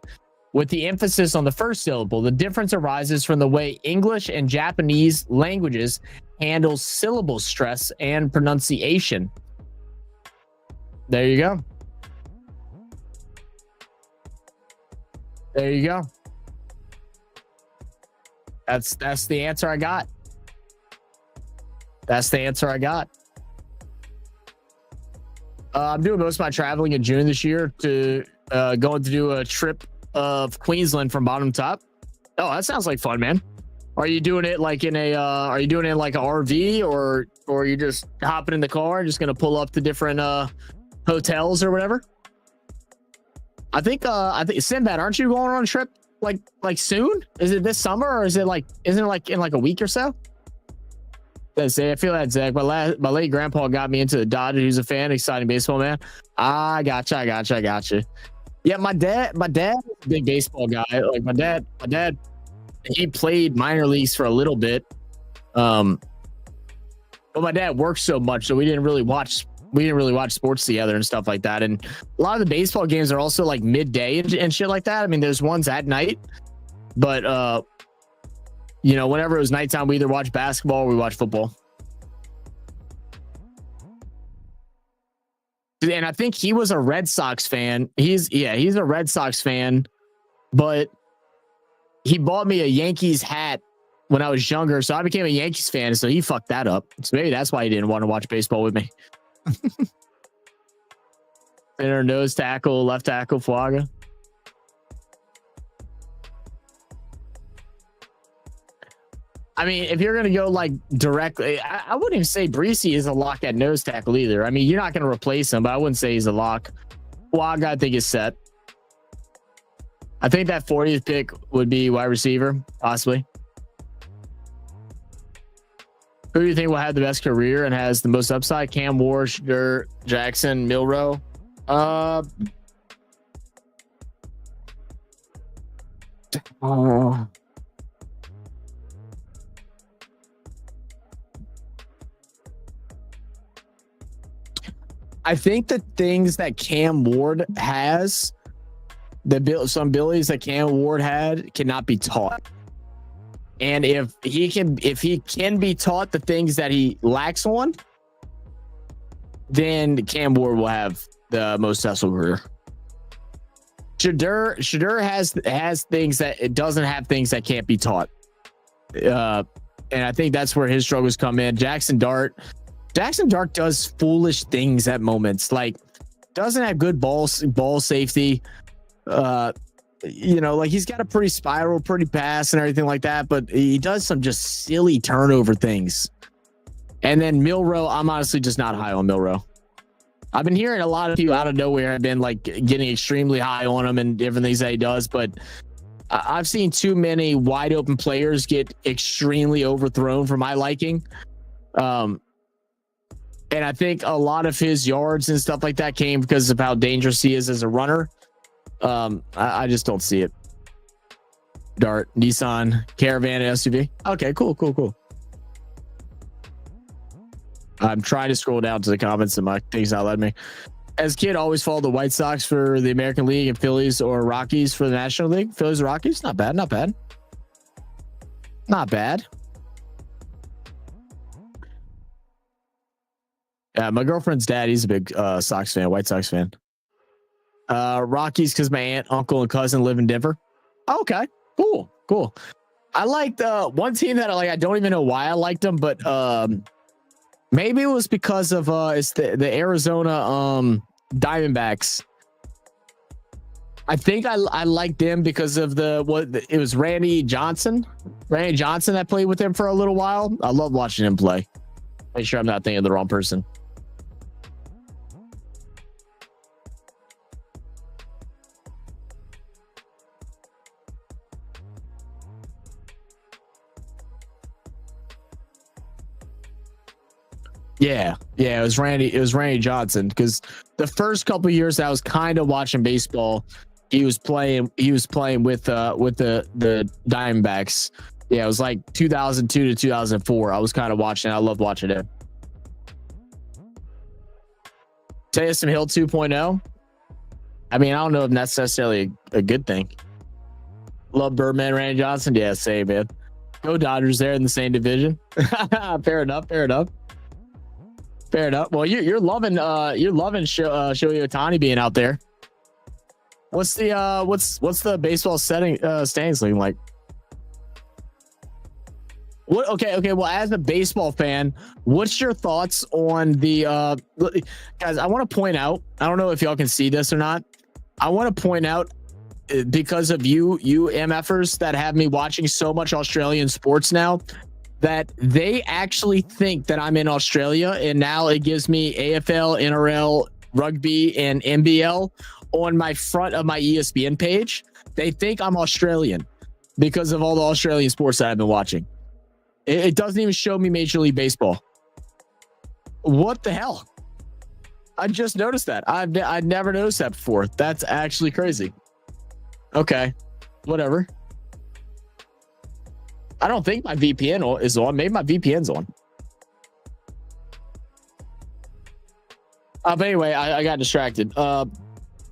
with the emphasis on the first syllable. The difference arises from the way English and Japanese languages handle syllable stress and pronunciation. There you go. There you go. That's the answer I got. That's the answer I got. I'm doing most of my traveling in June this year to going to do a trip of Queensland from bottom to top. Oh, that sounds like fun, man. Are you doing it like in a are you doing it in like an RV, or are you just hopping in the car and just gonna pull up to different hotels or whatever? I think Sinbad, aren't you going on a trip like soon? Is it this summer, or isn't it like in like a week or so? I feel that, Zach. My late grandpa got me into the Dodgers. He's a fan, exciting baseball man. I gotcha. Yeah, my dad is a big baseball guy. Like my dad, he played minor leagues for a little bit. But my dad worked so much, so we didn't really watch sports together and stuff like that. And a lot of the baseball games are also like midday and shit like that. I mean, there's ones at night, but whenever it was nighttime, we either watch basketball or we watch football. And I think he was a Red Sox fan. He's a Red Sox fan, but he bought me a Yankees hat when I was younger, so I became a Yankees fan. So he fucked that up. So maybe that's why he didn't want to watch baseball with me. Center, nose tackle, left tackle, Fuaga. I mean, if you're going to go like directly, I wouldn't even say Breesy is a lock at nose tackle either. I mean, you're not going to replace him, but I wouldn't say he's a lock. Fuaga, I think, is set. I think that 40th pick would be wide receiver, possibly. Who do you think will have the best career and has the most upside? Cam Ward, Shedeur, Jackson, Milroe. I think the things that Cam Ward has, some abilities that Cam Ward had, cannot be taught. And if he can be taught the things that he lacks on, then Cam Ward will have the most successful career. Shedeur has things that it doesn't have, things that can't be taught. And I think that's where his struggles come in. Jackson Dart does foolish things at moments, like doesn't have good ball safety. Like he's got a pretty spiral, pretty pass and everything like that, but he does some just silly turnover things. And then Milroe, I'm honestly just not high on Milroe. I've been hearing a lot of people out of nowhere have been like getting extremely high on him and different things that he does, but I've seen too many wide open players get extremely overthrown for my liking. And I think a lot of his yards and stuff like that came because of how dangerous he is as a runner. I just don't see it. Dart, Nissan, Caravan, SUV. Okay, cool. I'm trying to scroll down to the comments and my thing's not letting me. As a kid, always followed the White Sox for the American League and Phillies or Rockies for the National League. Phillies or Rockies? Not bad. Yeah, my girlfriend's dad, he's a big Sox fan, White Sox fan. Rockies because my aunt, uncle, and cousin live in Denver. Oh, okay, cool. I liked one team that I don't even know why I liked them, but Maybe it was because of it's the Arizona Diamondbacks. I think I liked them because of it was Randy Johnson that played with him for a little while. I love watching him play. Make sure I'm not thinking of the wrong person. Yeah, it was Randy Johnson, because the first couple of years I was kind of watching baseball, he was playing with the Diamondbacks. Yeah, it was like 2002 to 2004. I was kind of watching. I love watching it. Taysom Hill 2.0. I mean, I don't know if that's necessarily a good thing. Love Birdman, Randy Johnson. Yeah, same, man. Go Dodgers there in the same division. Fair enough. Well, you're loving Shohei Ohtani being out there. What's the baseball standings looking like? What? Okay. Well, as a baseball fan, what's your thoughts on the guys? I want to point out. I don't know if y'all can see this or not. I want to point out, because of you MFers that have me watching so much Australian sports now, that they actually think that I'm in Australia, and now it gives me AFL, NRL, rugby, and NBL on my front of my ESPN page. They think I'm Australian because of all the Australian sports that I've been watching. It doesn't even show me Major League Baseball. What the hell? I just noticed that. I'd never noticed that before. That's actually crazy. Okay, whatever. I don't think my VPN is on. Maybe my VPN's on. But anyway, I got distracted. What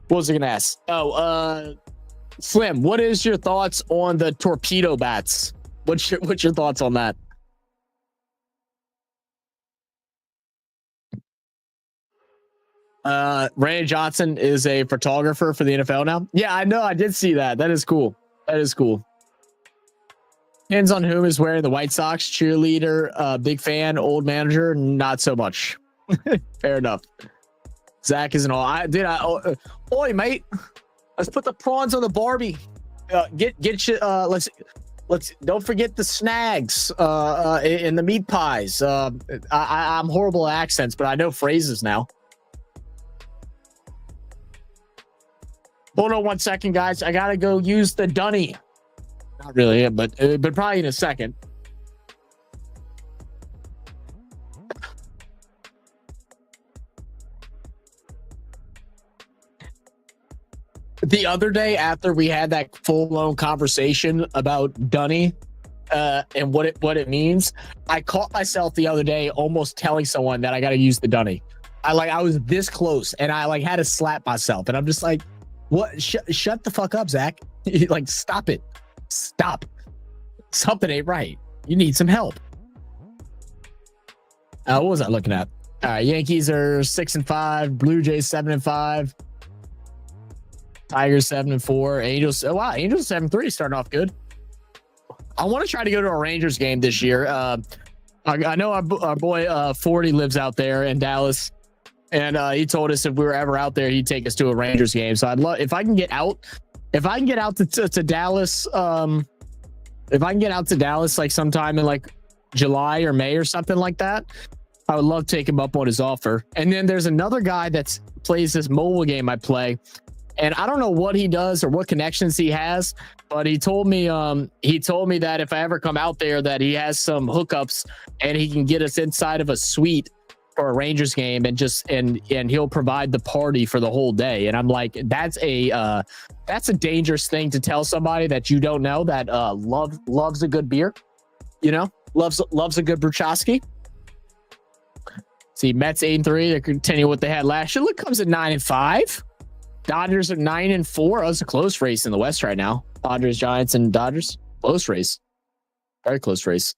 was I gonna ask? Slim, what is your thoughts on the torpedo bats? What's your thoughts on that? Randy Johnson is a photographer for the NFL now. Yeah, I know. I did see that. That is cool. Depends on whom is wearing the White Sox. Cheerleader, big fan. Old manager, not so much. Fair enough. Zach isn't all. Oi, mate. Let's put the prawns on the Barbie. Get you. Let's don't forget the snags. In the meat pies. I'm horrible at accents, but I know phrases now. Hold on 1 second, guys. I gotta go use the dunny. Not really, but probably in a second. The other day, after we had that full-blown conversation about dunny and what it means, I caught myself the other day almost telling someone that I gotta use the dunny. I was this close, and I had to slap myself, and I'm just like, what? Shut the fuck up, Zach. Like, stop it. Stop. Something ain't right. You need some help. What was I looking at? All right, Yankees are 6-5, Blue Jays 7-5, Tigers 7-4, Angels. Oh wow, Angels 7-3, starting off good. I want to try to go to a Rangers game this year. I know our boy 40 lives out there in Dallas. And he told us if we were ever out there, he'd take us to a Rangers game. So I'd love if I can get out to Dallas. If I can get out to Dallas like sometime in like July or May or something like that, I would love to take him up on his offer. And then there's another guy that plays this mobile game I play, and I don't know what he does or what connections he has, but he told me that if I ever come out there, that he has some hookups and he can get us inside of a suite for a Rangers game and he'll provide the party for the whole day. And I'm like, that's a dangerous thing to tell somebody that you don't know, that loves a good beer, loves a good Bruchowski. See, Mets 8-3. They continue what they had last year. Look, comes at 9-5. Dodgers are 9-4. Oh, it's a close race in the West right now. Padres, Giants, and Dodgers. Close race. Very close race.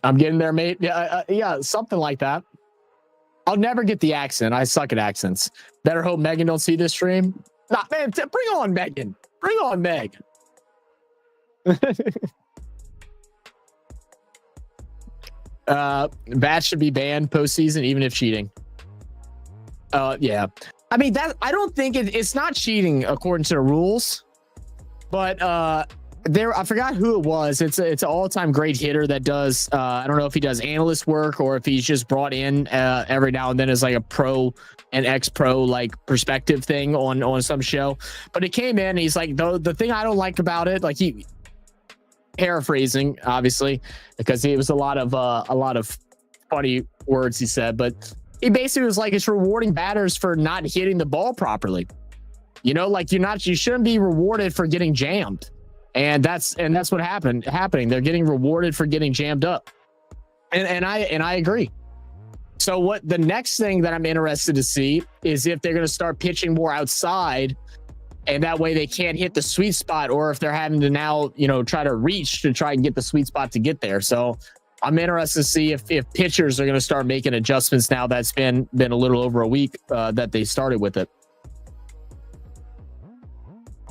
I'm getting there, mate. Yeah, something like that. I'll never get the accent. I suck at accents. Better hope Megan don't see this stream. Nah, man, bring on Megan. Bring on Meg. Bats should be banned postseason, even if cheating. Yeah. I mean, that I don't think it's not cheating according to the rules, but I forgot who it was. It's an all-time great hitter that does I don't know if he does analyst work or if he's just brought in every now and then as like a pro and ex-pro like perspective thing on some show. But it came in, he's like, the thing I don't like about it, like he paraphrasing obviously because it was a lot of funny words he said, but he basically was like, it's rewarding batters for not hitting the ball properly. You know, like you shouldn't be rewarded for getting jammed. And that's what happening. They're getting rewarded for getting jammed up. And I agree. So what the next thing that I'm interested to see is if they're going to start pitching more outside and that way they can't hit the sweet spot, or if they're having to now, you know, try to reach to try and get the sweet spot to get there. So I'm interested to see if pitchers are going to start making adjustments now that's been a little over a week that they started with it.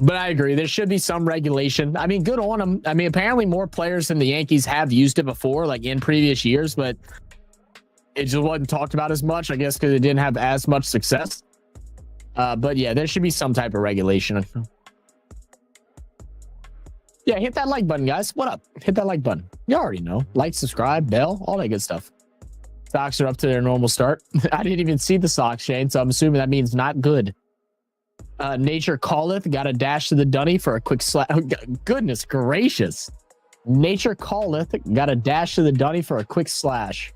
But I agree, there should be some regulation. I mean, good on them. I mean, apparently more players than the Yankees have used it before, like in previous years, but it just wasn't talked about as much, I guess, because it didn't have as much success. But yeah, there should be some type of regulation. Yeah, hit that like button, guys. What up? Hit that like button. You already know. Like, subscribe, bell, all that good stuff. Stocks are up to their normal start. I didn't even see the socks, Shane, so I'm assuming that means not good. Nature calleth, got a dash to the dunny for a quick slap. Goodness gracious. Nature calleth, got a dash to the dunny for a quick slash.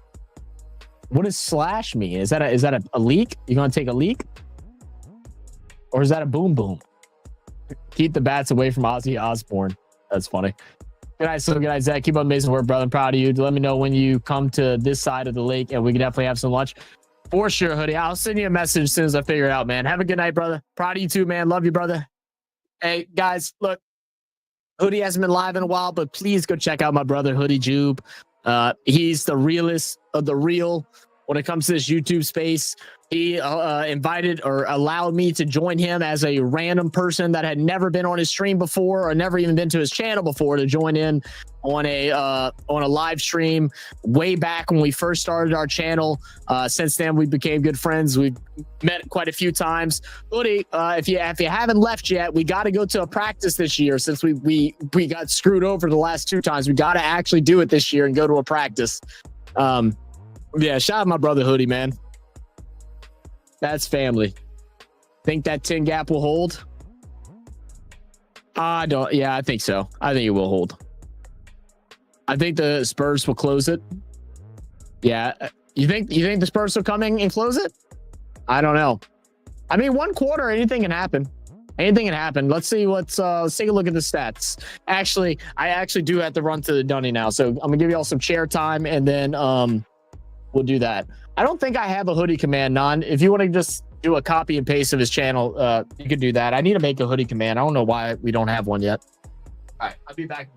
What does slash mean? Is that a leak? You gonna take a leak? Or is that a boom boom? Keep the bats away from Ozzy Osbourne. That's funny. Good night, so good night, Zach. Keep up amazing work, brother. I'm proud of you. Let me know when you come to this side of the lake and we can definitely have some lunch. For sure, Hoodie. I'll send you a message as soon as I figure it out, man. Have a good night, brother. Proud of you too, man. Love you, brother. Hey, guys, look. Hoodie hasn't been live in a while, but please go check out my brother, Hoodie Jube. He's the realest of the real when it comes to this YouTube space. He invited or allowed me to join him as a random person that had never been on his stream before or never even been to his channel before to join in on a live stream way back when we first started our channel. Since then, we became good friends. We've met quite a few times. Hoodie, if you haven't left yet, we got to go to a practice this year since we got screwed over the last 2 times. We got to actually do it this year and go to a practice. Yeah, shout out my brother Hoodie, man. That's family. Think that 10 gap will hold? I don't. Yeah, I think so. I think it will hold. I think the Spurs will close it. Yeah, you think the Spurs will come in and close it? I don't know. I mean, 1 quarter, anything can happen. Anything can happen. Let's see let's take a look at the stats. Actually, I actually do have to run to the dunny now, so I'm gonna give you all some chair time, and then we'll do that. I don't think I have a Hoodie command, Non. If you want to just do a copy and paste of his channel, you could do that. I need to make a Hoodie command. I don't know why we don't have one yet. All right, I'll be back.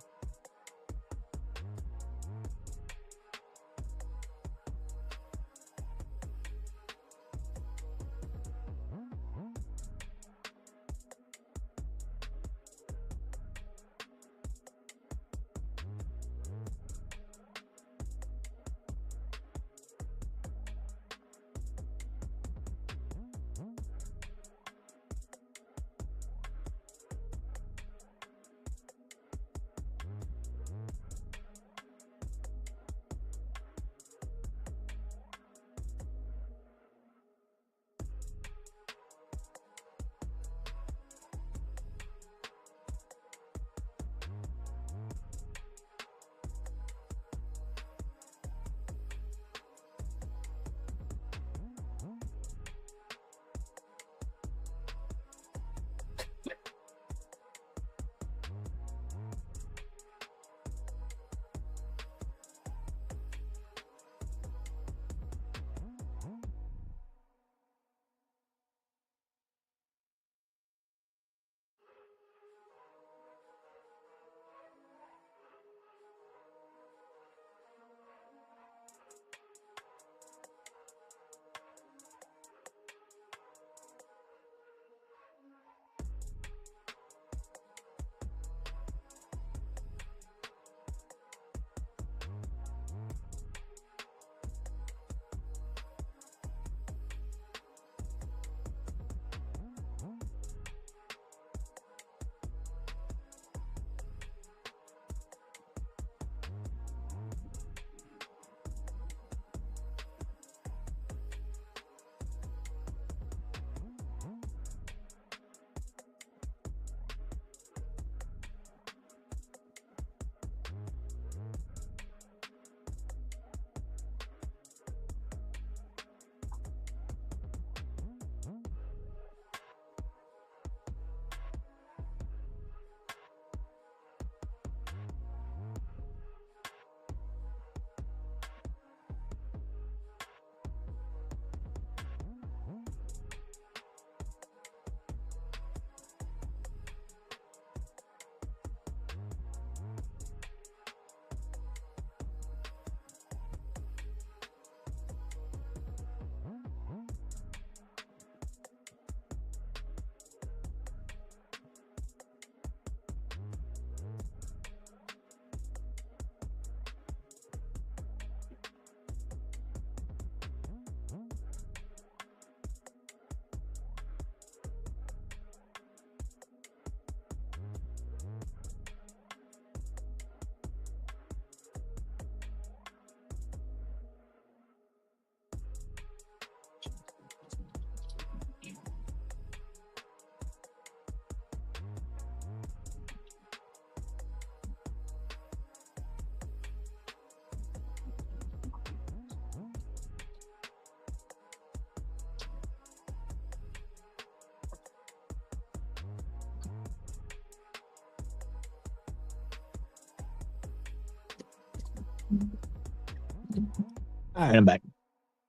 All right, I'm back.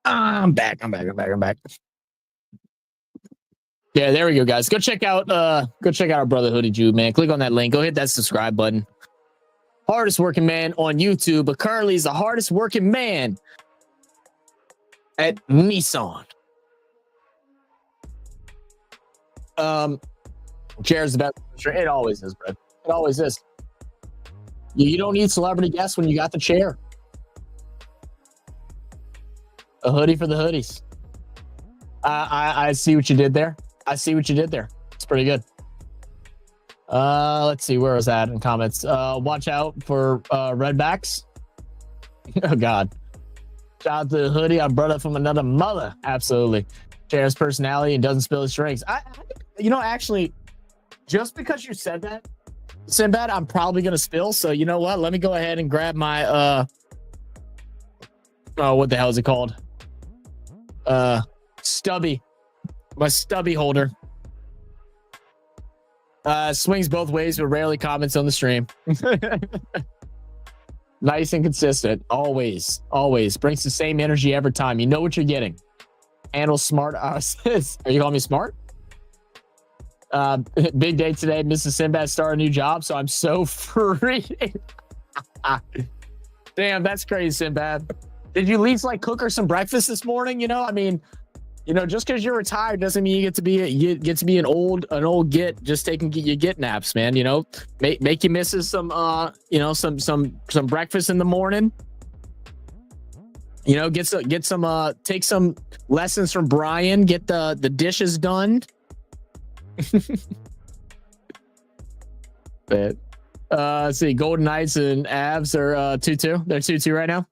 I'm back. Yeah, there we go, guys. Go check out our brother Hoodie Jew, man. Click on that link. Go hit that subscribe button. Hardest working man on YouTube, but currently is the hardest working man at Nissan. Chair's the best. It always is, bro. It always is. You don't need celebrity guests when you got the chair. A hoodie for the hoodies. I see what you did there. It's pretty good. Let's see, where was that in comments? Watch out for redbacks. Oh God. Shout out to the hoodie. I brought it from another mother. Absolutely. Chair's personality and doesn't spill his drinks. Actually, just because you said that, Sinbad, I'm probably gonna spill. So you know what? Let me go ahead and grab my what the hell is it called? Stubby. My stubby holder. Swings both ways, but rarely comments on the stream. Nice and consistent. Always. Brings the same energy every time. You know what you're getting. Handle smart. Are you calling me smart? Big day today. Mrs. Sinbad started a new job, so I'm so free. Damn, that's crazy, Sinbad. Did you at least cook her some breakfast this morning? Just because you're retired doesn't mean you get to be an old git just taking your git naps, man. Make your missus some some breakfast in the morning. Take some lessons from Brian, get the dishes done. But let's see, Golden Knights and Avs are 2-2. They're 2-2 right now.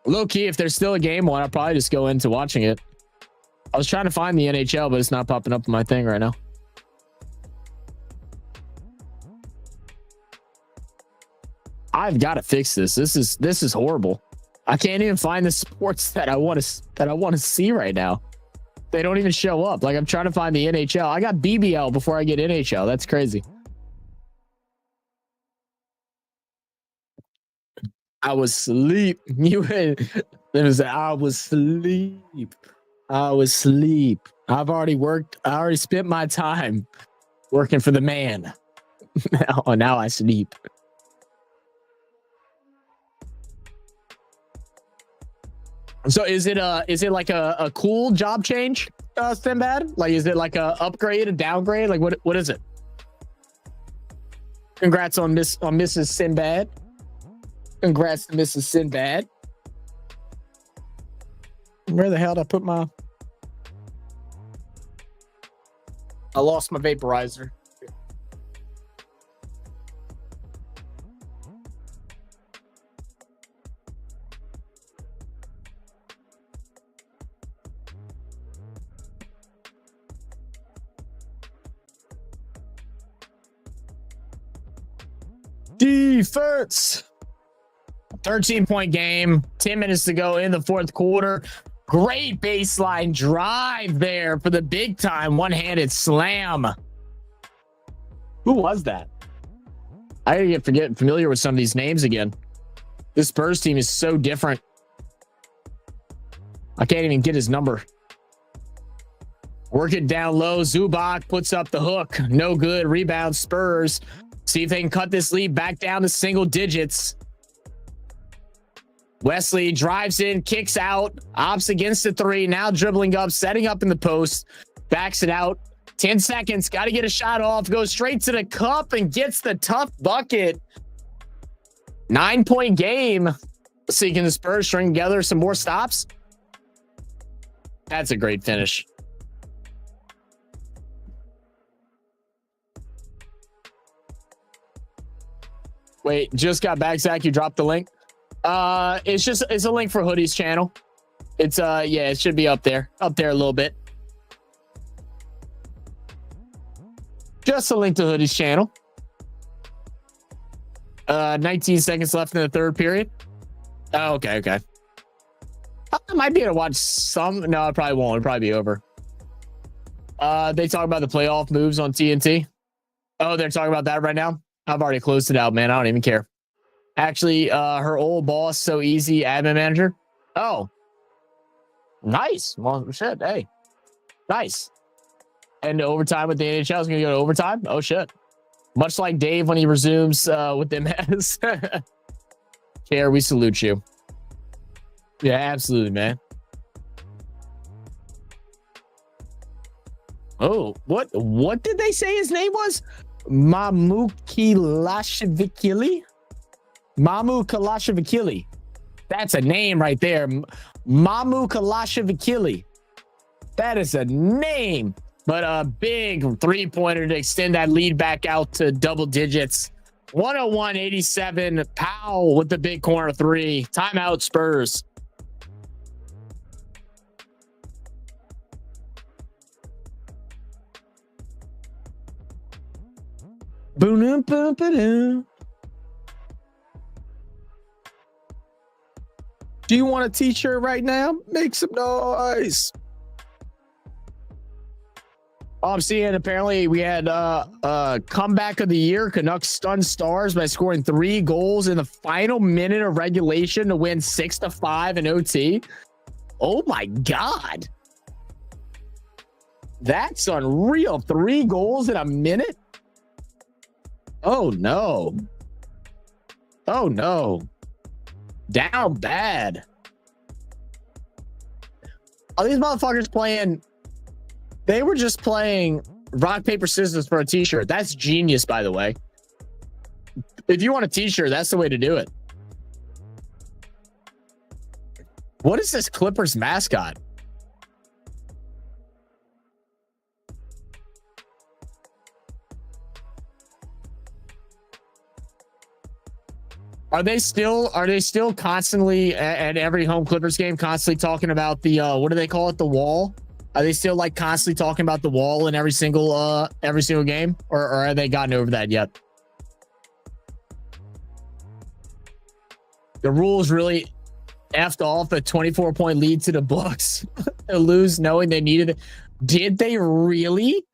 Low key, if there's still a game on, I'll probably just go into watching it. I was trying to find the NHL, but it's not popping up on my thing right now. I've got to fix this. This is horrible. I can't even find the sports that I want to see right now. They don't even show up. I'm trying to find the NHL. I got BBL before I get NHL. That's crazy. I was asleep. I was asleep. I've already worked. I already spent my time working for the man. now I sleep. So is it like a cool job change, Sinbad? Is it like a upgrade, a downgrade? What is it? Congrats on Mrs. Sinbad. Congrats to Mrs. Sinbad. Where the hell did I put my... I lost my vaporizer. Defense. 13-point game. 10 minutes to go in the fourth quarter. Great baseline drive there for the big time one-handed slam. Who was that? I gotta get familiar with some of these names again. This Spurs team is so different. I can't even get his number. Work it down low. Zubac puts up the hook. No good. Rebound Spurs. See if they can cut this lead back down to single digits. Wesley drives in, kicks out, opts against the three, now dribbling up, setting up in the post, backs it out. 10 seconds, got to get a shot off, goes straight to the cup and gets the tough bucket. 9-point game. Let's see, can the Spurs string together some more stops? That's a great finish. Wait, just got back, Zach. You dropped the link. It's a link for Hoodie's channel. It's it should be up there a little bit. Just a link to Hoodie's channel. 19 seconds left in the third period. Oh, okay. I might be able to watch some. No, I probably won't. It'll probably be over. They talk about the playoff moves on TNT. Oh, they're talking about that right now. I've already closed it out, man. I don't even care. Actually, her old boss, so easy, admin manager. Oh, nice. Well, shit. Hey, nice. And overtime with the NHL is going to go to overtime. Oh shit. Much like Dave when he resumes with them as Care, we salute you. Yeah, absolutely, man. Oh, what did they say his name was? Mamu Kalashvikili? Mamu Kalashvikili. That's a name right there. Mamu Kalashvikili. That is a name. But a big three-pointer to extend that lead back out to double digits. 101-87. Powell with the big corner three. Timeout Spurs. Boom, boom, boom. Do you want a t-shirt right now? Make some noise. Oh, I'm seeing apparently we had comeback of the year. Canucks stunned Stars by scoring 3 goals in the final minute of regulation to win 6-5 in OT. Oh my God. That's unreal. 3 goals in a minute. Oh no. Oh no. Down bad. Are these motherfuckers playing? They were just playing rock, paper, scissors for a t-shirt. That's genius, by the way. If you want a t-shirt, that's the way to do it. What is this Clippers mascot? Are they still constantly at every home Clippers game constantly talking about the what do they call it, the wall? Are they still like constantly talking about the wall in every single game, or have they gotten over that yet? The rules really effed off a 24-point lead to the Bucks to lose knowing they needed it. Did they really?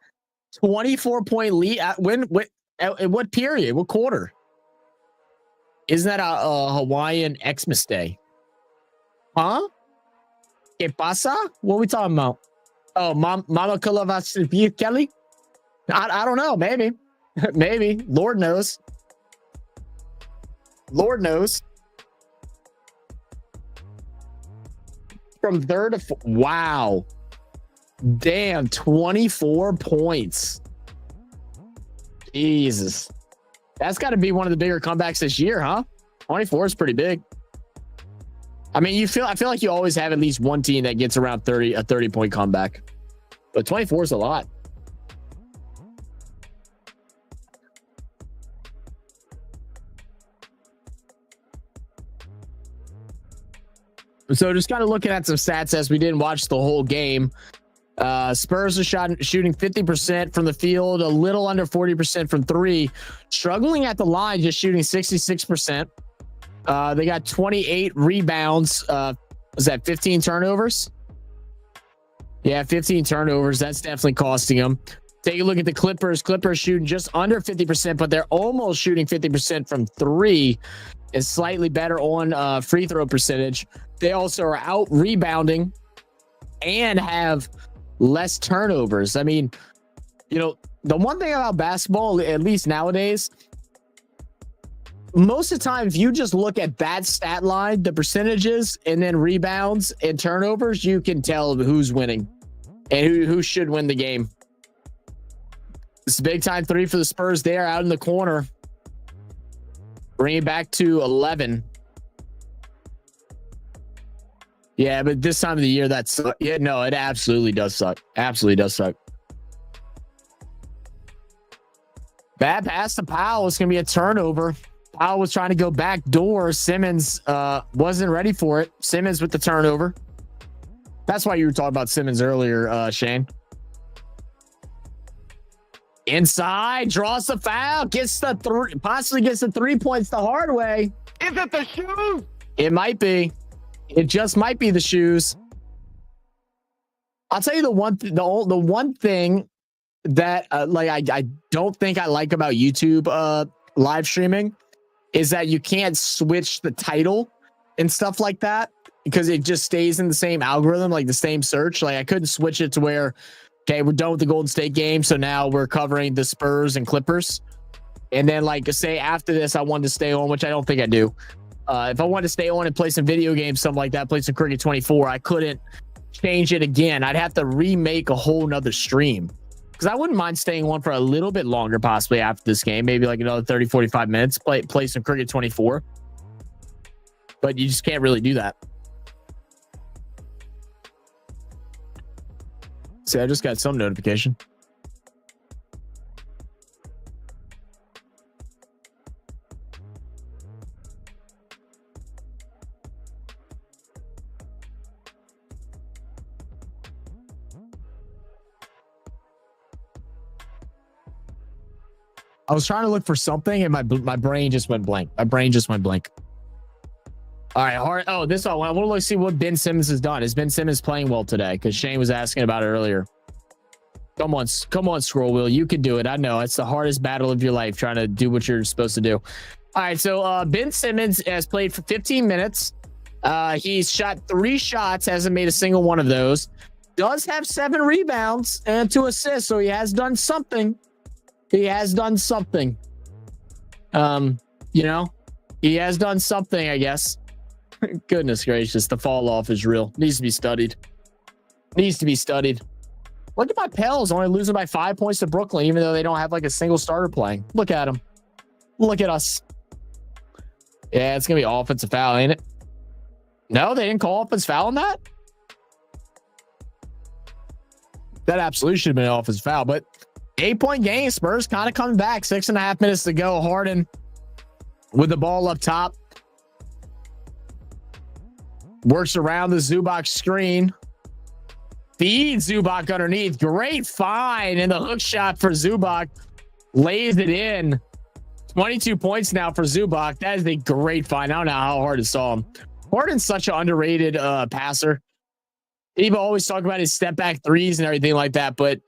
24-point lead at what period? What quarter? Isn't that a Hawaiian Xmas Day? Huh? ¿Qué pasa? What are we talking about? Oh, Mama Kalavas Kelly? I don't know. Maybe. Maybe. Lord knows. Lord knows. From third to fourth. Wow. Damn. 24 points. Jesus. That's got to be one of the bigger comebacks this year, huh? 24 is pretty big. I mean, I feel like you always have at least one team that gets around a 30-point comeback. But 24 is a lot. So just kind of looking at some stats as we didn't watch the whole game. Spurs are shooting 50% from the field, a little under 40% from 3. Struggling at the line, just shooting 66%. They got 28 rebounds. Was that 15 turnovers? Yeah, 15 turnovers. That's definitely costing them. Take a look at the Clippers. Clippers shooting just under 50%, but they're almost shooting 50% from 3. Is slightly better on free throw percentage. They also are out rebounding and have less turnovers. I mean, you know, the one thing about basketball, at least nowadays, most of the time, if you just look at that stat line, the percentages, and then rebounds and turnovers, you can tell who's winning and who should win the game. It's a big time 3 for the Spurs there out in the corner. Bring it back to 11. Yeah, but this time of the year, it absolutely does suck. Absolutely does suck. Bad pass to Powell. It's going to be a turnover. Powell was trying to go back door. Simmons wasn't ready for it. Simmons with the turnover. That's why you were talking about Simmons earlier, Shane. Inside, draws the foul, possibly gets the 3 points the hard way. Is it the shoes? It might be. It just might be the shoes. I'll tell you the one thing that I don't think I like about YouTube live streaming is that you can't switch the title and stuff like that because it just stays in the same algorithm, like the same search. Like I couldn't switch it to where, okay, we're done with the Golden State game, so now we're covering the Spurs and Clippers. And then like say after this, I wanted to stay on, which I don't think I do. If I wanted to stay on and play some video games, something like that, play some Cricket 24, I couldn't change it again. I'd have to remake a whole nother stream because I wouldn't mind staying on for a little bit longer, possibly after this game, maybe like another 30, 45 minutes, play some Cricket 24. But you just can't really do that. See, I just got some notification. I was trying to look for something and my brain just went blank. My brain just went blank. All right, hard. Oh, this one. I want to look see what Ben Simmons has done. Is Ben Simmons playing well today? Because Shane was asking about it earlier. Come on, Scroll Wheel. You can do it. I know it's the hardest battle of your life trying to do what you're supposed to do. All right, so Ben Simmons has played for 15 minutes. He's shot 3 shots, hasn't made a single one of those. Does have 7 rebounds and 2 assists, so he has done something. He has done something. You know, he has done something, I guess. Goodness gracious, the fall off is real. Needs to be studied. Needs to be studied. Look at my Pels only losing by 5 points to Brooklyn, even though they don't have like a single starter playing. Look at them. Look at us. Yeah, it's gonna be offensive foul, ain't it? No, they didn't call offensive foul on that. That absolutely should have been an offensive foul, but 8-point game. Spurs kind of coming back. 6.5 minutes to go. Harden with the ball up top. Works around the Zubac screen. Feeds Zubac underneath. Great find. And the hook shot for Zubac. Lays it in. 22 points now for Zubac. That is a great find. I don't know how hard it saw him. Harden's such an underrated passer. People always talk about his step back threes and everything like that, but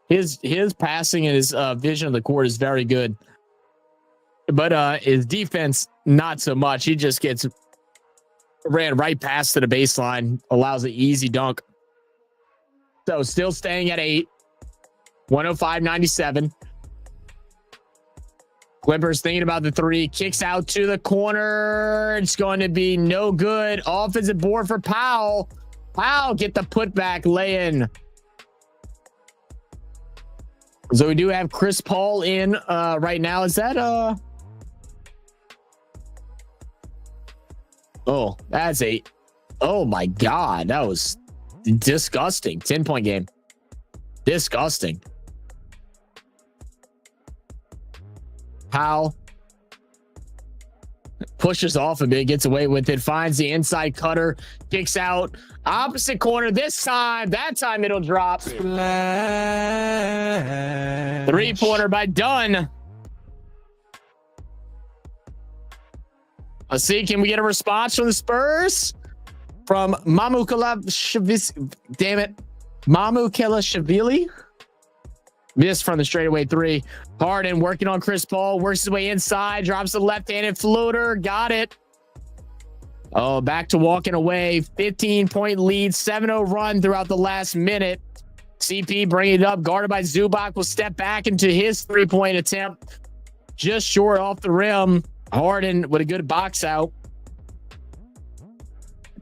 his passing and his vision of the court is very good. But his defense, not so much. He just gets ran right past to the baseline, allows an easy dunk. So still staying at 8. 105-97. Clippers thinking about the 3. Kicks out to the corner. It's going to be no good. Offensive board for Powell. Powell get the putback lay-in. So we do have Chris Paul in right now. Is that oh, that's 8. Oh my God, that was disgusting. 10-point game. Disgusting. Powell pushes off a bit, gets away with it, finds the inside cutter, kicks out, opposite corner this time. That time it'll drop. 3-pointer by Dunn. Let's see, can we get a response from the Spurs? From Mamu Kelashvili. Damn it. Mamu Kelashvili. Missed from the straightaway 3. Harden working on Chris Paul. Works his way inside. Drops the left-handed floater. Got it. Oh, back to walking away. 15-point lead. 7-0 run throughout the last minute. CP bringing it up. Guarded by Zubac. Will step back into his 3-point attempt. Just short off the rim. Harden with a good box out.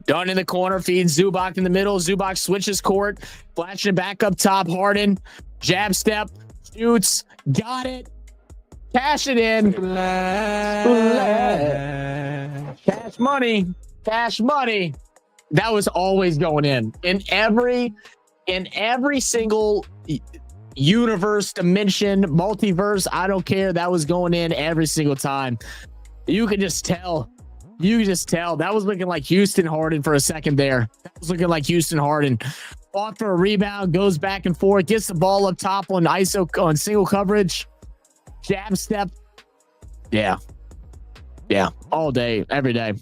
Dunn in the corner. Feeds Zubac in the middle. Zubac switches court. Flashing it back up top. Harden. Jab step. Shoots. Got it. Cash it in. Cash money. Cash money. That was always going in every single universe, dimension, multiverse. I don't care. That was going in every single time. You could just tell. You could just tell. That was looking like Houston Harden for a second there. That was looking like Houston Harden. Fought for a rebound, goes back and forth, gets the ball up top on ISO on single coverage. Jab step. Yeah. Yeah. All day, every day.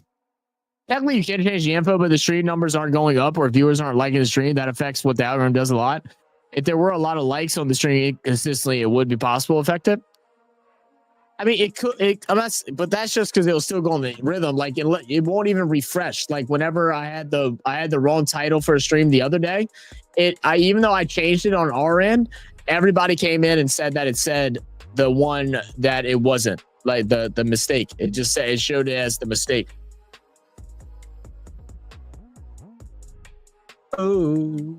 Technically, you can't change the info, but the stream numbers aren't going up or viewers aren't liking the stream. That affects what the algorithm does a lot. if there were a lot of likes on the stream consistently, it would be possible to affect it. I mean, it could. But that's just because it'll still go on the rhythm. Like it won't even refresh. Like whenever I had the wrong title for a stream the other day, even though I changed it on our end, everybody came in and said that it said the one that it wasn't, like the mistake. It just said, it showed it as the mistake. Oh.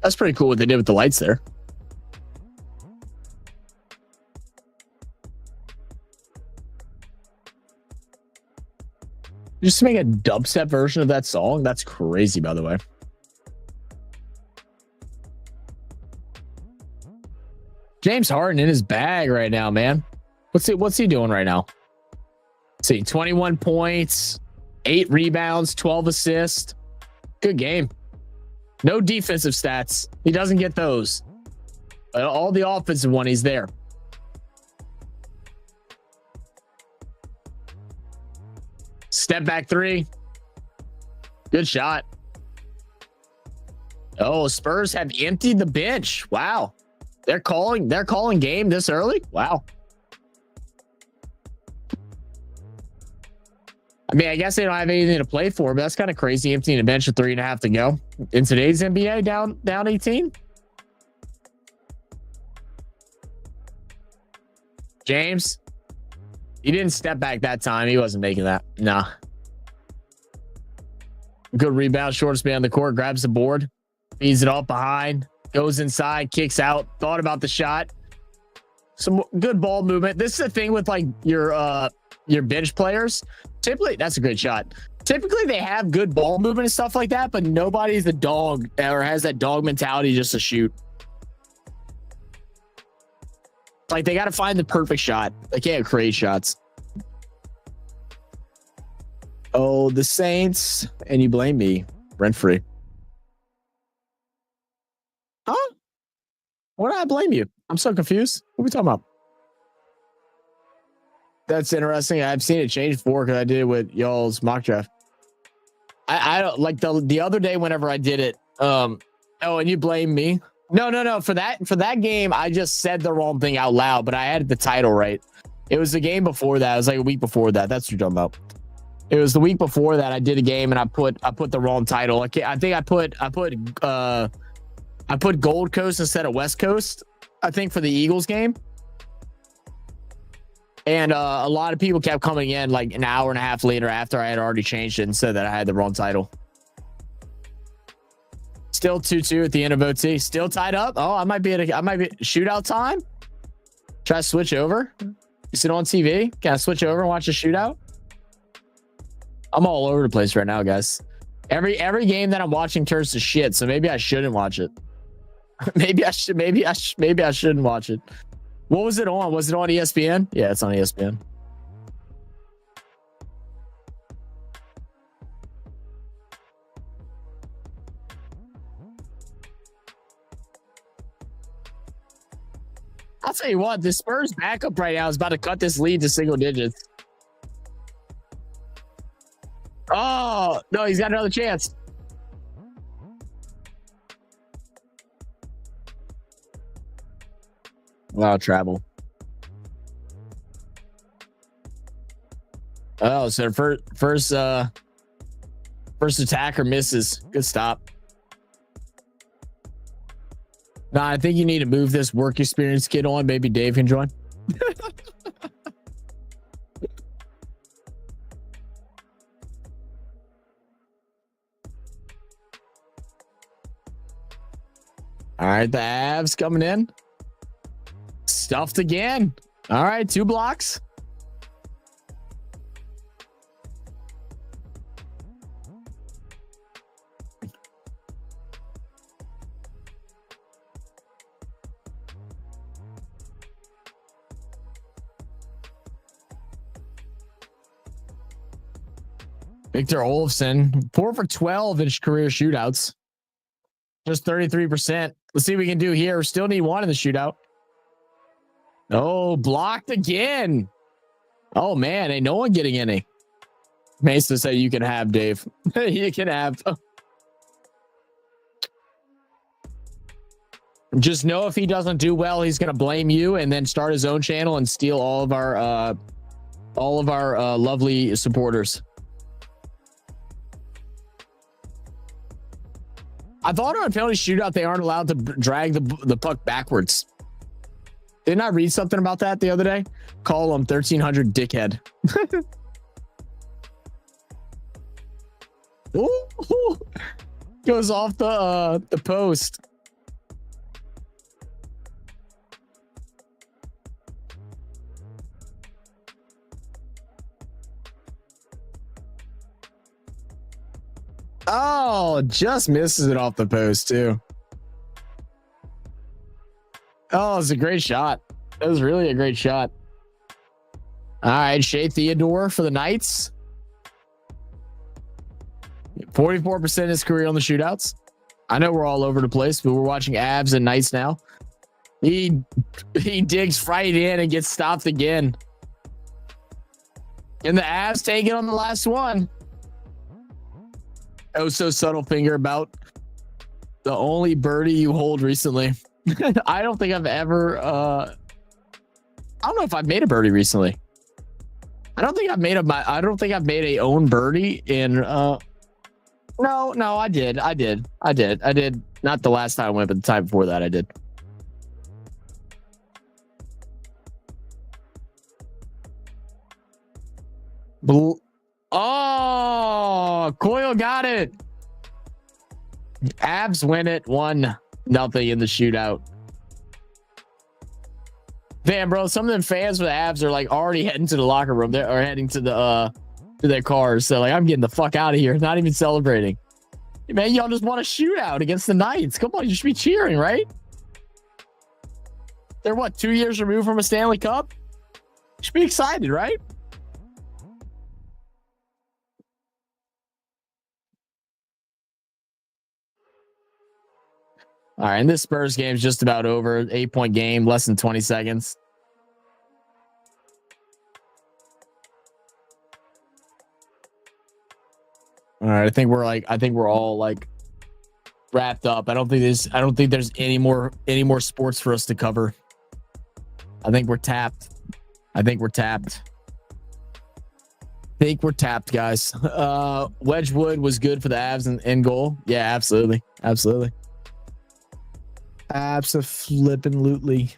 That's pretty cool what they did with the lights there. Just to make a dubstep version of that song? That's crazy, by the way. James Harden in his bag right now, man. What's he doing right now? Let's see, 21 points, 8 rebounds, 12 assists. Good game. No defensive stats. He doesn't get those. But all the offensive one, he's there. Step back 3. Good shot. Oh, Spurs have emptied the bench. Wow. They're calling game this early? Wow. I mean, I guess they don't have anything to play for, but that's kind of crazy, emptying a bench with 3.5 to go. In today's NBA, down 18. James, he didn't step back that time. He wasn't making that. Nah. Good rebound, shortest man on the court, grabs the board, feeds it off behind, goes inside, kicks out, thought about the shot. Some good ball movement. This is the thing with like your bench players. Typically, that's a great shot. Typically, they have good ball movement and stuff like that, but nobody's a dog or has that dog mentality just to shoot. Like, they got to find the perfect shot. They can't create shots. Oh, the Saints. And you blame me. Rent-free. Huh? Why did I blame you? I'm so confused. What are we talking about? That's interesting. I've seen it change before because I did it with y'all's mock draft. I don't like the other day whenever I did it. Oh, and you blame me. No. For that game, I just said the wrong thing out loud, but I had the title right. It was the game before that. It was like a week before that. That's what you're talking about. It was the week before that I did a game and I put the wrong title. I think I put Gold Coast instead of West Coast, I think, for the Eagles game. And a lot of people kept coming in like an hour and a half later after I had already changed it and said that I had the wrong title. Still 2-2 at the end of OT. Still tied up. Oh, I might be shootout time. Try to switch over. You sit on TV. Can I switch over and watch a shootout? I'm all over the place right now, guys. Every game that I'm watching turns to shit, so maybe I shouldn't watch it. maybe I shouldn't watch it. What was it on? Was it on ESPN? Yeah, it's on ESPN. I'll tell you what, the Spurs backup right now is about to cut this lead to single digits. Oh, no, he's got another chance. Wow, travel. Oh, so first attacker misses. Good stop. Nah, I think you need to move this work experience kid on. Maybe Dave can join. All right, the Avs coming in. Stuffed again. All right, 2 blocks. Victor Olofsson, 4 for 12 in his career shootouts. Just 33%. Let's see what we can do here. Still need 1 in the shootout. Oh, blocked again. Oh man, ain't no one getting any. Mesa said you can have Dave. You can have. Just know if he doesn't do well, he's gonna blame you and then start his own channel and steal all of our lovely supporters. I thought on a penalty shootout they aren't allowed to drag the puck backwards. Didn't I read something about that the other day? Call him 1300 dickhead. Ooh, goes off the post. Oh, just misses it off the post too. Oh, it's a great shot. That was really a great shot. All right, Shea Theodore for the Knights. 44% of his career on the shootouts. I know we're all over the place, but we're watching Abs and Knights now. He digs right in and gets stopped again. And the Abs take it on the last one. Oh, so subtle finger about the only birdie you hold recently. I don't think I've ever I don't know if I've made a birdie recently. I don't think I've made a own birdie in no, I did. Not the last time I went, but the time before that I did. Oh, Coyle got it. Abs win it 1-0 in the shootout. Damn, bro, some of them fans for the Abs are like already heading to the locker room. They are heading to their cars. So like, I'm getting the fuck out of here. Not even celebrating. Hey, man, y'all just want a shootout against the Knights. Come on, you should be cheering, right? They're what, 2 years removed from a Stanley Cup? You should be excited, right? All right, and this Spurs game is just about over. 8-point game, less than 20 seconds. All right, I think we're all like wrapped up. I don't think there's any more sports for us to cover. I think we're tapped, guys. Wedgwood was good for the Avs and in goal. Yeah, absolutely. Abso-flippin'-lutely.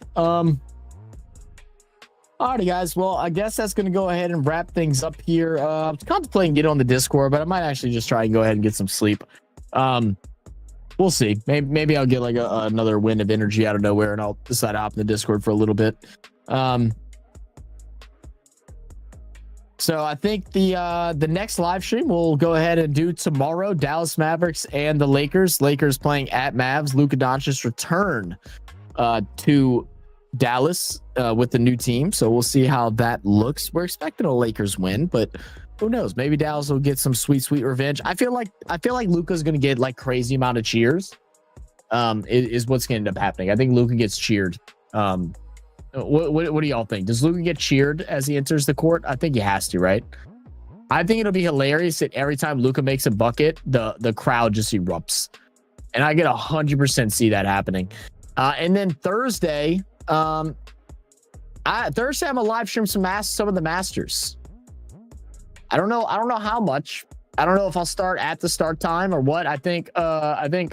Alrighty, guys. Well, I guess that's going to go ahead and wrap things up here. I was contemplating getting on the Discord, but I might actually just try and go ahead and get some sleep. We'll see. Maybe I'll get like another wind of energy out of nowhere, and I'll decide to hop in the Discord for a little bit. So I think the next live stream we'll go ahead and do tomorrow. Dallas Mavericks and the Lakers. Lakers playing at Mavs. Luka Doncic's return to Dallas with the new team. So we'll see how that looks. We're expecting a Lakers win, but who knows? Maybe Dallas will get some sweet revenge. I feel like Luka's going to get like crazy amount of cheers. Is what's going to end up happening. I think Luka gets cheered. What do y'all think? Does Luka get cheered as he enters the court? I think he has to, right? I think it'll be hilarious that every time Luka makes a bucket, the crowd just erupts, and I get 100% see that happening. And then Thursday, I'm a live stream some of the Masters. I don't know how much. I don't know if I'll start at the start time or what. I think the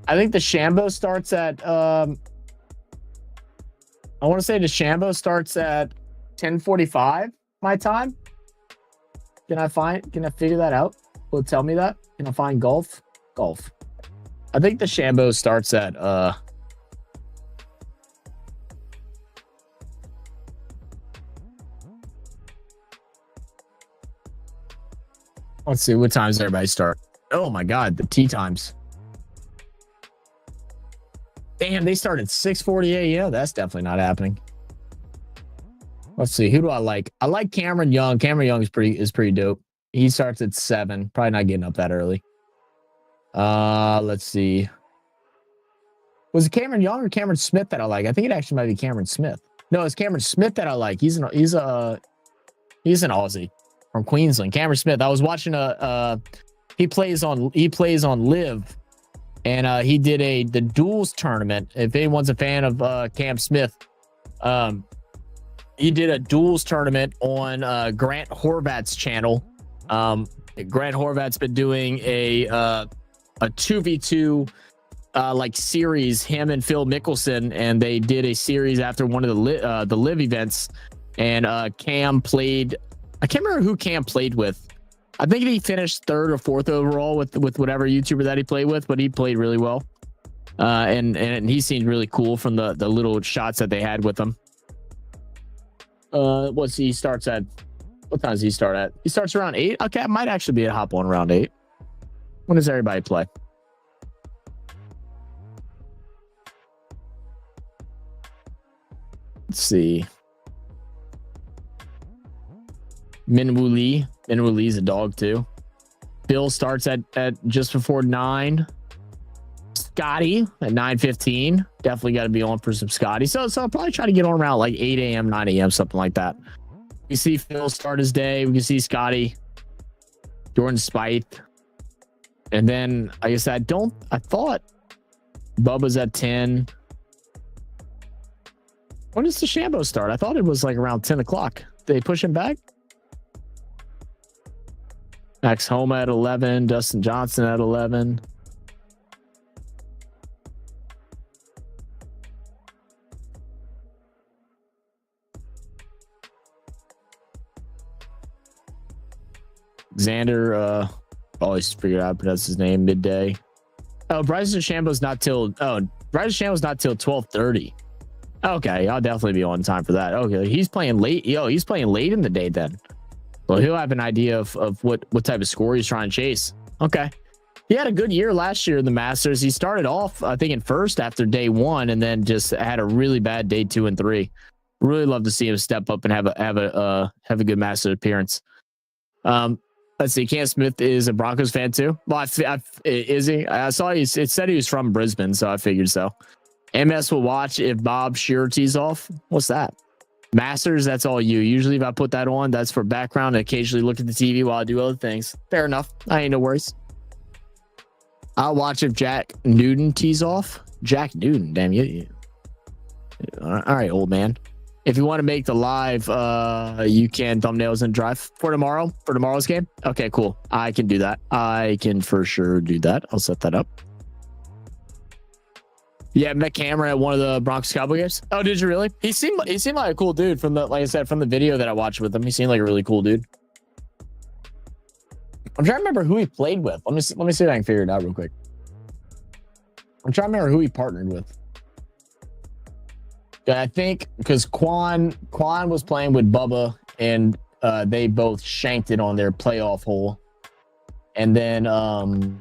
Shambo starts at I want to say the Shambo starts at 10:45 my time. Can I figure that out? Will it tell me that? Can I find golf? I think the Shambo starts at let's see, what times everybody start? Oh my god, the tee times. Damn, they start at 6:40 a.m. That's definitely not happening. Let's see, who do I like? I like Cameron Young. Cameron Young is pretty dope. He starts at 7. Probably not getting up that early. Let's see. Was it Cameron Young or Cameron Smith that I like? I think it actually might be Cameron Smith. No, it's Cameron Smith that I like. He's He's an Aussie from Queensland. Cameron Smith. I was watching he plays on Live, and he did the duels tournament. If anyone's a fan of Cam Smith, he did a duels tournament on Grant Horvat's channel. Grant Horvat's been doing a 2v2 like series, him and Phil Mickelson, and they did a series after one of the Live events, and Cam played. I can't remember who Cam played with. I think he finished 3rd or 4th overall with whatever YouTuber that he played with, but he played really well, and he seemed really cool from the little shots that they had with him. What time does he start at? He starts around 8. Okay, I might actually be a hop on around 8. When does everybody play? Let's see. Minwoo Lee's a dog too. Bill starts at just before 9. Scotty at 9:15. Definitely got to be on for some Scotty. So I'll probably try to get on around like 8 a.m., 9 a.m., something like that. We see Phil start his day. We can see Scotty, Jordan Spieth. And then I guess I thought Bubba's at 10. When does the Shambo start? I thought it was like around 10 o'clock. Did they push him back? Max Homa at 11. Dustin Johnson at 11. Xander, always figured out, but that's his name. Midday. Oh, Bryson DeChambeau's not till 12:30. Okay, I'll definitely be on time for that. Okay, he's playing late. He's playing late in the day then. Well, he'll have an idea of what type of score he's trying to chase. Okay. He had a good year last year in the Masters. He started off, I think, in first after day 1, and then just had a really bad day 2 and 3. Really love to see him step up and have a good Masters appearance. Let's see. Cam Smith is a Broncos fan too. Well, is he? I saw it said he was from Brisbane, so I figured so. MS will watch if Bob Shearer tees off. What's that? Masters, that's all you. Usually if I put that on, that's for background and occasionally look at the TV while I do other things. Fair enough. I ain't no worries. I'll watch if Jack Newton tees off. Jack Newton, damn you. All right, old man. If you want to make the live, you can thumbnails and drive for tomorrow's game. Okay, cool. I can do that. I can for sure do that. I'll set that up. Yeah, met Cameron at one of the Broncos Cowboy games. Oh, did you really? He seemed like a cool dude from like I said, from the video that I watched with him. He seemed like a really cool dude. I'm trying to remember who he played with. Let me see if I can figure it out real quick. I'm trying to remember who he partnered with. I think because Quan was playing with Bubba, and they both shanked it on their playoff hole. And then am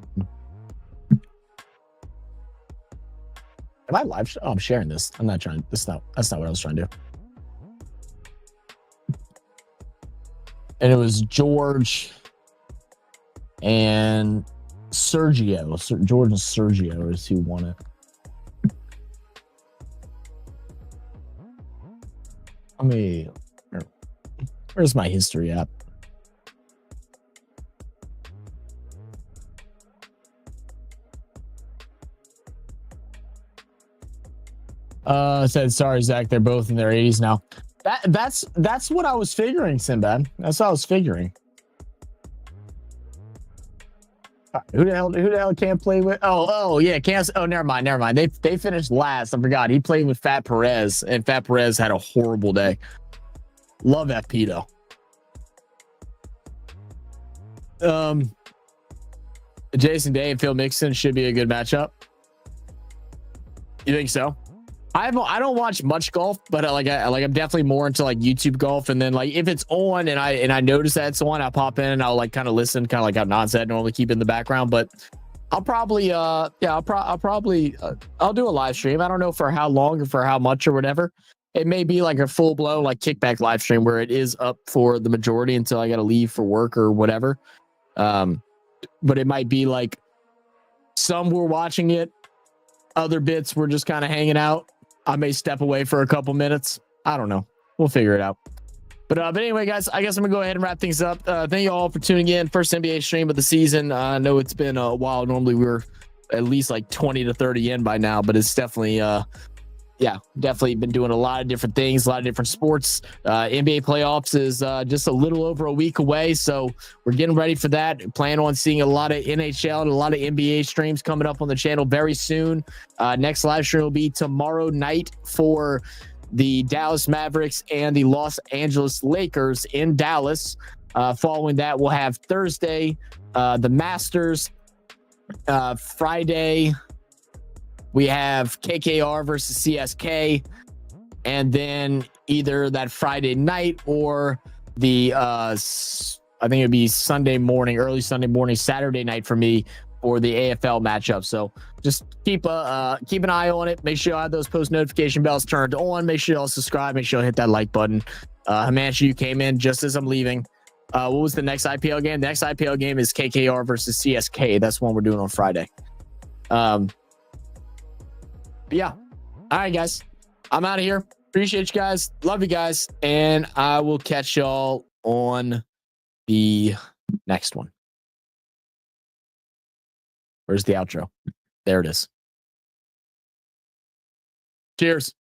I live? Oh, I'm sharing this. I'm not trying. That's not what I was trying to do. And it was George and Sergio. George and Sergio is who won it. Where's my history app? Said sorry, Zach. They're both in their 80s now. That's what I was figuring, Sinbad. That's what I was figuring. Who the hell can't play with? Oh yeah, can't. Oh, never mind. They finished last. I forgot. He played with Fat Perez, and Fat Perez had a horrible day. Love FP though. Jason Day and Phil Mixon should be a good matchup. You think so? I don't watch much golf, but I'm definitely more into like YouTube golf, and then like if it's on and I notice that it's on, I'll pop in and I'll like kind of listen, kind of like how Non said, normally keep in the background. But I'll probably I'll do a live stream. I don't know for how long or for how much or whatever. It may be like a full blown like kickback live stream where it is up for the majority until I got to leave for work or whatever. But it might be like some were watching it, other bits were just kind of hanging out. I may step away for a couple minutes. I don't know. We'll figure it out. But anyway, guys, I guess I'm gonna go ahead and wrap things up. Thank you all for tuning in. First NBA stream of the season. I know it's been a while. Normally we're at least like 20 to 30 in by now, but it's definitely definitely been doing a lot of different things, a lot of different sports. NBA playoffs is just a little over a week away, so we're getting ready for that. Plan on seeing a lot of NHL and a lot of NBA streams coming up on the channel very soon. Next live stream will be tomorrow night for the Dallas Mavericks and the Los Angeles Lakers in Dallas. Following that, we'll have Thursday, the Masters. Friday, we have KKR versus CSK, and then either that Friday night or the I think it'd be Sunday morning, early Sunday morning, Saturday night for me for the AFL matchup. So just keep an eye on it. Make sure you have those post notification bells turned on. Make sure you all subscribe. Make sure you hit that like button. Himanshu, you came in just as I'm leaving. What was the next IPL game? The next IPL game is KKR versus CSK. That's one we're doing on Friday. Yeah. All right, guys. I'm out of here. Appreciate you guys. Love you guys. And I will catch y'all on the next one. Where's the outro? There it is. Cheers.